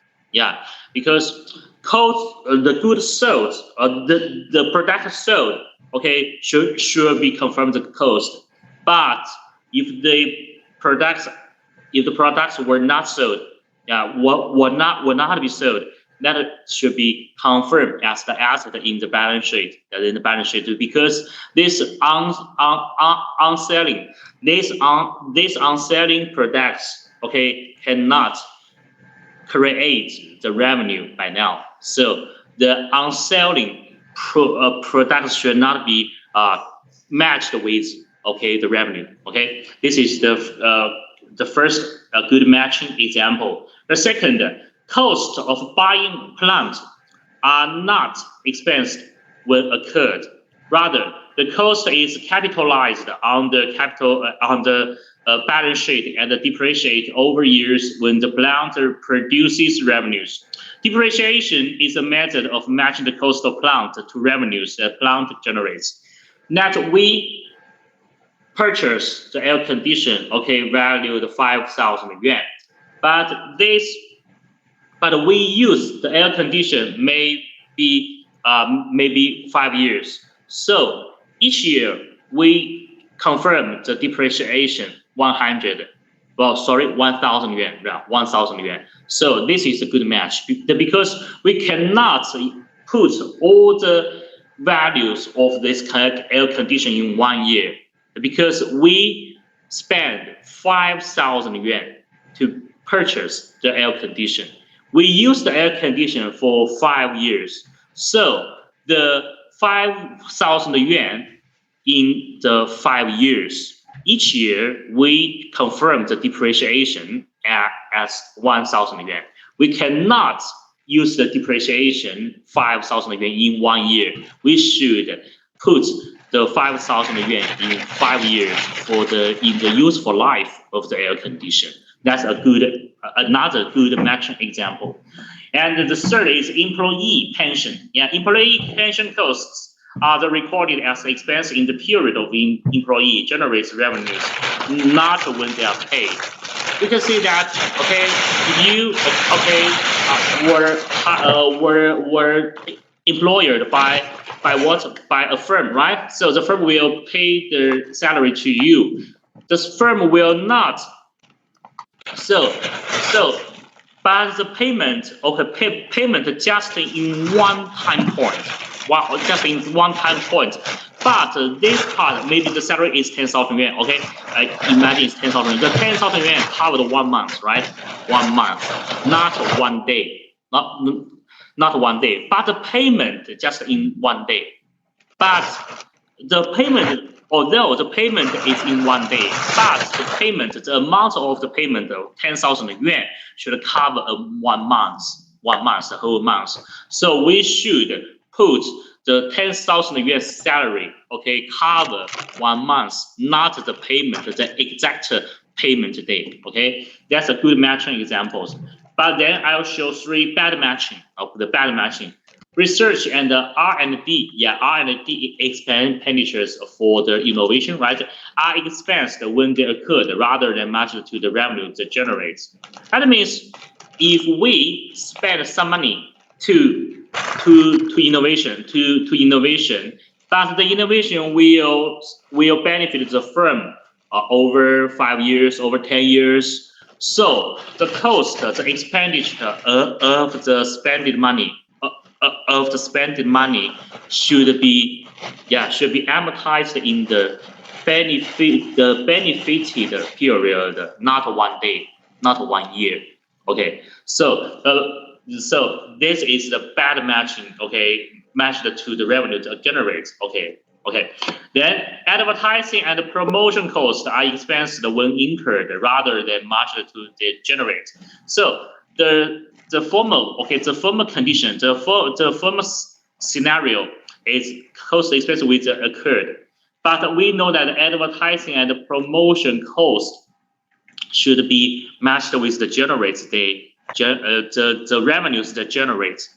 Because the goods sold, the product sold, should be confirmed the cost. But if the products were not sold, were not be sold, that should be confirmed as the asset in the balance sheet. Because this unselling products okay, cannot create the revenue by now. So the unselling products should not be matched with the revenue. Okay, this is the first good matching example. The second, cost of buying plant are not expensed when occurred. Rather, the cost is capitalized on the balance sheet and depreciate over years when the plant produces revenues. Depreciation is a method of matching the cost of plant to revenues that plant generates. That we purchase the air condition, valued 5,000 yuan, but we use the air condition maybe 5 years. So each year we confirm the depreciation 1,000 yuan, 1,000 yuan. So this is a good match because we cannot put all the values of this air condition in 1 year because we spend 5,000 yuan to purchase the air condition. We use the air conditioner for 5 years. So the 5,000 yuan in the 5 years, each year we confirm the depreciation as 1,000 yuan. We cannot use the depreciation 5,000 yuan in 1 year. We should put the 5,000 yuan in 5 years in the useful life of the air conditioner. That's another good matching example. And the third is employee pension. Yeah, employee pension costs are recorded as expense in the period of employee generates revenues, not when they are paid. You can see that you were employed by a firm, right? So the firm will pay their salary to you. This firm will not. But the payment payment just in one time point. Just in one time point. But this part, maybe the salary is 10,000 yuan. Okay, imagine it's 10,000 yuan. The 10,000 yuan covered 1 month, right? 1 month, not 1 day, not 1 day. But the payment just in 1 day. But the payment, although the payment is in 1 day, but the amount of the payment of 10,000 yuan should cover 1 month, the whole month. So we should put the 10,000 yuan salary, cover 1 month, not the payment, the exact payment date. That's a good matching examples. But then I'll show 3 bad matching of the bad matching. Research and R&D, R&D expenditures for the innovation, right, are expensed when they occurred rather than matched to the revenue that generates. That means if we spend some money to innovation, but the innovation will benefit the firm over 5 years, over 10 years. So the cost, the expenditure of the spending money. Should be amortized in the benefited period, not 1 day, not 1 year. So this is the bad matching. Matched to the revenue that generates. Then advertising and promotion costs are expensed when incurred rather than matched to the generate. So the former condition, the former scenario is cost expense which occurred, but we know that advertising and promotion cost should be matched with the generates the revenues that generates.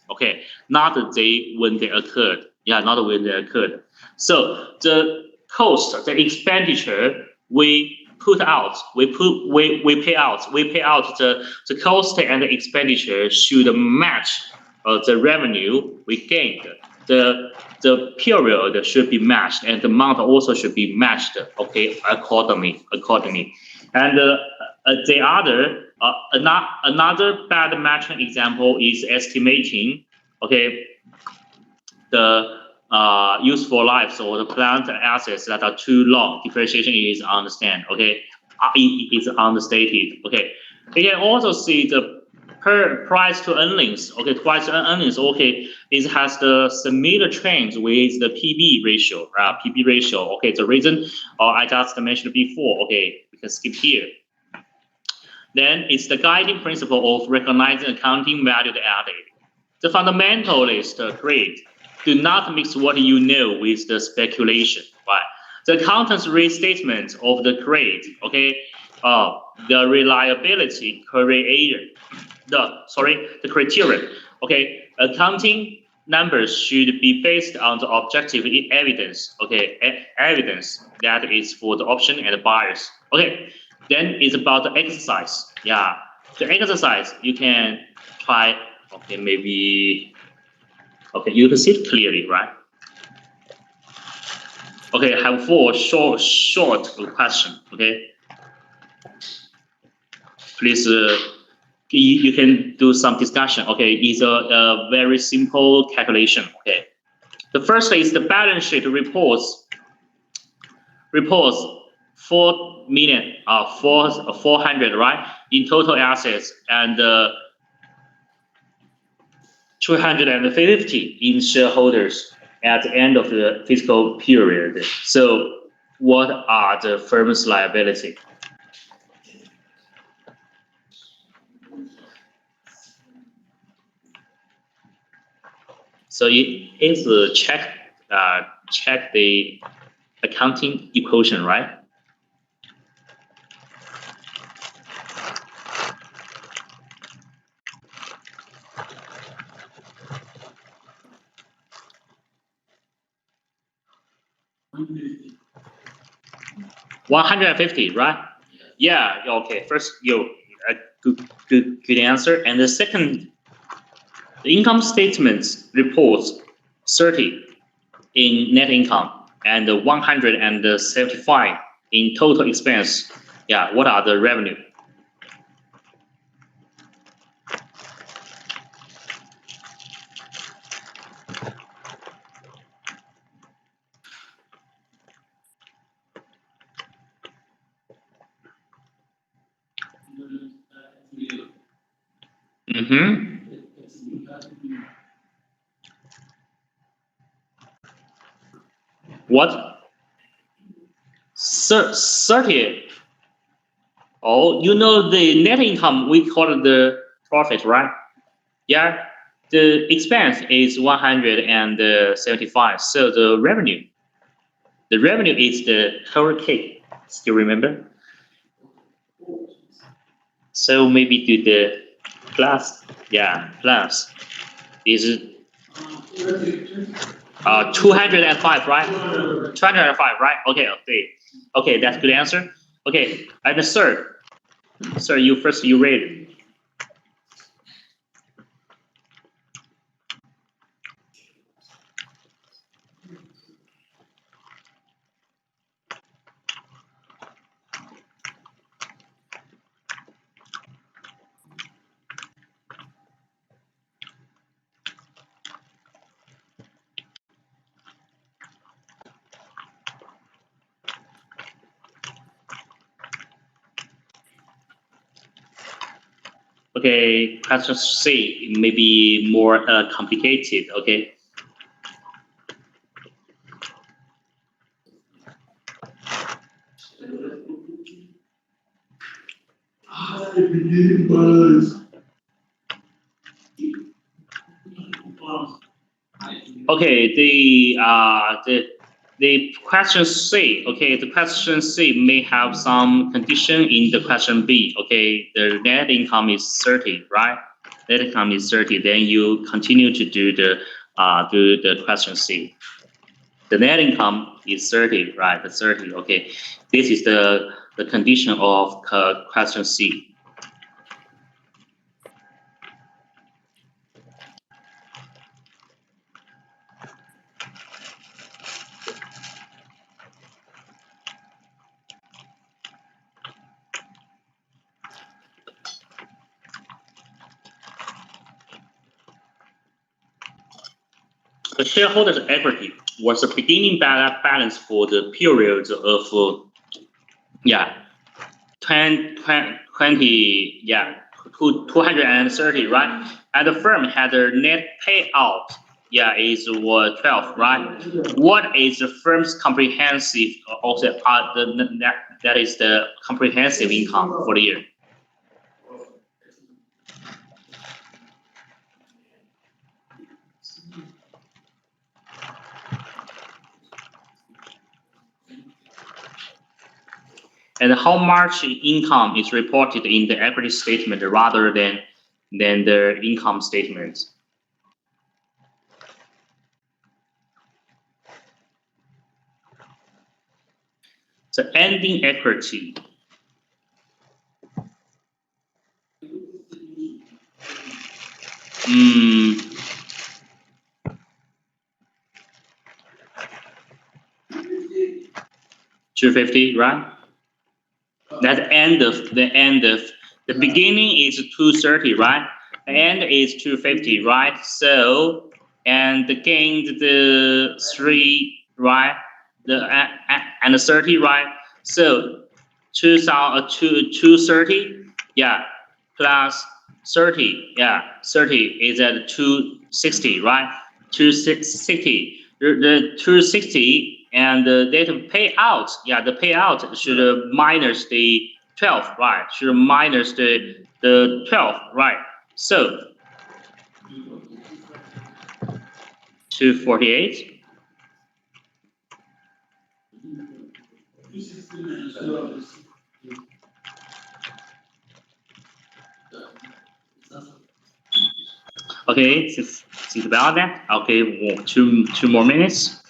Not when they occurred. Not when they occurred. So the cost, the expenditure we pay out the cost and the expenditure should match the revenue we gained. The period should be matched, and the amount also should be matched. Accordingly. And the other another bad matching example is estimating. The useful lives or the plant assets that are too long. Depreciation is understated. You can also see the per price to earnings. Okay, price to earnings. Okay, it has the similar trends with the PB ratio. PB ratio. Okay, the reason I just mentioned before. Okay, we can skip here. Then it's the guiding principle of recognizing accounting value added. The fundamentalist creed: do not mix what you know with the speculation. Right. The accountant's restatement of the creed. Okay. The reliability criterion. The criterion. Okay. Accounting numbers should be based on the objective evidence. Okay. Evidence that is for the option and the buyers. Okay. Then it's about the exercise. Yeah. The exercise you can try. Okay, maybe. Okay, you can see it clearly, right? Okay, I have 4 short question. Okay, please, you can do some discussion. Okay, it's a very simple calculation. Okay, the first is the balance sheet reports 400, right, in total assets, and 250 in shareholders at the end of the fiscal period. So what are the firm's liability? So it is check the accounting equation, right? $150, right? Yeah. Okay. First, good answer. And the second, the income statement reports 30 in net income and 175 in total expense. Yeah. What are the revenue? What? 30. Oh, you know the net income, we call it the profit, right? Yeah. The expense is 175. So the revenue is the whole cake. Still remember? So maybe do the plus. Yeah, plus is 205, right? 205, right? Okay, okay, that's good answer. Okay, and the third, sir, you read it. Okay, question C may be more complicated. Okay. Okay, the question C. Okay, the question C may have some condition in the question B. Okay, the net income is 30, right? Net income is 30. Then you continue to do the question C. The net income is 30, right? The 30. Okay, this is the condition of question C. The shareholders' equity was the beginning balance for the period of 20, yeah, 230, right? And the firm had a net payout, yeah, is 12, right? What is the firm's comprehensive, also that is the comprehensive income for the year? And how much income is reported in the equity statement rather than the income statement? The ending equity. $250, right? That the beginning is 230, right? The end is 250, right? So and again the 3, right? And the 30, right? So 230, yeah, plus 30, yeah, 30 is at 260, right? 260. The 260 and the data payout, yeah, the payout should minus the 12, right? Should minus the 12, right? So 248. Okay, think about that. Okay, two more minutes.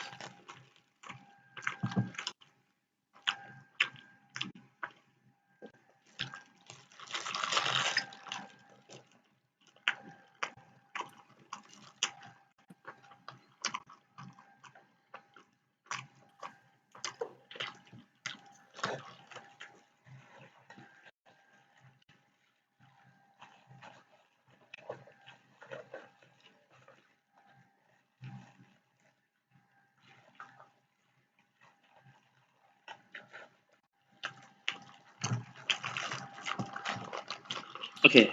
Okay,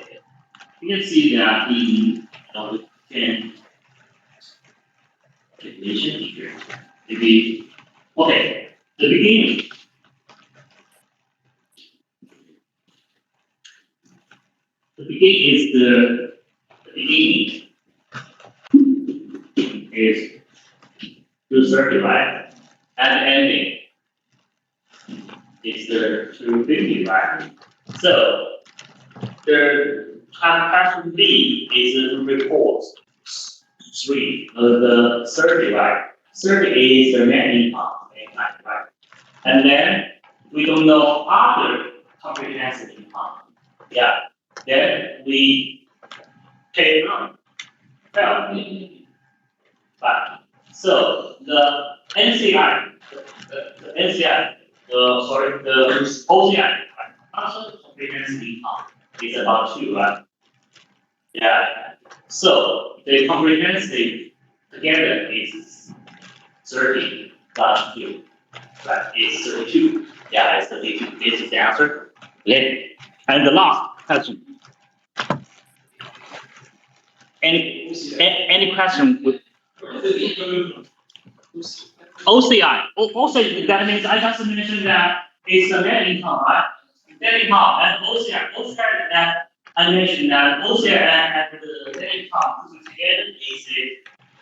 you can see that in the 10 definition here. Maybe okay, the beginning. The beginning is 230, right? And the ending is the 250, right? So the question B is the report 3, the 30, right? 30 is the net income, right? And then we don't know other comprehensive income. Yeah. Then we pay on 12. Right. So the NCI, the NCI, the OCI, right? Also comprehensive income is about 2, right? Yeah. So the comprehensive together is 30 plus 2. Right, it's 32. Yeah, it's 32. This is the answer. Okay. And the last question. Any question with OCI? Also, that means I just mentioned that it's a net income, right? Net income and OCI. OCI that I mentioned that OCI and the net income together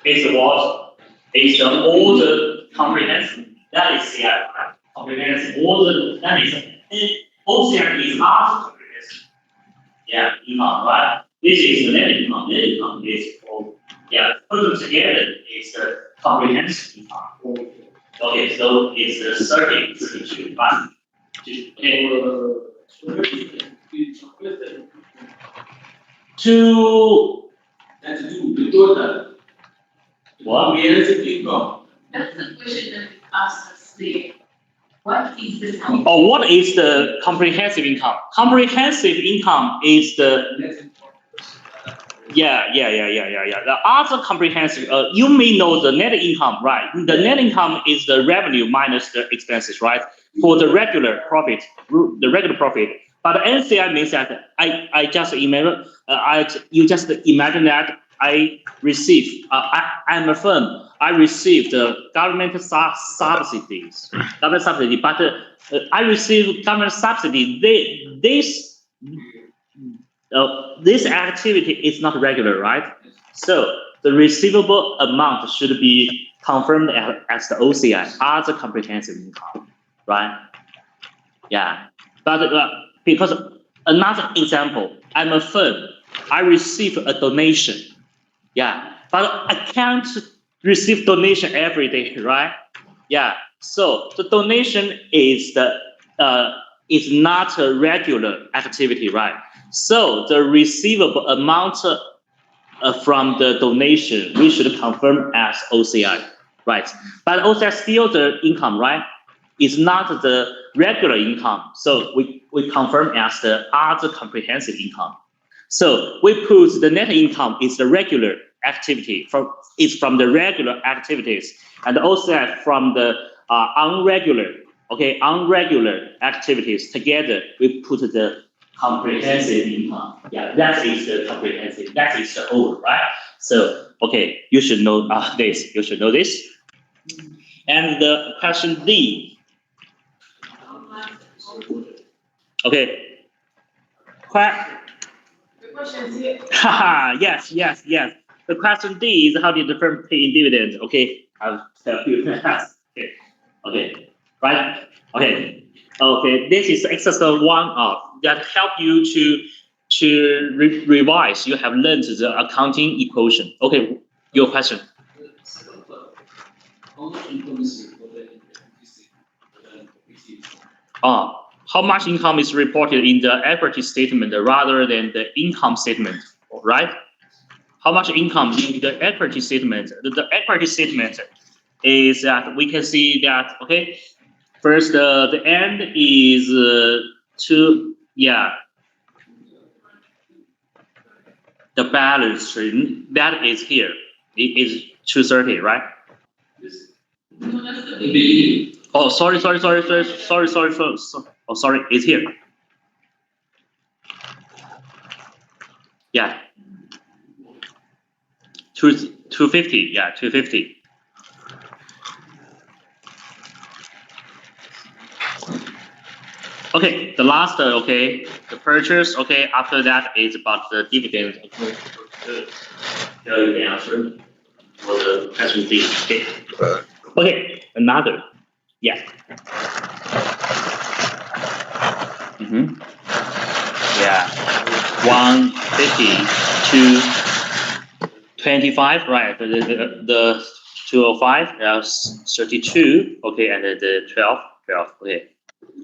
is what? Is all the comprehensive. That is CI, right? Comprehensive. All the that is OCI is also comprehensive. Yeah, income, right? This is the net income. Net income is for put together is the comprehensive income. Okay, so it's the 32, right? To what? That's the question that asks us there. What is the what is the comprehensive income? Comprehensive income is the The other comprehensive, you may know the net income, right? The net income is the revenue minus the expenses, right? for the regular profit, But the NCI means that you just imagine that I receive, I'm a firm, I receive the government subsidies, but I receive government subsidy. This activity is not regular, right? So the receivable amount should be confirmed as the OCI, other comprehensive income, right? Yeah, but because another example, I'm a firm, I receive a donation, yeah, but I can't receive donation every day, right? Yeah, so the donation is not a regular activity, right? So the receivable amount from the donation we should confirm as OCI, right? But OCI still the income, right? It's not the regular income, so we confirm as the other comprehensive income. So we put the net income is the regular activity from the regular activities, and OCI from the unregular activities together. We put the comprehensive income. Yeah, that is the comprehensive. That is the over, right? So okay, you should know this. You should know this. And the question D. Okay. Yes. The question D is how did the firm pay in dividends? Okay, I'll tell you. Okay. Right. Okay. This is exercise 1 of that help you to revise. You have learned the accounting equation. Okay. Your question. How much income is reported in the equity statement rather than the income statement, right? How much income in the equity statement? The equity statement is that we can see that, okay, first the end is the balance sheet that is here. It is 230, right? Oh, sorry. Oh, sorry, it's here. Yeah. 250, yeah, 250. Okay, the last, the purchase, okay, after that is about the dividend. Okay, tell you the answer for the question D. Okay, another, yeah. Yeah, 150 to 25, right? The 205, 32, okay, and the 12, okay.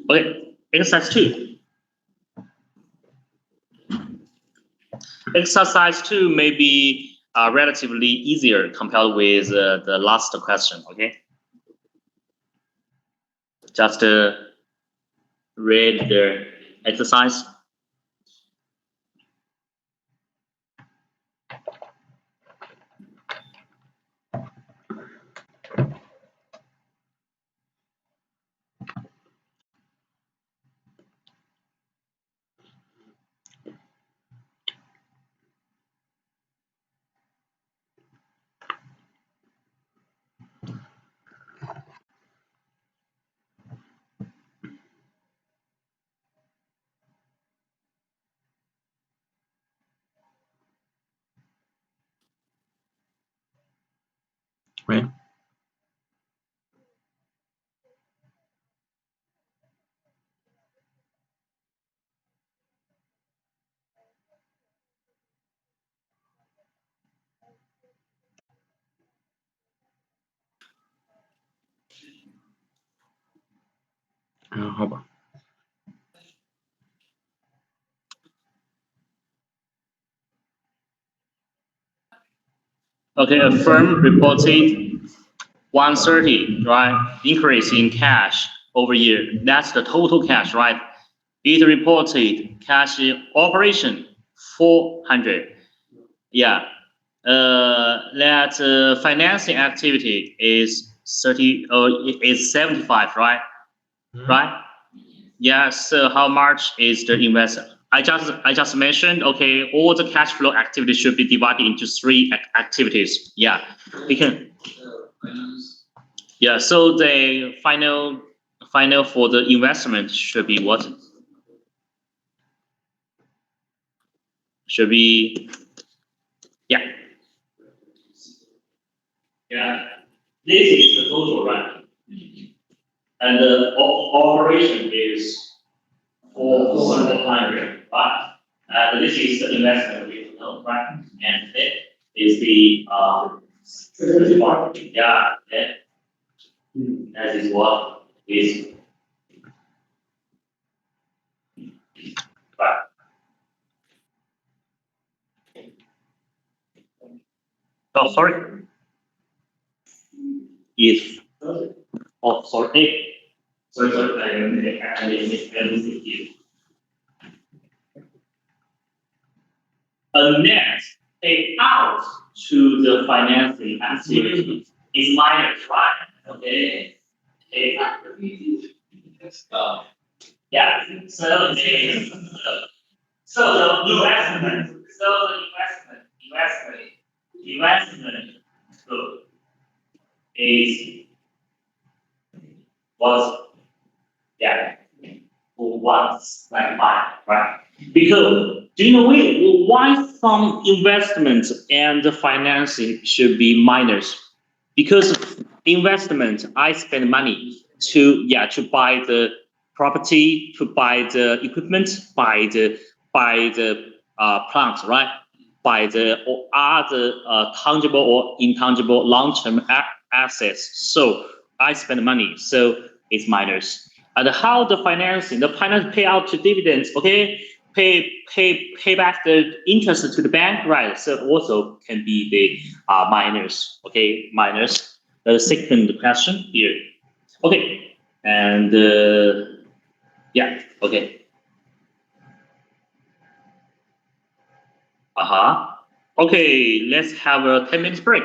Okay, exercise 2. Exercise 2 may be relatively easier compared with the last question, okay? Just read the exercise. Right. Hop吧。Okay, a firm reported 130, right? Increase in cash over year. That's the total cash, right? It reported cash operation 400. Yeah. That financing activity is 75, right? right? Yeah. So how much is the investment? I just mentioned. Okay, all the cash flow activities should be divided into three activities. Yeah, we can. Yeah. So the final for the investment should be what? Should be yeah. Yeah. This is the total, right? And the operation is 400, right? And this is the investment we know, right? And that is the part. Yeah, that is what is right. Oh, sorry. If sorry. Sorry, I missed everything here. A net payout to the financing activity is minus, right? Okay. Yeah. So the investment group is was yeah once like mine, right? Because do you know why some investment and the financing should be minors? Because investment, I spend money to buy the property, to buy the equipment, buy the plants, right? Buy the or other tangible or intangible long-term assets. So I spend money, so it's minors. And how the finance pay out to dividends, okay? Pay back the interest to the bank, right? So also can be the minors, okay? Minors. The second question here, okay, and yeah, okay, okay. Let's have a 10 minutes break,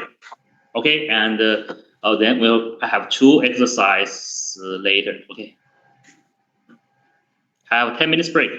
okay, and then we'll have two exercises later, okay. Have 10 minutes break.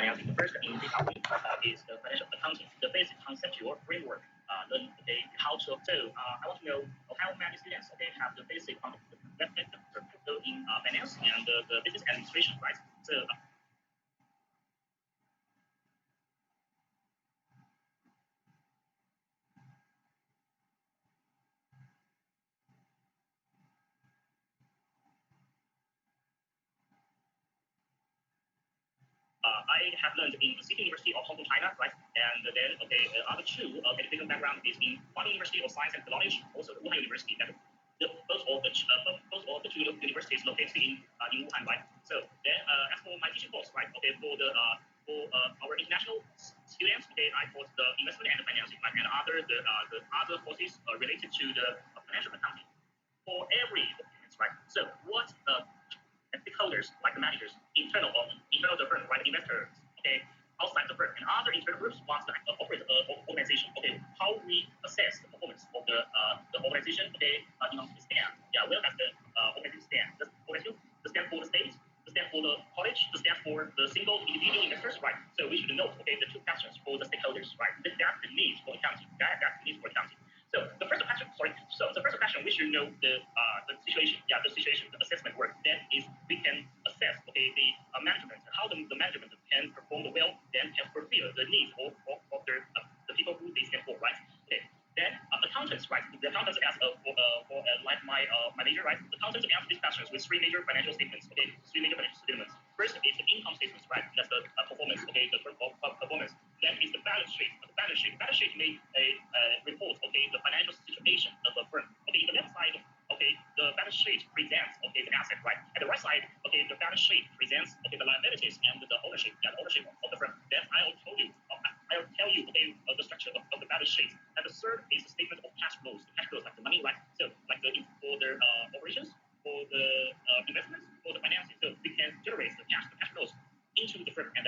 financing. The first in this topic is the financial accounting, the basic conceptual framework. How to. So I want to know how many students have the basic in finance and the business administration, right? So. I have learned in the City University of Hong Kong, China, right? And then, other two educational background is in Hunan University of Science and Technology, also the Wuhan University. That both of the two universities located in Wuhan, right? So then, as for my teaching course, right? For our international students, I taught the investment and financing, right? And the other courses related to the financial accounting for every department, right? So what stakeholders like the managers, internal to the firm, right? Investors, outside the firm, and other internal groups once the corporate organization, how we assess the performance of the organization, stand, well as the organization stand. The organization stand for the state, the stand for the college, the stand for the single individual investors, right? So we should know, the two questions for the stakeholders, right? That's the needs for accounting. That's the needs for accounting. So the first question, we should know the situation, the assessment work. Then is we can assess, the management, how the management can perform well, then can fulfill the needs of the people who they stand for, right? Then accountants, right? The accountants ask like my major, right? Accountants answer these questions with three major financial statements. Three major financial statements. First is the income statements, right? That's the performance. The performance. Then is the balance sheet. Balance sheet may report, the financial situation of the firm. In the left side, the balance sheet presents, the asset, right? At the right side, the balance sheet presents, the liabilities and the ownership, the ownership of the firm. Then I'll tell you, the structure of the balance sheet. And the third is the statement of cash flows. The cash flows like the money, right? So like for their operations, for the investments, for the financing. So we can generate the cash flows into the firm and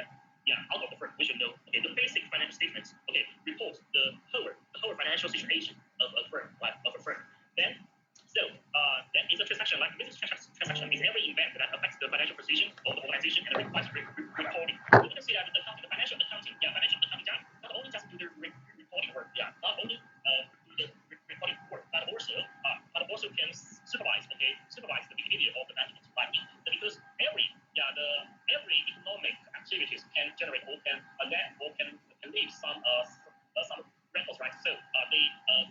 out of the firm. We should know, the basic financial statements, report the whole financial situation of a firm, right? Of a firm. Then is a transaction, like business transaction is every event that affects the financial position of the organization and requires reporting. We can see that the financial accounting job not only just do the reporting work, not only do the reporting work, but also can supervise the behavior of the management, right? Because every economic activities can generate or can leave some records, right? So the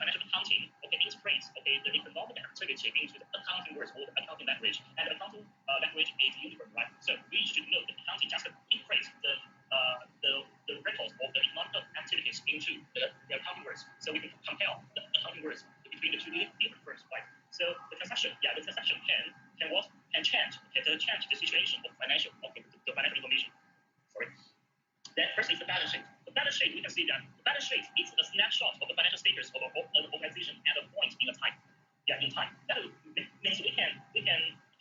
financial accounting integrates the economic activity into the accounting words or the accounting language, and the accounting language is uniform, right? So we should know that accounting just integrates the records of the economic activities into the accounting words, so we can compare the accounting words between the two different words, right? So the transaction can change the situation of the financial information. Sorry. Then first is the balance sheet. The balance sheet, we can see that the balance sheet is a snapshot of the financial status of an organization at a point in time. In time. That means we can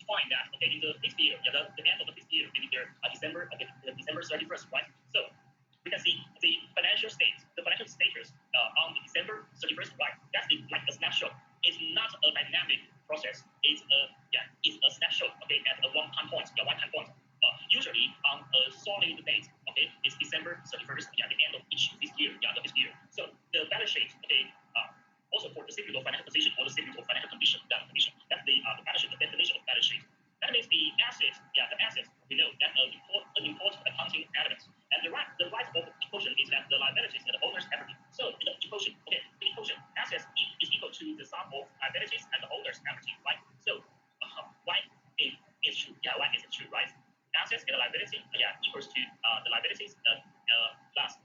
find that in the fiscal year, the end of the fiscal year, maybe December 31st, right? So we can see the financial status on December 31st, right? That's like a snapshot. It's not a dynamic process. It's a snapshot, at a one-time point. Usually on a solid date, it's December 31st, the end of each fiscal year, the fiscal year. So the balance sheet, also for the statement of financial position or the statement of financial condition, that's the balance sheet, the definition of balance sheet. That means the assets, we know that an important accounting element. And the right of the equation is that the liabilities and the owner's equity. So in the equation, assets is equal to the sum of liabilities and the owner's equity, right? So why is it true? Why is it true, right? Assets and the liability, equals to the liabilities plus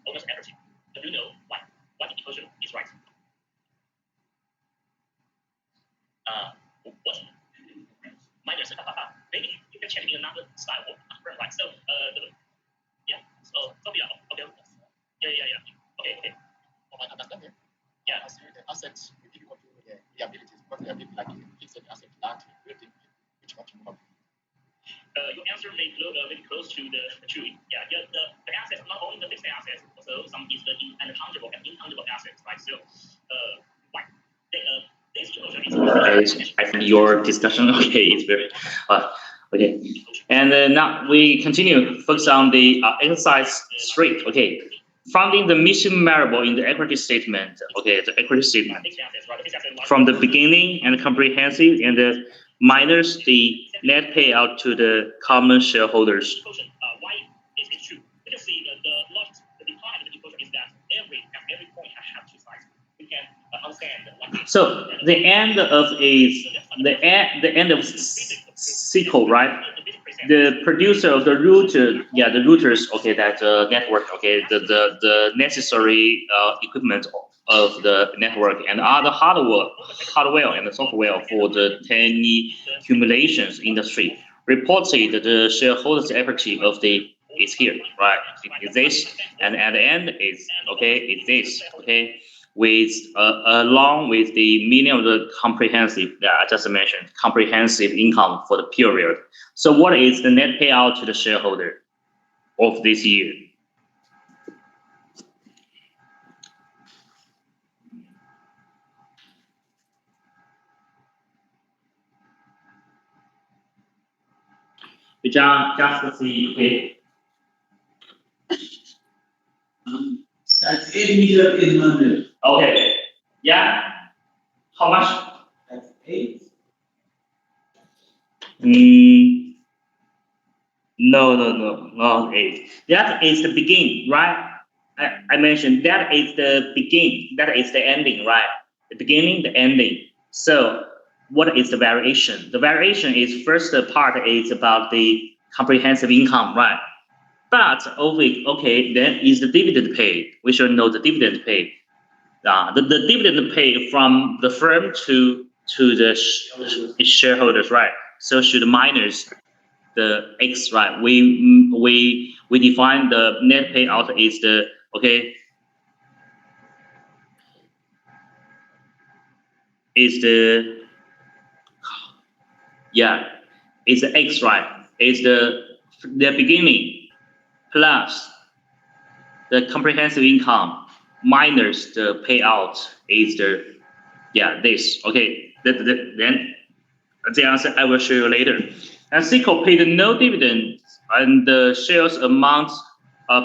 owner's equity. Do you know why the equation is right? What? Minus. Maybe you can check in another style of right? So okay. Okay. For my understanding, I see the assets will be equal to the liabilities, because liability like fixed asset, land, building, which much more. Your answer may very close to the truth. The assets, not only the fixed assets, also some is the intangible and intangible assets, right? So, this equation is. I think your discussion, is very, okay. And now we continue focus on the exercise 3. Okay, finding the missing variable in the equity statement. Okay, the equity statement from the beginning and comprehensive and minus the net payout to the common shareholders. Why is it true? Because the logic, the behind the equation is that every point have two sides. We can understand like this. So the end of SQL, right? The producer of the router, the routers, okay, that network, okay, the necessary equipment of the network and other hardware and the software for the telecommunications industry reported the shareholders' equity of the is here, right? Is this, and at the end is okay, is this, okay, with along with the meaning of the comprehensive that I just mentioned, comprehensive income for the period. So what is the net payout to the shareholder of this year? We just see, okay. That's 8,800,000. Okay. Yeah. How much? That's 8. No, not 8. That is the beginning, right? I mentioned that is the beginning. That is the ending, right? The beginning, the ending. So what is the variation? The variation is first part is about the comprehensive income, right? But okay, then is the dividend paid. We should know the dividend paid. The dividend paid from the firm to the shareholders, right? So should minus the X, right? We define the net payout is the okay is the is the X, right? Is the beginning plus the comprehensive income minus the payout is the this, okay. Then the answer I will show you later. And SQL paid no dividends and the shares amount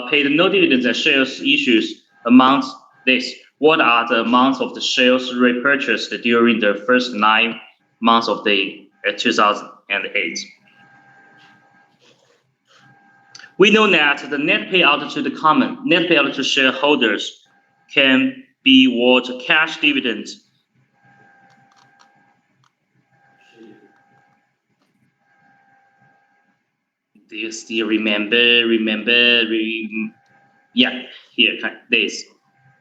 paid no dividends and shares issues amounts this. What are the amounts of the shares repurchased during the first 9 months of the 2008? We know that the net payout to the common, net payout to shareholders can be what cash dividends. Do you still remember? Yeah, here, this.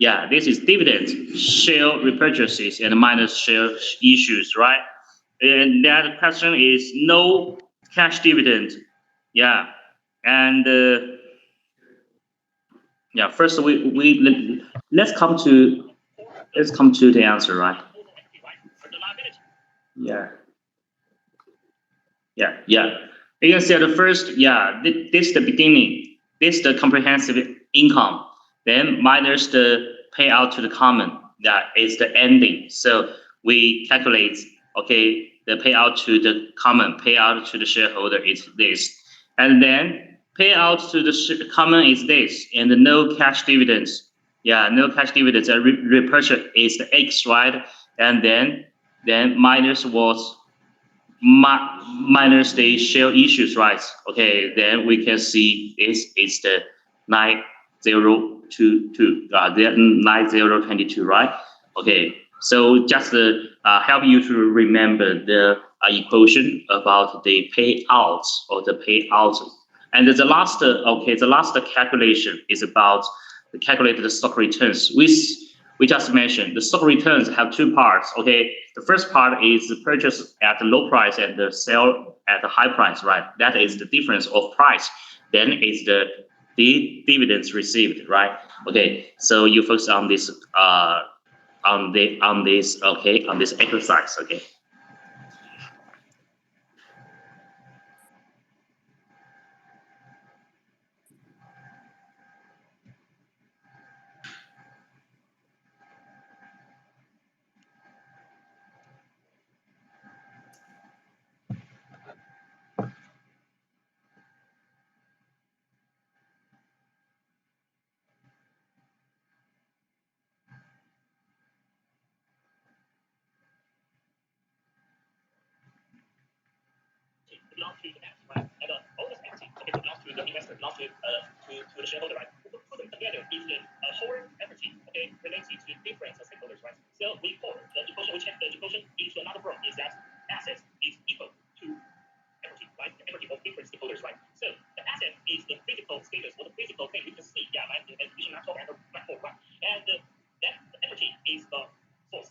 Yeah, this is dividends, share repurchases, and minus share issues, right? And that question is no cash dividend. Yeah, and first let's come to the answer, right? Yeah. You can see the first, this is the beginning. This is the comprehensive income. Then minus the payout to the common. That is the ending. So we calculate, okay, the payout to the common, payout to the shareholder is this. And then payout to the common is this. And no cash dividends. Yeah, no cash dividends. Repurchase is the X, right? And then minus was minus the share issues, right? Okay, then we can see it's the 9022, 9022, right? Okay, so just help you to remember the equation about the payouts or the payouts. And the last, the last calculation is about the calculated stock returns. We just mentioned the stock returns have two parts. Okay, the first part is the purchase at the low price and the sale at the high price, right? That is the difference of price. Then is the dividends received, right? Okay, so you focus on this on this exercise. Okay. belongs to the bank, right? And all this equity, okay, belongs to the investor, belongs to the shareholder, right? We put them together is the whole equity, okay, related to different stakeholders, right? So we call the equation, we check the equation into another form is that assets is equal to equity, right? The equity of different stakeholders, right? So the asset is the physical status or the physical thing we can see, yeah, like the exhibition laptop and the platform, right? And then the equity is the source,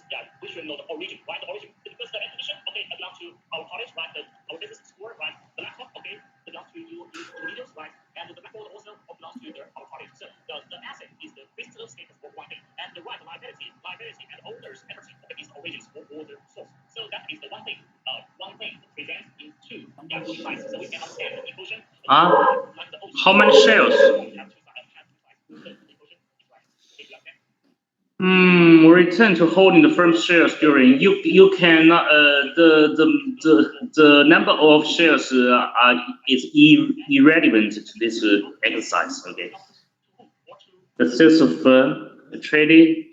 yeah. We should know the origin, right? The origin, because the exhibition, okay, belongs to our college, right? Our business school, right? The laptop, okay, belongs to you individuals, right? And the platform also belongs to our college. So the asset is the physical status of one thing, and the right liability and owner's equity, okay, is the origins or the source. So that is the one thing presents in two sides. So we can understand the equation. Like the How many shares? Return to holding the firm shares during you can the number of shares is irrelevant to this exercise. Okay, the sales of trading.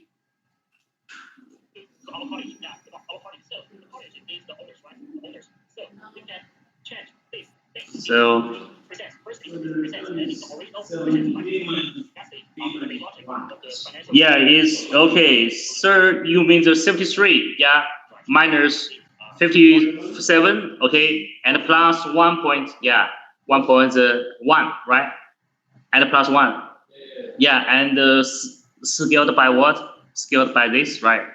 Our college, yeah, our college. So the college is the owners, right? The owners. So we can change this thing. So presents first is presents and it's the original presents, right? That's the main logic of the financial. Yeah, it's okay. Sir, you mean the 73? Yeah, minus 57. Okay, and plus 1 point. Yeah, 1.1, right? And plus 1. Yeah, and scaled by what? Scaled by this, right?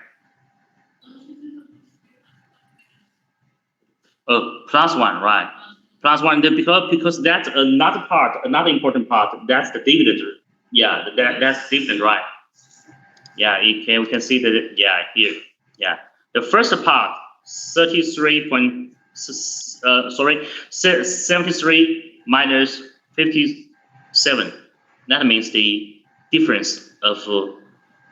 Plus 1, right? Plus 1 because that's another part, another important part. That's the dividend. Yeah, that's dividend, right? Yeah, we can see that. Yeah, here. Yeah, the first part 73 minus 57. That means the difference of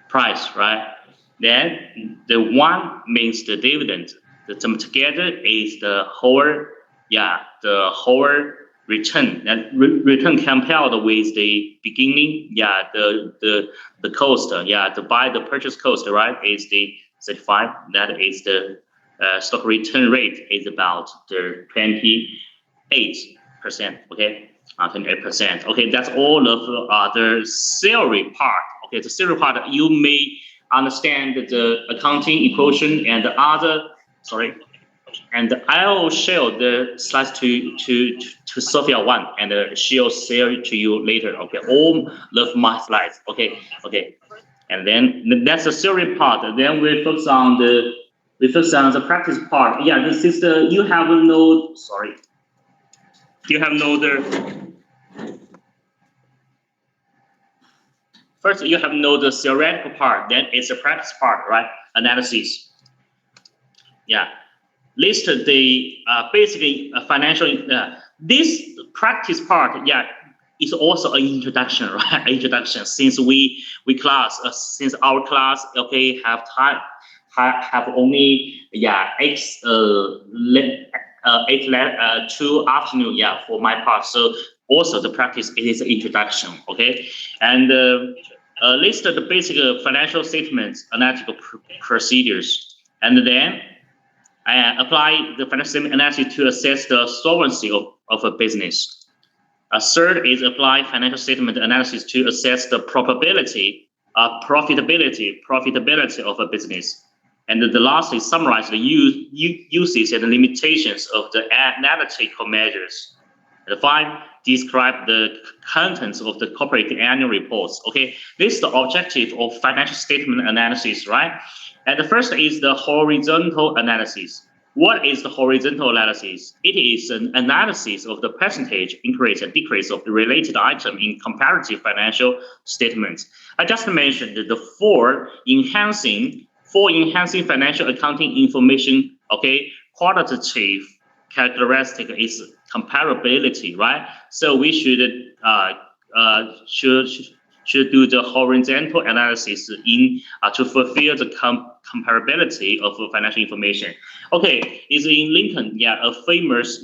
price, right? Then the 1 means the dividend. The sum together is the whole, yeah, the whole return. That return compared with the beginning, yeah, the cost, yeah, to buy the purchase cost, right, is the 35. That is the stock return rate is about the 28%. Okay, 28%. Okay, that's all of the salary part. Okay, the salary part you may understand the accounting equation and the other. Sorry. And I'll share the slides to Sophia 1, and she'll share it to you later. Okay, all of my slides. Okay. And then that's the theory part. Then we focus on the practice part. Yeah, this is the you have no. Sorry. You have no the. First, you have no the theoretical part. Then it's the practice part, right? Analysis. Yeah. List the basically financial. This practice part, yeah, is also an introduction, right? Introduction. Since since our class, okay, have only 2 afternoon, yeah, for my part. So also the practice it is an introduction, okay, and list the basic financial statements, analytical procedures, and then apply the financial statement analysis to assess the solvency of a business. A third is apply financial statement analysis to assess the profitability of a business. And the last is summarize the uses and the limitations of the analytical measures. And 5, describe the contents of the corporate annual reports. Okay, this is the objective of financial statement analysis, right? And the first is the horizontal analysis. What is the horizontal analysis? It is an analysis of the percentage increase and decrease of the related item in comparative financial statements. I just mentioned the four enhancing financial accounting information. Okay, qualitative characteristic is comparability, right? So we should do the horizontal analysis in to fulfill the comparability of financial information. Okay, is in Lincoln, yeah, a famous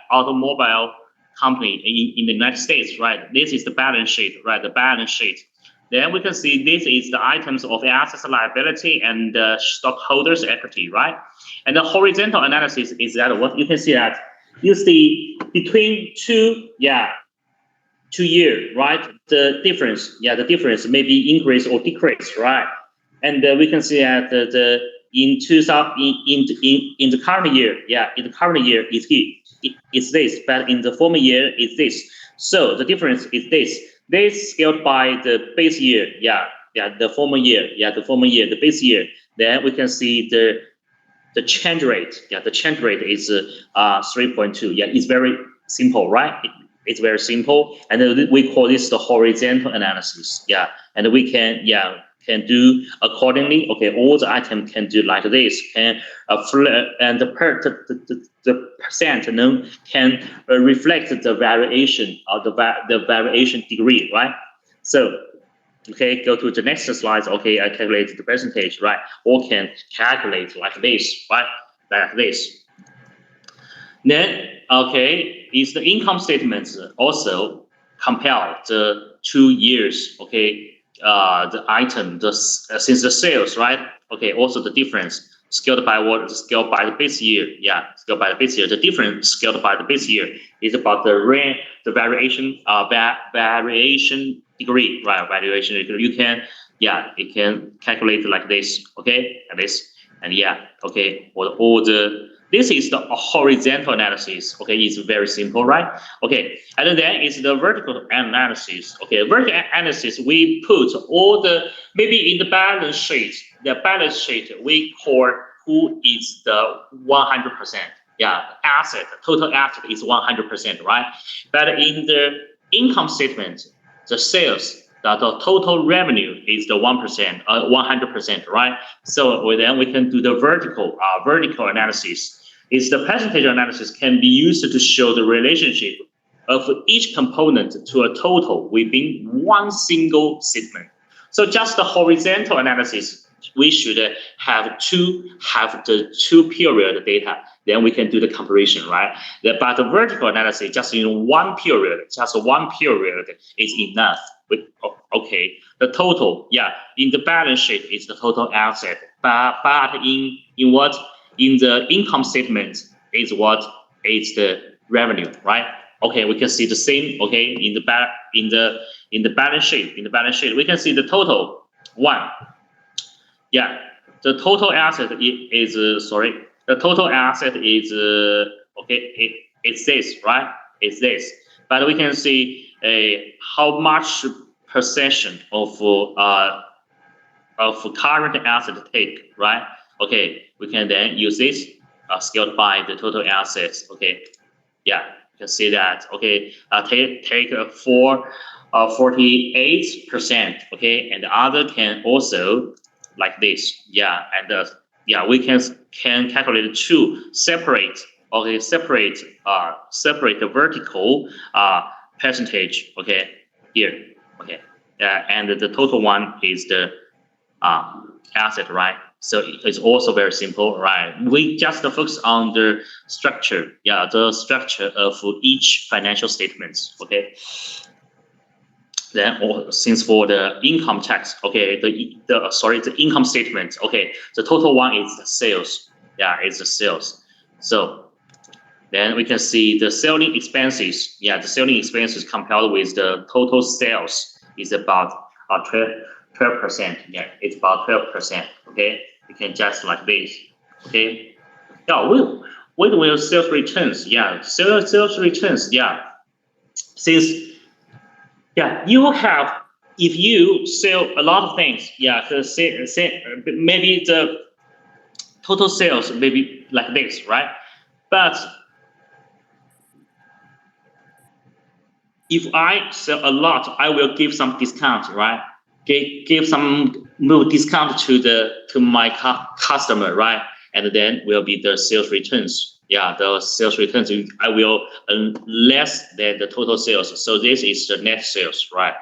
automobile company in the United States, right? This is the balance sheet, right? The balance sheet. Then we can see this is the items of assets, liability, and stockholders' equity, right? And the horizontal analysis is that what you can see that you see between two year, right? The difference may be increase or decrease, right? And we can see that in the current year, in the current year it's this, but in the former year it's this. So the difference is this. This scaled by the base year, the former year, the base year. Then we can see the change rate, the change rate is 3.2. It's very simple, right? It's very simple, and we call this the horizontal analysis. And we can do accordingly. Okay, all the items can do like this. And the percent can reflect the variation of the variation degree, right? So okay, go to the next slide. Okay, I calculate the percentage, right? Or can calculate like this, right? Like this. Then, okay, is the income statements also compare the 2 years, okay, the item, since the sales, right? Okay, also the difference scaled by what? Scaled by the base year, scaled by the base year. The difference scaled by the base year is about the variation, variation degree, right? Variation degree. You can, it can calculate like this, okay, like this, and okay, all the. This is the horizontal analysis. Okay, it's very simple, right? Okay, and then is the vertical analysis. Okay, vertical analysis, we put all the, maybe in the balance sheet. The balance sheet we call who is the 100%. Asset, total asset is 100%, right? But in the income statement, the sales, the total revenue is the 1%, 100%, right? So then we can do the vertical analysis. Is the percentage analysis can be used to show the relationship of each component to a total within one single segment. So just the horizontal analysis, we should have the two period data. Then we can do the comparison, right? But the vertical analysis, just in one period, is enough. Okay, the total, in the balance sheet is the total asset, but in what? In the income statement is what? Is the revenue, right? Okay, we can see the same. Okay, in the balance sheet, we can see the total one. The total asset is the total asset is okay. It's this, right? It's this. But we can see how much percentage of current asset take, right? Okay, we can then use this scaled by the total assets. Okay, you can see that. Okay, take 48%. Okay, and the other can also like this. And we can calculate two separate. Okay, separate the vertical percentage. Okay, here. Okay, and the total one is the asset, right? So it's also very simple, right? We just focus on the structure, the structure of each financial statements, okay? Then, since for the income tax, okay, the income statement, okay, the total one is the sales, it's the sales. So then we can see the selling expenses, the selling expenses compared with the total sales is about 12%, it's about 12%, okay? You can just like this, okay? When will sales returns? Sales returns, since you have, if you sell a lot of things, maybe the total sales may be like this, right? But if I sell a lot, I will give some discount, right? Give some more discount to my customer, right? And then will be the sales returns. The sales returns I will earn less than the total sales. So this is the net sales, right?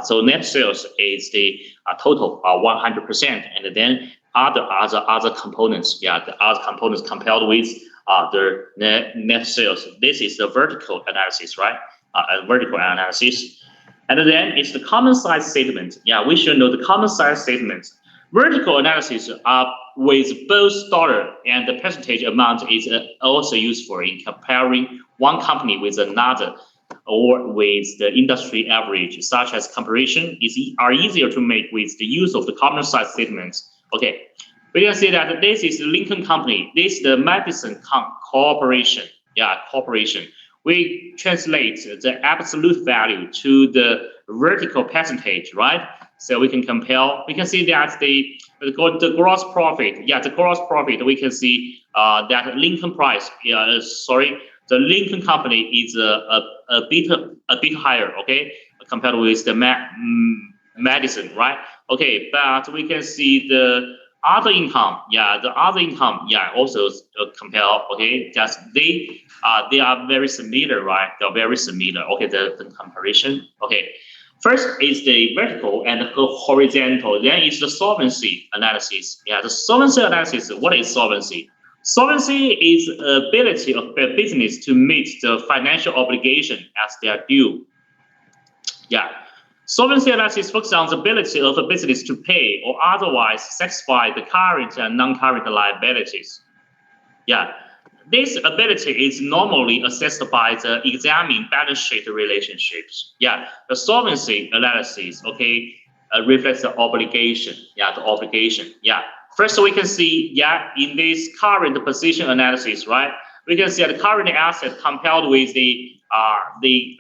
So net sales is the total 100%, and then other components, the other components compared with the net sales. This is the vertical analysis, right? Vertical analysis. And then it's the common size statement. Yeah, we should know the common size statement. Vertical analysis with both dollar and the percentage amount is also useful in comparing one company with another or with the industry average, such as comparison are easier to make with the use of the common size statements. Okay, we can see that this is the Lincoln Company, this is the Madison Corporation. Yeah, corporation. We translate the absolute value to the vertical percentage, right? So we can compare. We can see that the gross profit. Yeah, the gross profit. We can see that Lincoln price. The Lincoln Company is a bit higher. Okay, compared with the Madison, right? Okay, but we can see the other income. Yeah, the other income. Yeah, also compare. Okay, just they are very similar, right? They're very similar. Okay, the comparison. Okay, first is the vertical and the horizontal. Then is the solvency analysis. Yeah, the solvency analysis. What is solvency? Solvency is ability of a business to meet the financial obligation as they are due. Yeah. Solvency analysis focuses on the ability of a business to pay or otherwise satisfy the current and non-current liabilities. Yeah. This ability is normally assessed by the examining balance sheet relationships. Yeah. The solvency analysis, okay, reflects the obligation. Yeah, the obligation. Yeah. First, we can see, yeah, in this current position analysis, right? We can see the current asset compared with the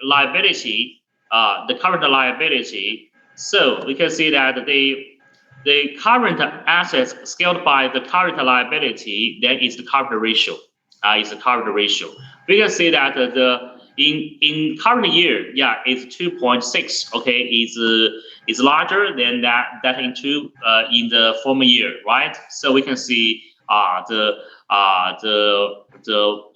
liability, the current liability. So we can see that the current assets scaled by the current liability, then is the current ratio. Is the current ratio. We can see that in current year, yeah, it's 2.6. Okay, is larger than that in the former year, right? So we can see the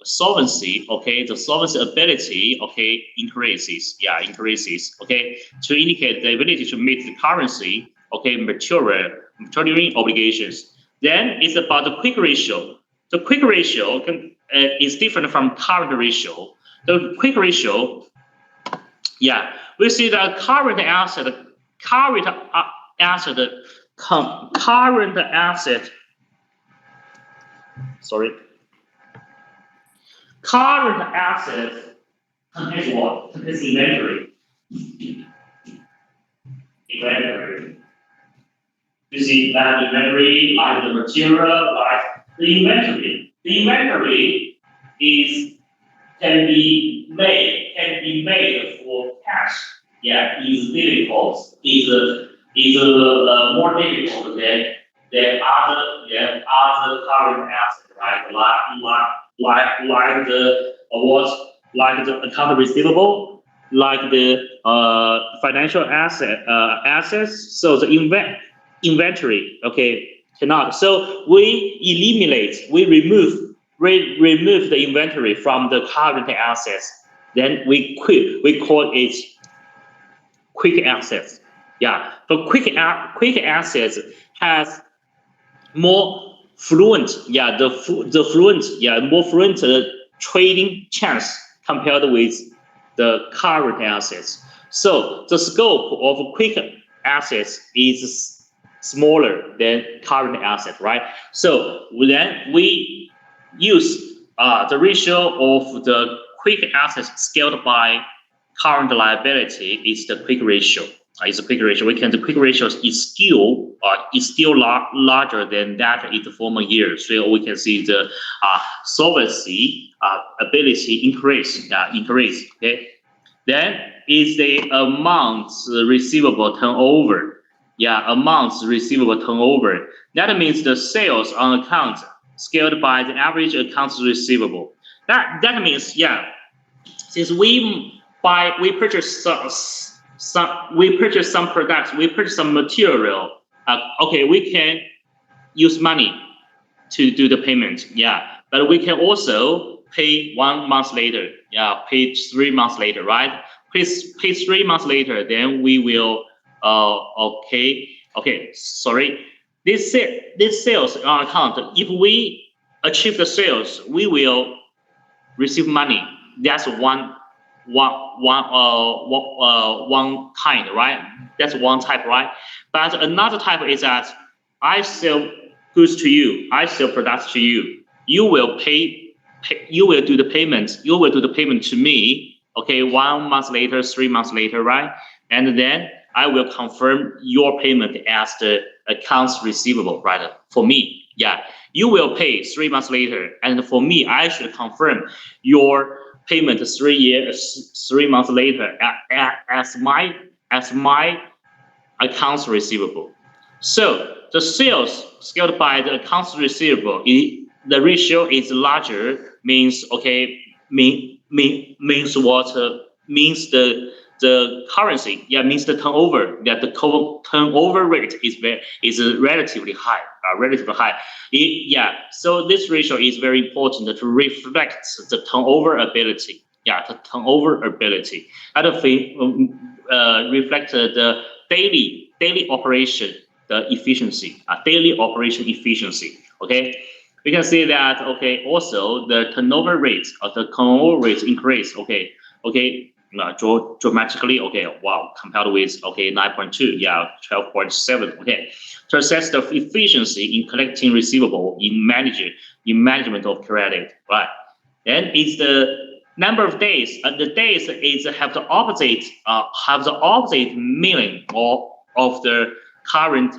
solvency, okay, the solvency ability, okay, increases. Yeah, increases. Okay, to indicate the ability to meet the currency, okay, maturing obligations. Then it's about the quick ratio. The quick ratio is different from current ratio. The quick ratio, yeah, we see the current asset, sorry, current asset contains what? Contains inventory. Inventory. You see that inventory, like the material, like the inventory. The inventory can be made for cash. Yeah, is difficult. Is more difficult than other current assets, right? Like the account receivable, like the financial assets. So the inventory, okay, cannot. So we remove the inventory from the current assets. Then we call it quick assets. Yeah, but quick assets has more fluent, yeah, more fluent trading chance compared with the current assets. So the scope of quick assets is smaller than current asset, right? So then we use the ratio of the quick assets scaled by current liability is the quick ratio. It's a quick ratio. The quick ratio is still larger than that in the former years. So we can see the solvency ability increase. Okay. Then is the amounts receivable turnover. Yeah, amounts receivable turnover. That means the sales on account scaled by the average accounts receivable. That means, yeah, since we purchase some products, we purchase some material. Okay, we can use money to do the payment. Yeah, but we can also pay 1 month later. Yeah, pay 3 months later, right? Pay 3 months later, then we will. Sorry. This sales on account. If we achieve the sales, we will receive money. That's one one kind, right? That's one type, right? But another type is that I sell goods to you, I sell products to you. You will you will do the payment. You will do the payment to me. Okay, 1 month later, 3 months later, right? And then I will confirm your payment as the accounts receivable, right? For me, yeah, you will pay 3 months later, and for me, I should confirm your payment 3 months later as my accounts receivable. So the sales scaled by the accounts receivable, the ratio is larger. Means okay, means what? Means the currency. Yeah, means the turnover. That the turnover rate is relatively high. Relatively high. Yeah. So this ratio is very important to reflect the turnover ability. Yeah, the turnover ability. Other thing reflect the daily operation, the efficiency, daily operation efficiency. Okay, we can see that. Okay, also the turnover rate increase. Okay, dramatically. Okay, wow, compared with 9.2, yeah, 12.7. Okay, to assess the efficiency in collecting receivable in management of credit, right? Then it's the number of days. The days is have the opposite meaning of the current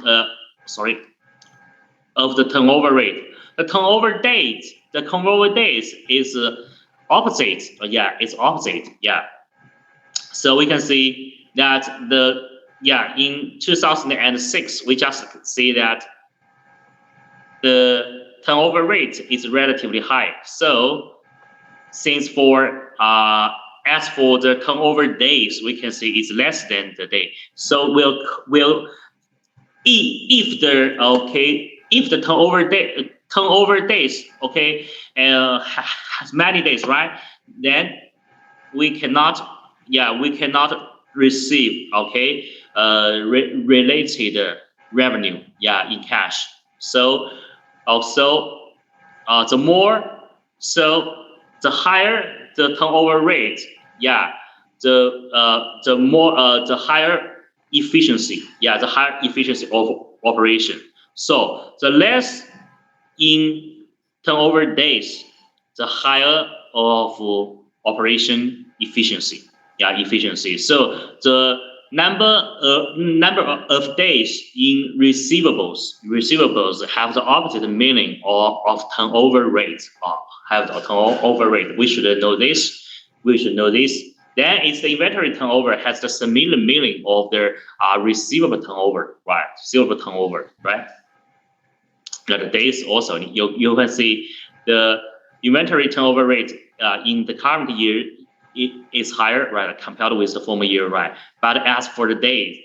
of the turnover rate. The turnover days is opposite. Yeah, it's opposite. Yeah. So we can see that in 2006 we just see that the turnover rate is relatively high. So since as for the turnover days, we can see it's less than the day. So if the turnover days has many days, right? Then we cannot receive related revenue in cash. So also the higher the turnover rate, the higher efficiency, the higher efficiency of operation. So the less in turnover days, the higher of operation efficiency. Efficiency. So the number of days in receivables have the opposite meaning of turnover rate. Have the turnover rate. We should know this. Then it's the inventory turnover has the similar meaning of the receivable turnover, right? Receivable turnover, right? The days also you can see the inventory turnover rate in the current year is higher, right, compared with the former year, right? But as for the days,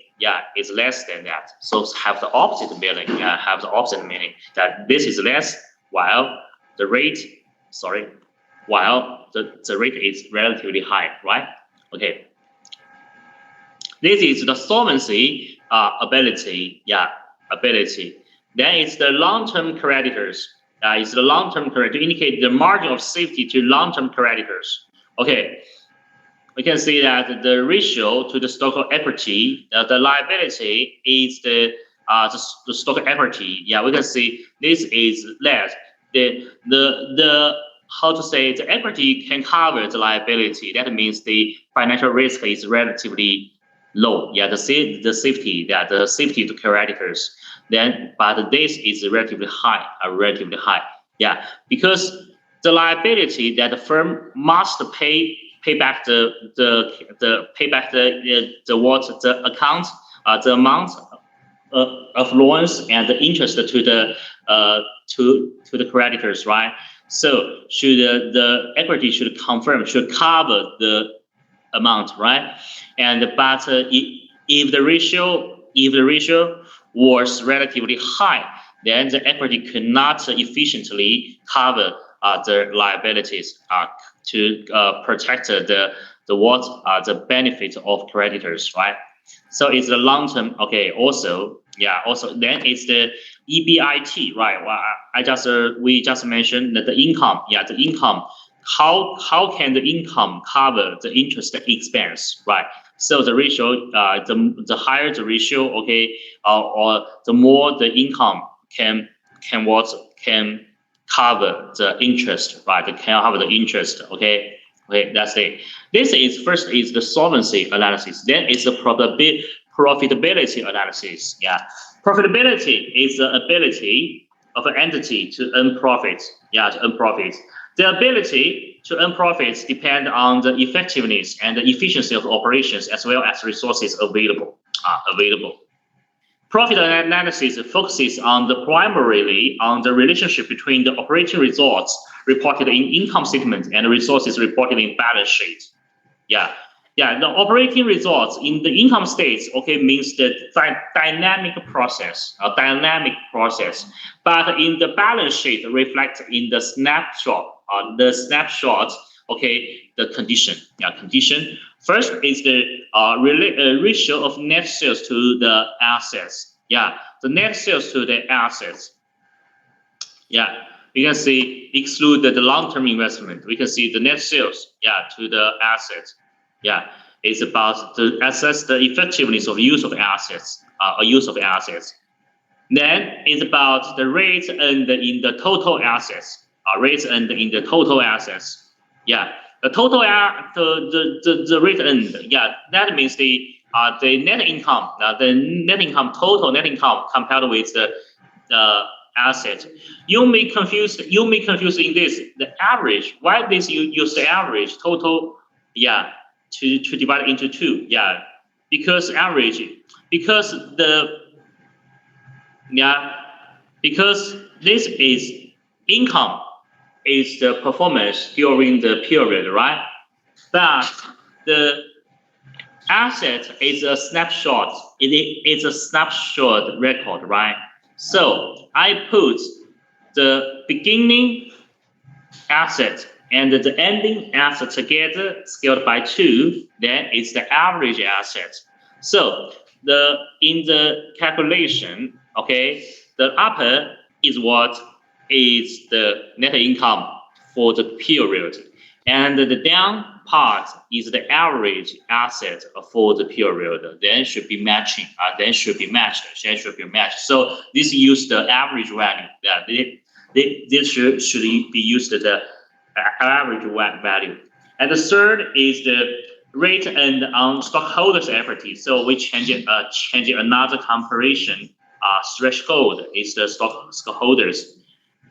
it's less than that. So have the opposite meaning. That this is less while the rate, the rate is relatively high, right? Okay. This is the solvency ability. Then it's the long-term creditors. It's the long-term credit to indicate the margin of safety to long-term creditors. Okay, we can see that the ratio to the stock of equity, the liability is the stock of equity. Yeah, we can see this is less. The how to say, the equity can cover the liability. That means the financial risk is relatively low. Yeah, the safety to creditors. Then, but this is relatively high. Yeah, because the liability that the firm must pay back the account, the amount of loans and the interest to the creditors, right? So the equity should cover the amount, right? And but if the ratio was relatively high, then the equity could not efficiently cover the liabilities to protect the benefit of creditors, right? So it's the long term. Okay. Also then it's the EBIT, right? Well, we just mentioned that the income. Yeah, the income how can the income cover the interest expense, right? So the ratio, the higher the ratio, okay, or the more the income can cover the interest, right? Can cover the interest, okay. Okay, that's it. This is first is the solvency analysis. Then is the profitability analysis. Yeah, profitability is the ability of an entity to earn profits. Yeah, to earn profits. The ability to earn profits depend on the effectiveness and the efficiency of operations as well as resources available. Profit analysis focuses primarily on the relationship between the operating results reported in income statement and resources reported in balance sheet. Yeah, the operating results in the income states, okay, means the dynamic process, but in the balance sheet reflects in the snapshot, okay, the condition. Yeah, condition. First is the ratio of net sales to the assets. Yeah, the net sales to the assets. Yeah, we can see exclude the long-term investment. We can see the net sales. Yeah, to the assets. Yeah, it's about to assess the effectiveness of use of assets. Then it's about the rate earned in the total assets. Rates earned in the total assets. Yeah, the total the rate earned. Yeah, that means the net income. The net income, total net income compared with the asset. You may confuse in this the average. Why this you use the average total? Yeah, to divide into two. Yeah, because this is income is the performance during the period, right? But the asset is a snapshot. It's a snapshot record, right? So I put the beginning asset and the ending asset together, scaled by 2. Then it's the average asset. So in the calculation, okay, the upper is what is the net income for the period, and the down part is the average asset for the period. Then should be matching. Then should be matched. So this use the average value. This should be used the average value. And the third is the rate earned on stockholders' equity. So we change another comparison threshold is the stockholders.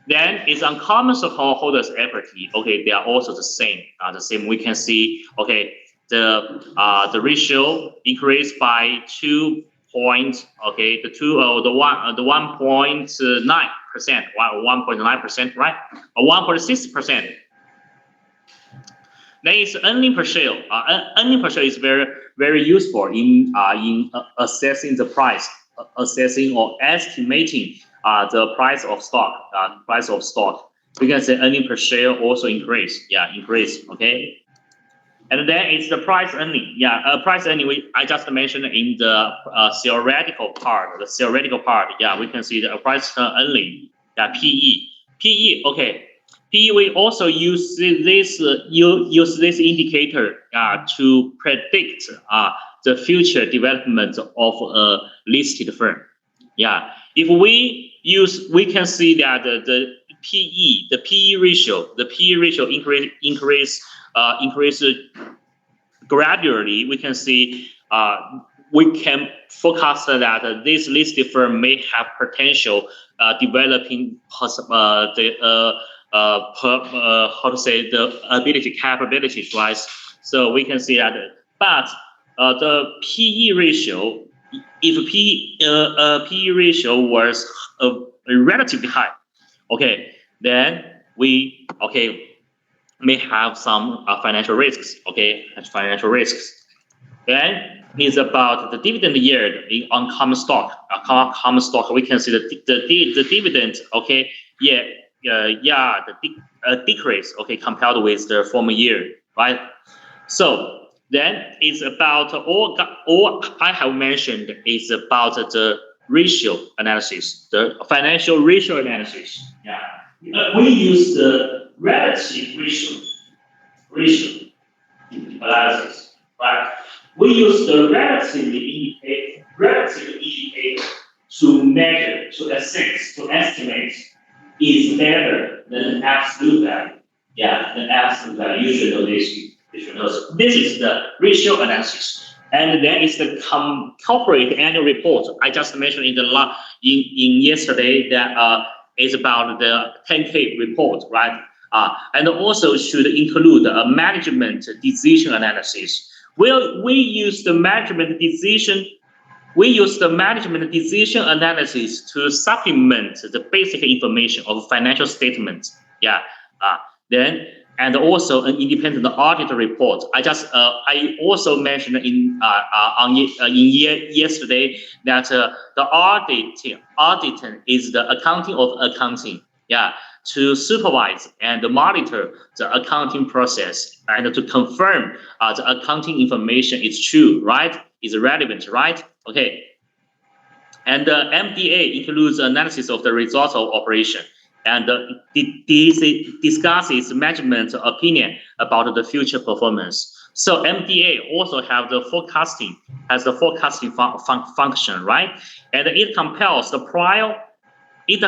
Then it's on common stockholders' equity. Okay, they are also the same. We can see, okay, the ratio increased by 2 point. Okay, the 1.9%, 1.9%, right? Or 1.6%. Then it's earning per share. Earning per share is very useful in assessing the price, assessing or estimating the price of stock. We can say earning per share also increase. Yeah, increase. Okay. And then it's the price earning. Yeah, price earning. I just mentioned in the theoretical part. Yeah, we can see the price earning. Yeah, PE. Okay. PE, we also use this indicator to predict the future development of a listed firm. Yeah, if we can see that the PE ratio increase gradually. We can see we can forecast that this listed firm may have potential developing the capabilities, right? So we can see that, but the PE ratio, if PE ratio was relatively high, okay, then we may have some financial risks. Okay, Then is about the dividend yield on common stock. We can see the dividend. Okay, the decrease. Okay, compared with the former year, right? So then it's about all I have mentioned is about the ratio analysis, the financial ratio analysis. Yeah, we use the relative ratio. ratio analysis, right? We use the relative indicator to measure, to assess, to estimate is better than absolute value. Yeah, the absolute value. You should know this. You should know this. This is the ratio analysis. And then is the corporate annual report. I just mentioned in the in yesterday that is about the 10K report, right? And also should include a management decision analysis. We use the management decision. We use the management decision analysis to supplement the basic information of financial statements. Yeah. Then and also an independent audit report. I also mentioned in yesterday that the auditing is the accounting of accounting. Yeah, to supervise and monitor the accounting process and to confirm the accounting information is true, right? Is relevant, right? Okay. And the MDA includes analysis of the results of operation and discusses management opinion about the future performance. So MDA also have the forecasting, has the forecasting function, right? And it compares the prior, it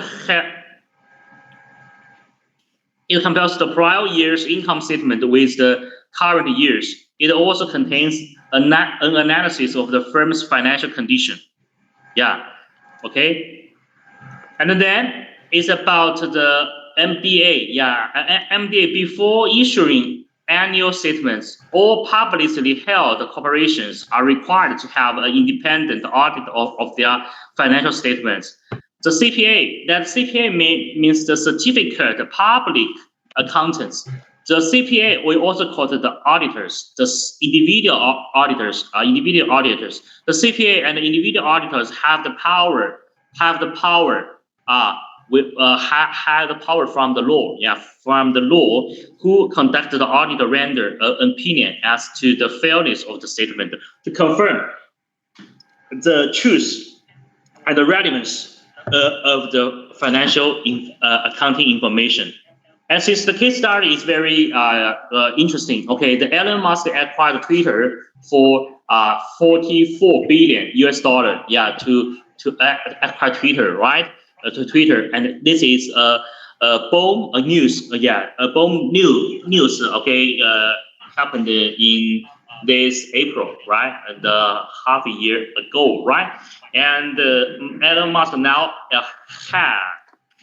compares the prior year's income statement with the current year's. It also contains an analysis of the firm's financial condition. Yeah, okay. And then it's about the MDA. Yeah, MDA before issuing annual statements, all publicly held corporations are required to have an independent audit of their financial statements. The CPA, that CPA means the Certificate Public Accountants. The CPA, we also call it the auditors, the individual auditors. The CPA and the individual auditors have the power, have the power from the law, from the law, who conduct the audit render an opinion as to the fairness of the statement to confirm the truth and the relevance of the financial accounting information. And since the case study is very interesting, okay, the Elon Musk acquired Twitter for $44 billion US, yeah, to acquire Twitter, right? To Twitter, and this is a boom news, a boom news, okay, happened in this April, right? The half a year ago, right? And Elon Musk now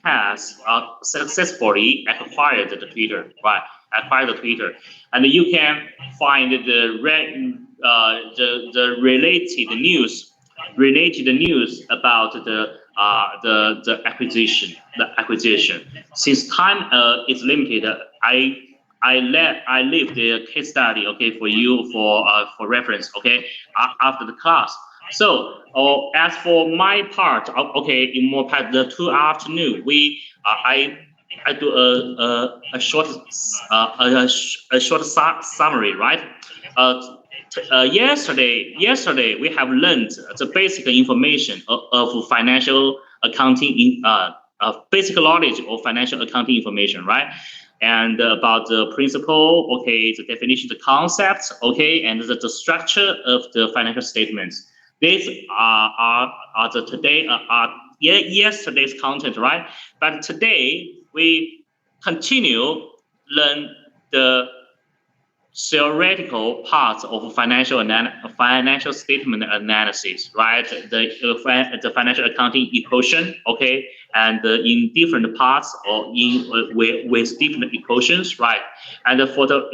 has successfully acquired the Twitter, right? Acquired the Twitter, and you can find the related news about the acquisition. Since time is limited, I leave the case study, okay, for you for reference, okay, after the class. So, as for my part, okay, in more part the 2 afternoon, I do a short summary, right? Yesterday we have learned the basic information of financial accounting basic knowledge of financial accounting information, right? And about the principle, okay, the definition, the concepts, okay, and the structure of the financial statements. These are yesterday's content, right? But today we continue learn the theoretical parts of financial statement analysis, right? The financial accounting equation, okay, and in different parts or with different equations, right? And for the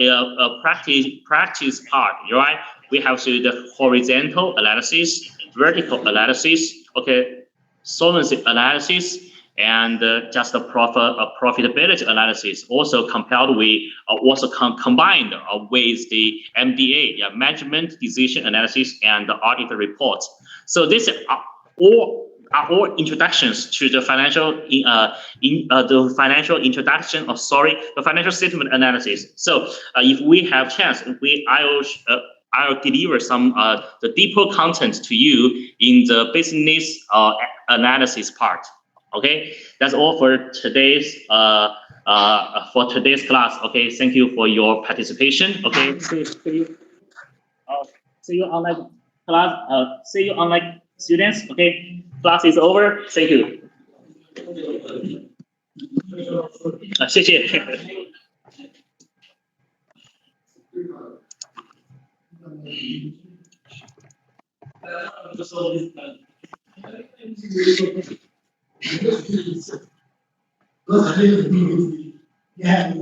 practice part, right? We have to the horizontal analysis, vertical analysis, okay, solvency analysis, and just the profitability analysis, also compared with, combined with the MDA, management decision analysis, and the audit reports. So these are all introductions to the financial the financial statement analysis. So if we have chance, I'll deliver some the deeper content to you in the business analysis part. Okay, that's all for today's for today's class. Okay, thank you for your participation. Okay, see you online class. See you online students. Okay, class is over. Thank you. 谢谢。Yeah,